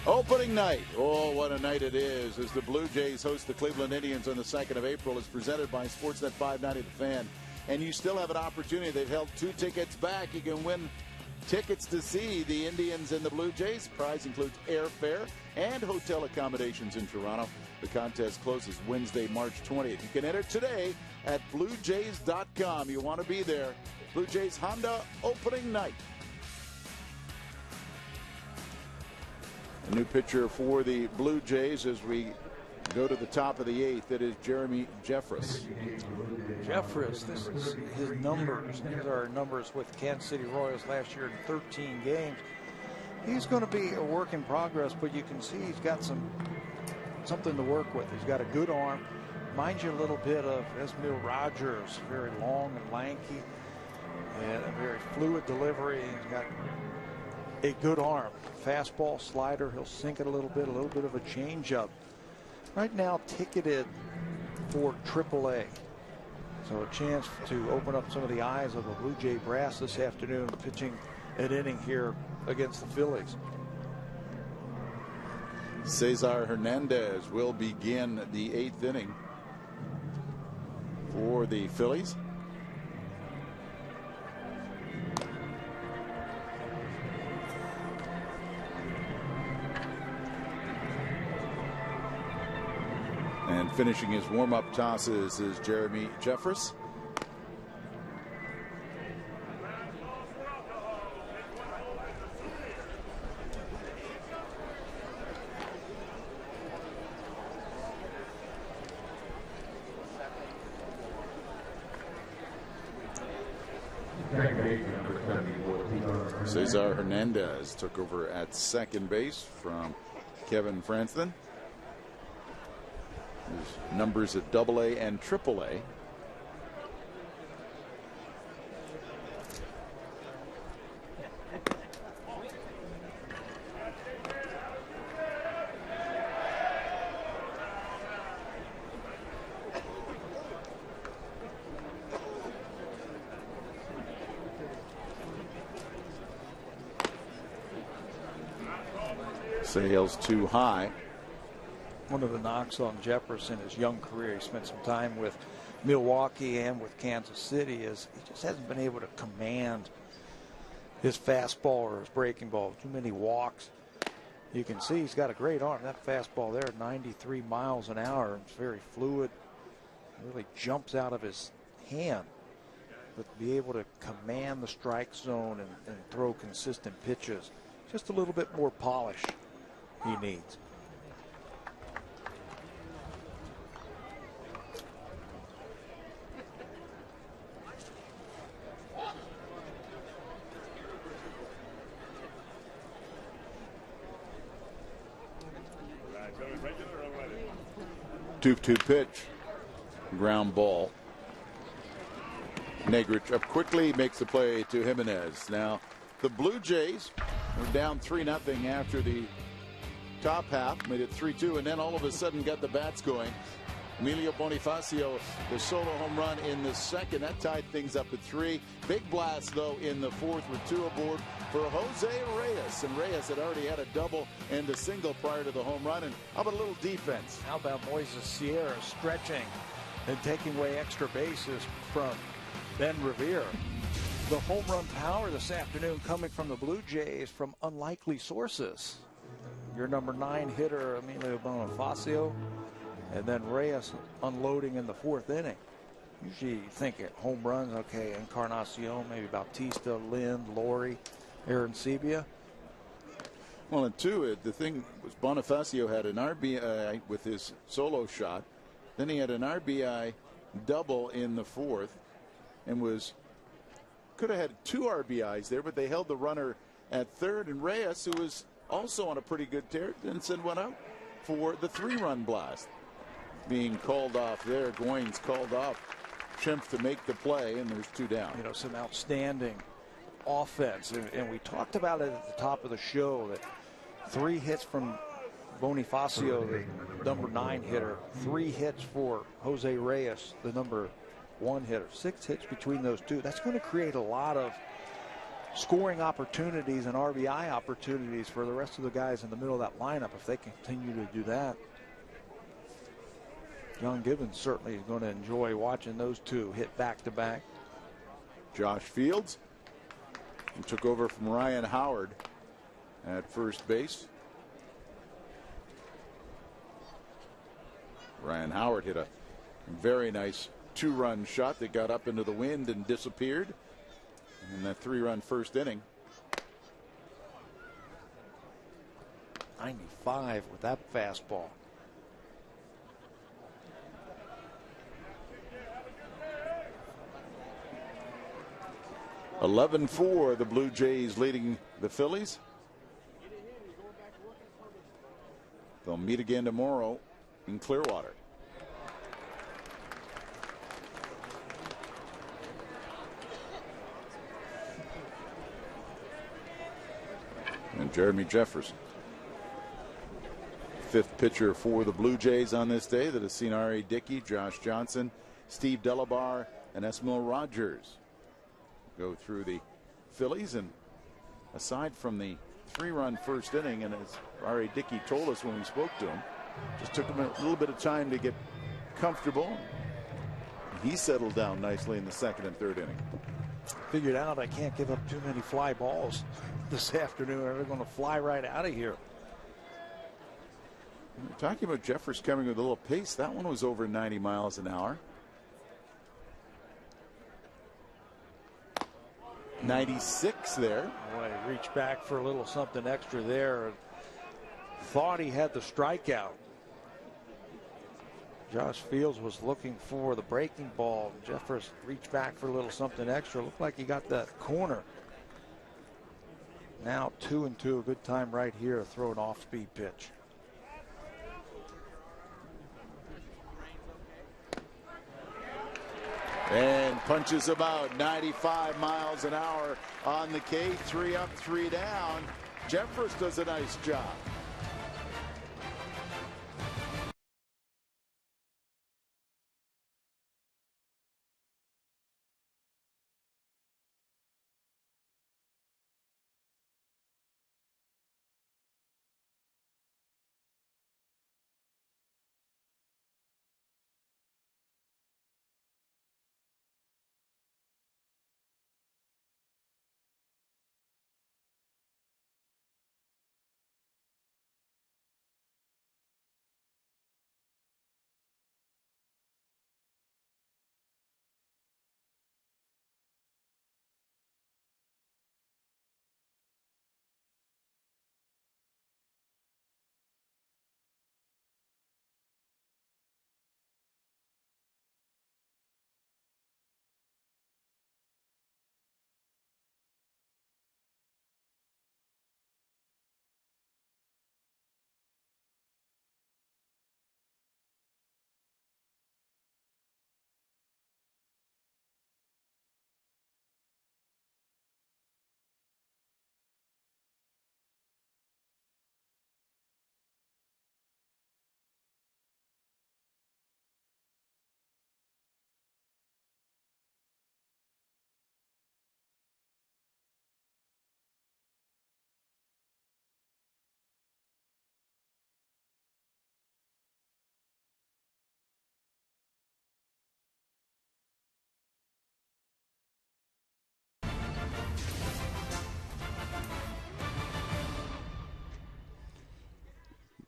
Speaker 1: Opening night. Oh, what a night it is as the Blue Jays host the Cleveland Indians on the 2nd of April. It's presented by Sportsnet 590 The Fan. And you still have an opportunity. They've held 2 tickets back. You can win tickets to see the Indians and the Blue Jays. Prize includes airfare and hotel accommodations in Toronto. The contest closes Wednesday, March 20th. You can enter today at BlueJays.com. You want to be there. Blue Jays Honda opening night. A new pitcher for the Blue Jays as we go to the top of the 8th. It is Jeremy Jeffress.
Speaker 2: Jeffress, this is his numbers. These are numbers with Kansas City Royals last year in 13 games. He's going to be a work in progress, but you can see he's got something to work with. He's got a good arm. Reminds you a little bit of Esmil Rogers, very long and lanky, and a very fluid delivery. He's got a good arm. Fastball, slider, he'll sink it a little bit of a changeup. Right now ticketed for AAA. So a chance to open up some of the eyes of the Blue Jay brass this afternoon, pitching an inning here against the Phillies.
Speaker 1: Cesar Hernandez will begin the 8th inning for the Phillies. And finishing his warm-up tosses is Jeremy Jeffress. Cesar Hernandez took over at second base from Kevin Franston. His numbers at AA and AAA. Sales too high.
Speaker 2: One of the knocks on Jeffress in his young career, he spent some time with Milwaukee and with Kansas City, is he just hasn't been able to command his fastball or his breaking ball. Too many walks. You can see he's got a great arm. That fastball there, 93 miles an hour. It's very fluid. It really jumps out of his hand. But to be able to command the strike zone and throw consistent pitches, just a little bit more polish he needs.
Speaker 1: Two pitch, ground ball. Negrich up quickly, makes the play to Jimenez. Now the Blue Jays were down 3-0 after the top half, made it 3-2, and then all of a sudden got the bats going. Emilio Bonifacio, the solo home run in the second, that tied things up at 3. Big blast though in the fourth with 2 aboard for Jose Reyes, and Reyes had already had a double and a single prior to the home run. And how about a little defense?
Speaker 2: How about Moises Sierra stretching and taking away extra bases from Ben Revere? The home run power this afternoon coming from the Blue Jays from unlikely sources. Your number 9 hitter, Emilio Bonifacio, and then Reyes unloading in the 4th inning. Usually you think at home runs, okay, Encarnacion, maybe Bautista, Lind, Laurie, Aaron Sebia.
Speaker 1: Well, and 2, the thing was Bonifacio had an RBI with his solo shot. Then he had an RBI double in the 4th and could have had 2 RBIs there, but they held the runner at 3rd. And Reyes, who was also on a pretty good tear, then went out for the 3-run blast. Being called off there. Goines called off Schimpf to make the play, and there's 2 down.
Speaker 2: You know, some outstanding offense, and we talked about it at the top of the show that 3 hits from Bonifacio, the number 9 hitter, 3 hits for Jose Reyes, the number 1 hitter, 6 hits between those 2. That's going to create a lot of scoring opportunities and RBI opportunities for the rest of the guys in the middle of that lineup if they continue to do that. John Gibbons certainly is going to enjoy watching those two hit back-to-back.
Speaker 1: Josh Fields, who took over from Ryan Howard at first base. Ryan Howard hit a very nice 2-run shot that got up into the wind and disappeared in that 3-run first inning.
Speaker 2: 95 with that fastball.
Speaker 1: (11-4) the Blue Jays leading the Phillies. They'll meet again tomorrow in Clearwater. And Jeremy Jefferson, fifth pitcher for the Blue Jays on this day, that has seen R.A. Dickey, Josh Johnson, Steve Delabar, and Esmil Rogers go through the Phillies. And aside from the 3-run first inning, and as R.A. Dickey told us when we spoke to him, just took him a little bit of time to get comfortable. He settled down nicely in the second and third inning.
Speaker 2: Figured out I can't give up too many fly balls this afternoon. They're going to fly right out of here.
Speaker 1: We're talking about Jeffers coming with a little pace. That one was over 90 miles an hour. 96 there.
Speaker 2: Boy, he reached back for a little something extra there. Thought he had the strikeout. Josh Fields was looking for the breaking ball. Jeffers reached back for a little something extra. Looked like he got that corner. Now 2-2, a good time right here to throw an off-speed pitch.
Speaker 1: And punches about 95 miles an hour on the K. 3 up, 3 down. Jeffers does a nice job.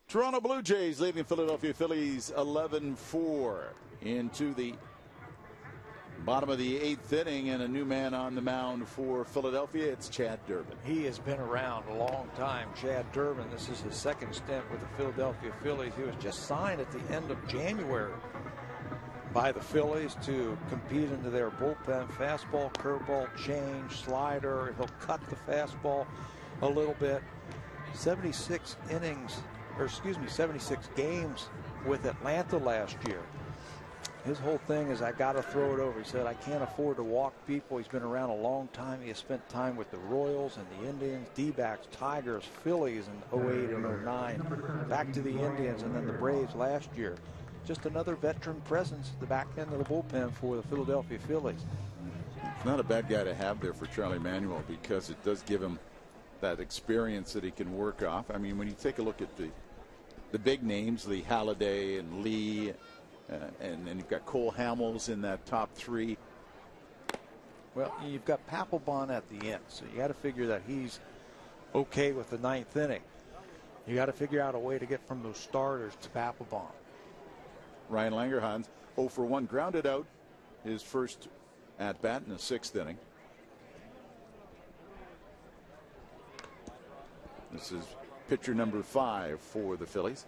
Speaker 1: Toronto Blue Jays leading Philadelphia Phillies 11-4 into the bottom of the 8th inning, and a new man on the mound for Philadelphia. It's Chad Durbin.
Speaker 2: He has been around a long time. Chad Durbin, this is his second stint with the Philadelphia Phillies. He was just signed at the end of January by the Phillies to compete into their bullpen. Fastball, curveball, change, slider. He'll cut the fastball a little bit. 76 games with Atlanta last year. His whole thing is, I got to throw it over. He said, I can't afford to walk people. He's been around a long time. He has spent time with the Royals and the Indians, D-backs, Tigers, Phillies in 08 and 09. Back to the Indians and then the Braves last year. Just another veteran presence at the back end of the bullpen for the Philadelphia Phillies.
Speaker 1: It's not a bad guy to have there for Charlie Manuel because it does give him that experience that he can work off. I mean, when you take a look at the big names, Lee Halliday and Lee, and then you've got Cole Hamels in that top three.
Speaker 2: Well, you've got Papelbon at the end, so you got to figure that he's okay with the ninth inning. You got to figure out a way to get from those starters to Papelbon.
Speaker 1: Ryan Langerhans 0 for 1, grounded out his first at bat in the sixth inning. This is pitcher number 5 for the Phillies.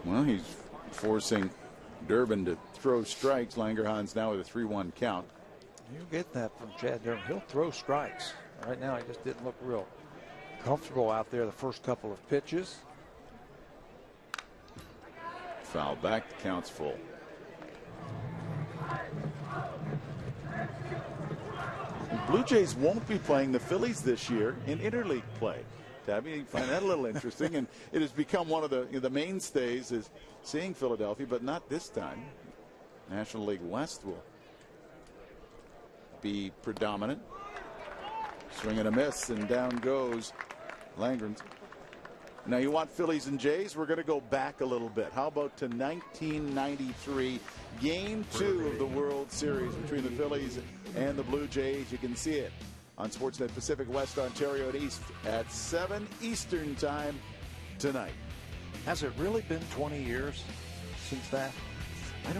Speaker 1: Well, he's forcing Durbin to throw strikes. Langerhans now with a 3-1 count.
Speaker 2: You get that from Chad Durbin. He'll throw strikes. Right now, he just didn't look real comfortable out there the first couple of pitches.
Speaker 1: Foul back, the count's full. The Blue Jays won't be playing the Phillies this year in interleague play. Tabby, you find that a little interesting, and it has become one of the mainstays is seeing Philadelphia, but not this time. National League West will be predominant. Swing and a miss, and down goes Langerhans. Now you want Phillies and Jays? We're going to go back a little bit. How about to 1993, Game 2 of the World Series between the Phillies and the Blue Jays. You can see it on Sportsnet Pacific, West Ontario and East at 7 Eastern time tonight.
Speaker 2: Has it really been 20 years since that?
Speaker 1: I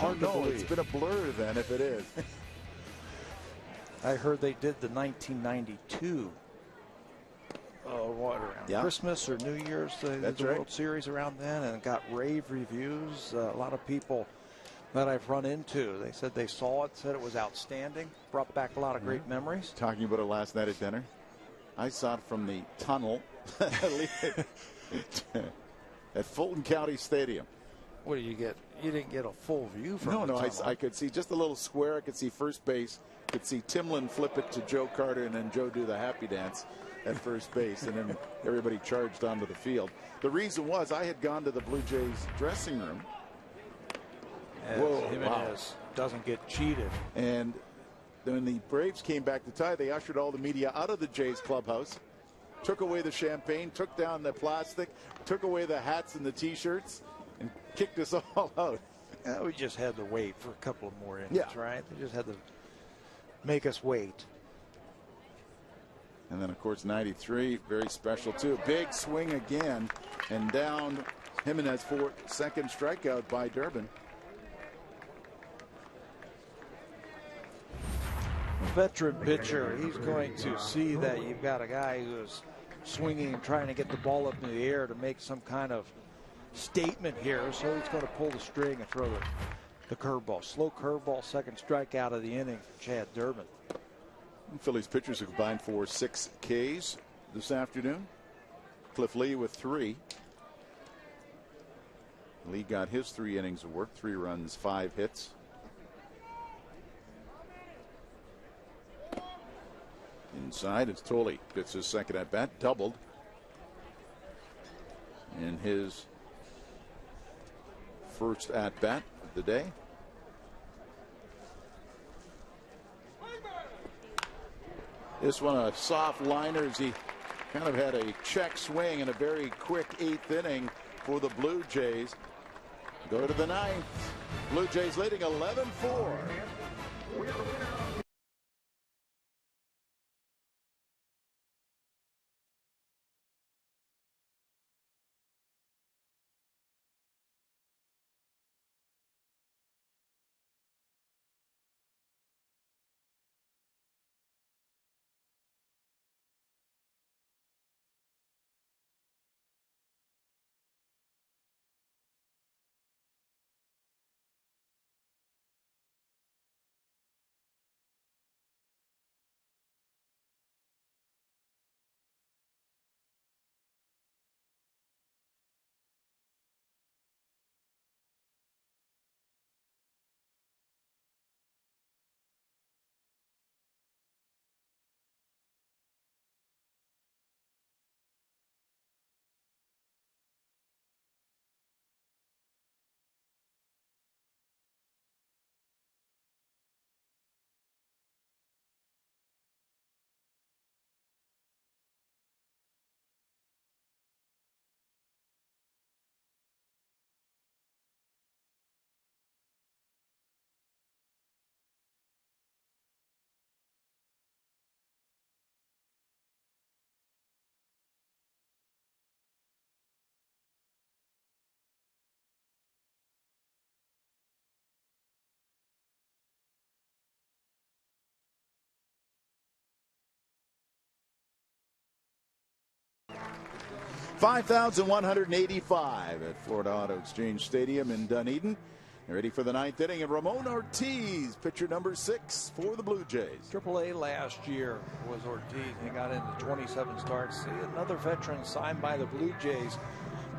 Speaker 1: don't know. It's been a blur then if it is.
Speaker 2: I heard they did the 1992 Christmas or New Year's, the World Series around then, and it got rave reviews. A lot of people that I've run into, they said they saw it, said it was outstanding, brought back a lot of great memories.
Speaker 1: Talking about it last night at dinner. I saw it from the tunnel at Fulton County Stadium.
Speaker 2: What do you get? You didn't get a full view from the tunnel.
Speaker 1: I could see just a little square. I could see first base. Could see Timlin flip it to Joe Carter, and then Joe do the happy dance at first base, and then everybody charged onto the field. The reason was I had gone to the Blue Jays dressing room.
Speaker 2: Jimenez doesn't get cheated.
Speaker 1: And when the Braves came back to tie, they ushered all the media out of the Jays clubhouse, took away the champagne, took down the plastic, took away the hats and the T-shirts, and kicked us all out.
Speaker 2: We just had to wait for a couple of more innings, right? They just had to make us wait.
Speaker 1: And then, of course, 93, very special, too. Big swing again, and down Jimenez for second strikeout by Durbin.
Speaker 2: Veteran pitcher, he's going to see that you've got a guy who's swinging and trying to get the ball up in the air to make some kind of statement here. So he's going to pull the string and throw the curveball. Slow curveball, second strikeout of the inning for Chad Durbin.
Speaker 1: Phillies pitchers have combined for 6 Ks this afternoon. Cliff Lee with 3. Lee got his 3 innings of work, 3 runs, 5 hits. Inside, it's Tolley gets his second at bat, doubled in his first at bat of the day. This one a soft liner as he kind of had a check swing in a very quick 8th inning for the Blue Jays. Go to the 9th. Blue Jays leading 11-4. 5,185 at Florida Auto Exchange Stadium in Dunedin. Ready for the ninth inning, and Ramon Ortiz, pitcher number 6 for the Blue Jays.
Speaker 2: AAA last year was Ortiz. He got into 27 starts. Another veteran signed by the Blue Jays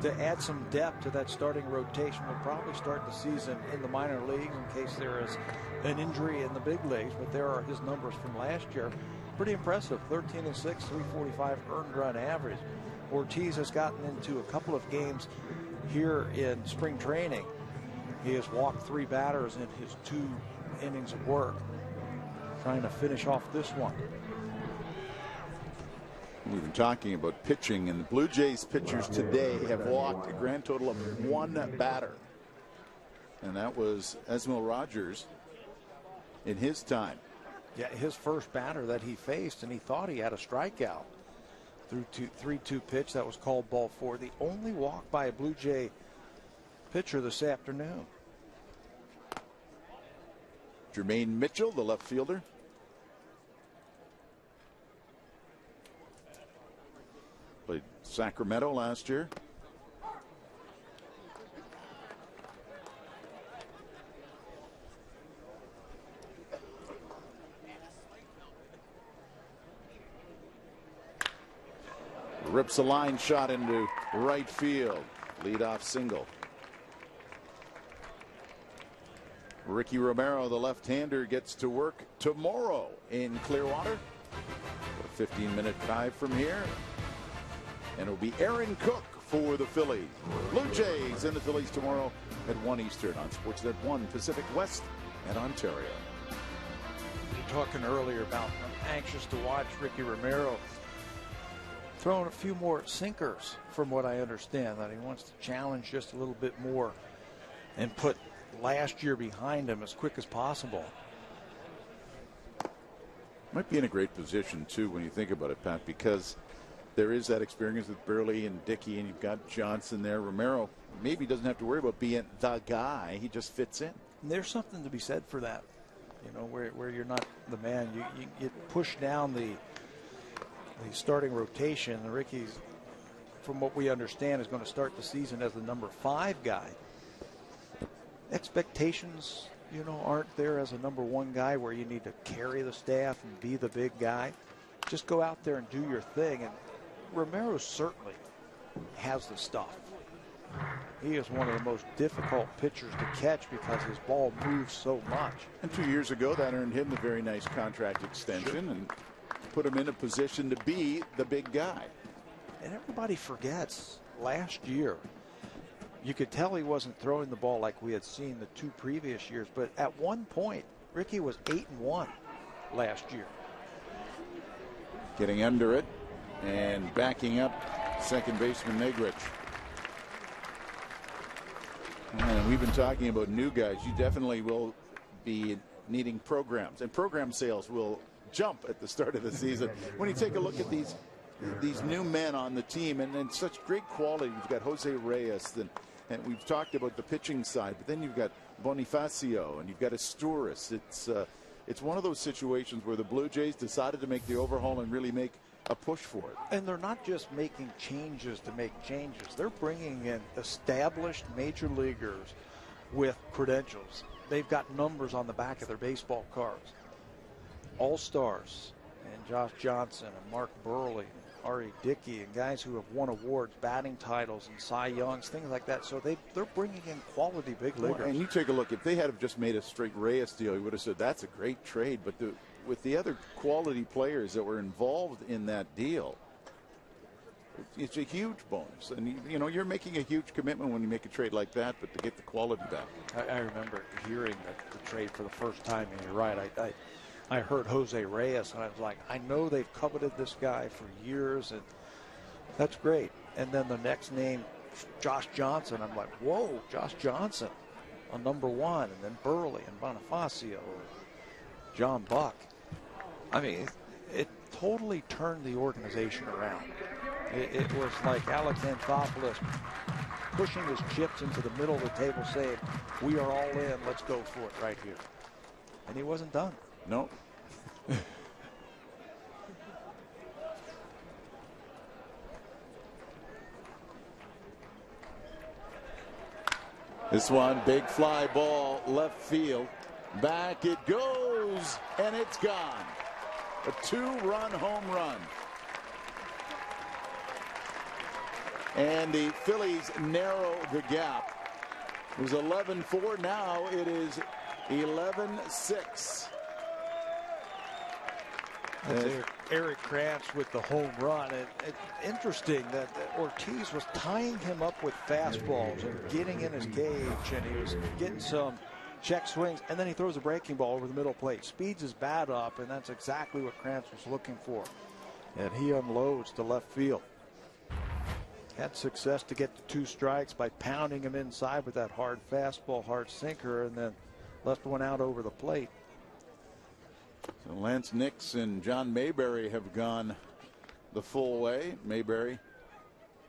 Speaker 2: to add some depth to that starting rotation. We'll probably start the season in the minor leagues in case there is an injury in the big leagues, but there are his numbers from last year. Pretty impressive, 13-6, 345 earned run average. Ortiz has gotten into a couple of games here in spring training. He has walked 3 batters in his 2 innings of work, trying to finish off this one.
Speaker 1: We've been talking about pitching, and the Blue Jays pitchers today have walked a grand total of 1 batter. And that was Esmil Rogers in his time.
Speaker 2: Yeah, his first batter that he faced, and he thought he had a strikeout. Through 3-2 pitch that was called ball 4. The only walk by a Blue Jay pitcher this afternoon.
Speaker 1: Jermaine Mitchell, the left fielder. Played Sacramento last year. Rips a line shot into right field. Leadoff single. Ricky Romero, the left-hander, gets to work tomorrow in Clearwater. A 15-minute drive from here. And it'll be Aaron Cook for the Phillies. Blue Jays and the Phillies tomorrow at 1 Eastern on Sportsnet 1 Pacific West and Ontario.
Speaker 2: You were talking earlier about I'm anxious to watch Ricky Romero throwing a few more sinkers, from what I understand, that he wants to challenge just a little bit more and put last year behind him as quick as possible.
Speaker 1: Might be in a great position too when you think about it, Pat, because there is that experience with Burley and Dickey, and you've got Johnson there. Romero maybe doesn't have to worry about being the guy. He just fits in.
Speaker 2: And there's something to be said for that, you know, where you're not the man. You push down the starting rotation. And Ricky's, from what we understand, is going to start the season as the number 5 guy. Expectations, you know, aren't there as a number 1 guy where you need to carry the staff and be the big guy. Just go out there and do your thing. And Romero certainly has the stuff. He is one of the most difficult pitchers to catch because his ball moves so much.
Speaker 1: And 2 years ago, that earned him the very nice contract extension and put him in a position to be the big guy.
Speaker 2: And everybody forgets last year, you could tell he wasn't throwing the ball like we had seen the 2 previous years, but at one point, Ricky was 8-1 last year.
Speaker 1: Getting under it and backing up second baseman Negrich. And we've been talking about new guys. You definitely will be needing programs, and program sales will jump at the start of the season. When you take a look at these new men on the team, and such great quality. You've got Jose Reyes, and we've talked about the pitching side, but then you've got Bonifacio and you've got Astúriz. It's one of those situations where the Blue Jays decided to make the overhaul and really make a push for it.
Speaker 2: And they're not just making changes to make changes. They're bringing in established major leaguers with credentials. They've got numbers on the back of their baseball cards. All-stars, and Josh Johnson and Mark Burley, and R.A. Dickey, and guys who have won awards, batting titles, and Cy Youngs, things like that. So they're bringing in quality big leaguers.
Speaker 1: Well, and you take a look, if they had just made a straight Reyes deal, you would have said that's a great trade. But with the other quality players that were involved in that deal, it's a huge bonus. And you know, you're making a huge commitment when you make a trade like that, but to get the quality back.
Speaker 2: I remember hearing the trade for the first time, and you're right. I heard Jose Reyes, and I was like, I know they've coveted this guy for years, and that's great. And then the next name, Josh Johnson, I'm like, whoa, Josh Johnson, a number 1, and then Burley and Bonifacio, John Buck. I mean, it totally turned the organization around. It was like Alex Anthopoulos pushing his chips into the middle of the table, saying, we are all in, let's go for it right here. And he wasn't done.
Speaker 1: No. This one, big fly ball, left field. Back it goes, and it's gone. A 2-run home run. And the Phillies narrow the gap. It was 11-4. Now it is 11-6.
Speaker 2: That's Eric Krantz with the home run. It's interesting that Ortiz was tying him up with fastballs and getting in his cage, and he was getting some check swings, and then he throws a breaking ball over the middle plate. Speeds his bat up, and that's exactly what Krantz was looking for. And he unloads to left field. Had success to get to 2 strikes by pounding him inside with that hard fastball, hard sinker, and then left one out over the plate.
Speaker 1: So Lance Nix and John Mayberry have gone the full way. Mayberry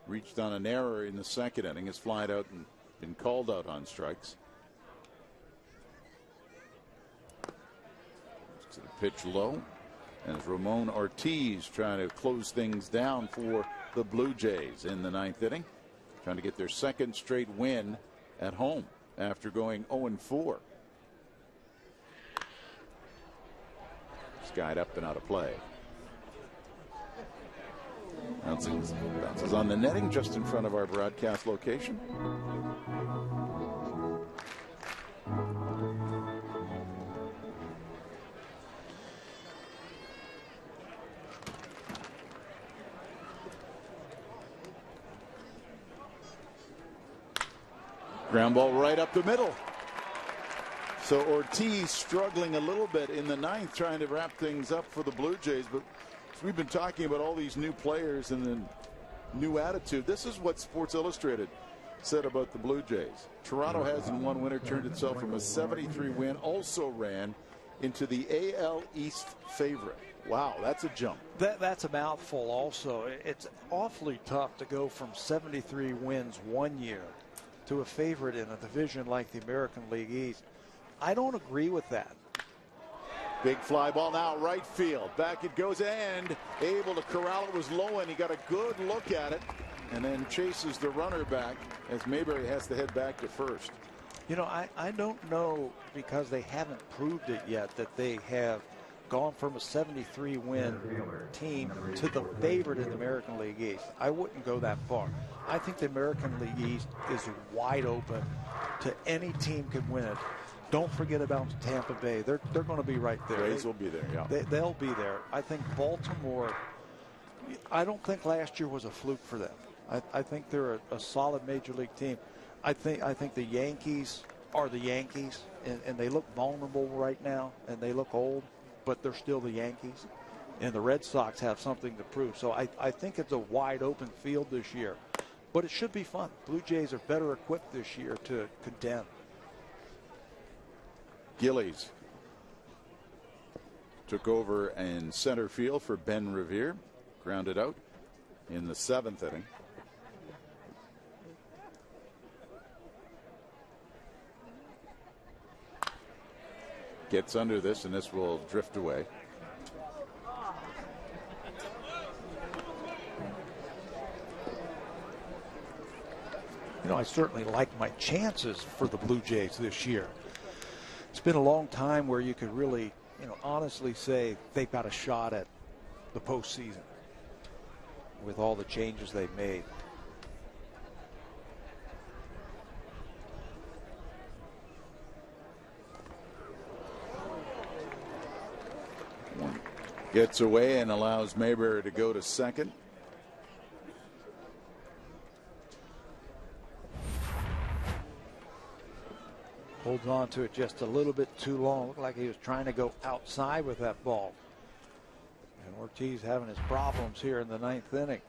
Speaker 1: reached on an error in the second inning, has flied out and been called out on strikes. To the pitch low, and Ramon Ortiz trying to close things down for the Blue Jays in the 9th inning, trying to get their 2nd straight win at home after going 0-4. Skied up and out of play. Bounces on the netting just in front of our broadcast location. Ground ball right up the middle. So Ortiz struggling a little bit in the 9th, trying to wrap things up for the Blue Jays. But we've been talking about all these new players and the new attitude. This is what Sports Illustrated said about the Blue Jays. Toronto has in one winter turned itself from a 73 win, also ran into the AL East favorite. Wow, that's a jump.
Speaker 2: That's a mouthful also. It's awfully tough to go from 73 wins one year to a favorite in a division like the American League East. I don't agree with that.
Speaker 1: Big fly ball now, right field. Back it goes, and able to corral it was low, and he got a good look at it and then chases the runner back as Mayberry has to head back to first.
Speaker 2: You know, I don't know, because they haven't proved it yet, that they have gone from a 73 win team to the favorite in the American League East. I wouldn't go that far. I think the American League East is wide open to any team can win it. Don't forget about Tampa Bay. They're going to be right there.
Speaker 1: Rays will be there, yeah.
Speaker 2: They'll be there. I think Baltimore, I don't think last year was a fluke for them. I think they're a solid major league team. I think the Yankees are the Yankees, and they look vulnerable right now, and they look old, but they're still the Yankees. And the Red Sox have something to prove. So I think it's a wide open field this year. But it should be fun. Blue Jays are better equipped this year to contend.
Speaker 1: Gillies took over in center field for Ben Revere. Grounded out in the 7th inning. Gets under this, and this will drift away.
Speaker 2: You know, I certainly like my chances for the Blue Jays this year. It's been a long time where you could really, honestly say they've got a shot at the postseason with all the changes they've made.
Speaker 1: Gets away and allows Mayberry to go to second.
Speaker 2: Holds on to it just a little bit too long. Looked like he was trying to go outside with that ball. And Ortiz having his problems here in the 9th inning.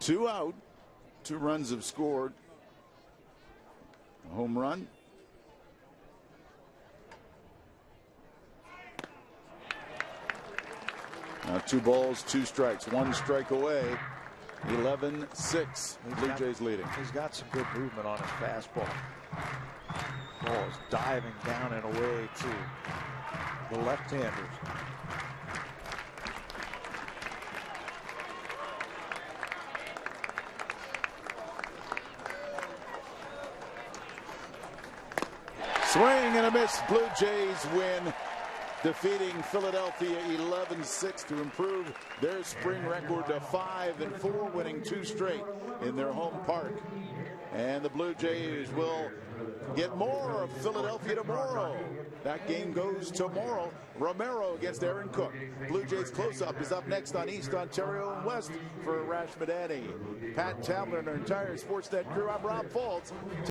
Speaker 1: 2 out. 2 runs have scored. A home run. Now 2 balls, 2 strikes. 1 strike away. 11-6. Blue Jays leading.
Speaker 2: He's got some good movement on his fastball. Ball is diving down and away to the left-handers.
Speaker 1: Swing and a miss. Blue Jays win, defeating Philadelphia 11-6 to improve their spring record to 5-4, winning 2 straight in their home park. And the Blue Jays will get more of Philadelphia tomorrow. That game goes tomorrow. Romero against Aaron Cook. Blue Jays Close-Up is up next on East Ontario and West. For Rash Madani, Pat Tamlin, and our entire Sportsnet crew, I'm Rob Faulds.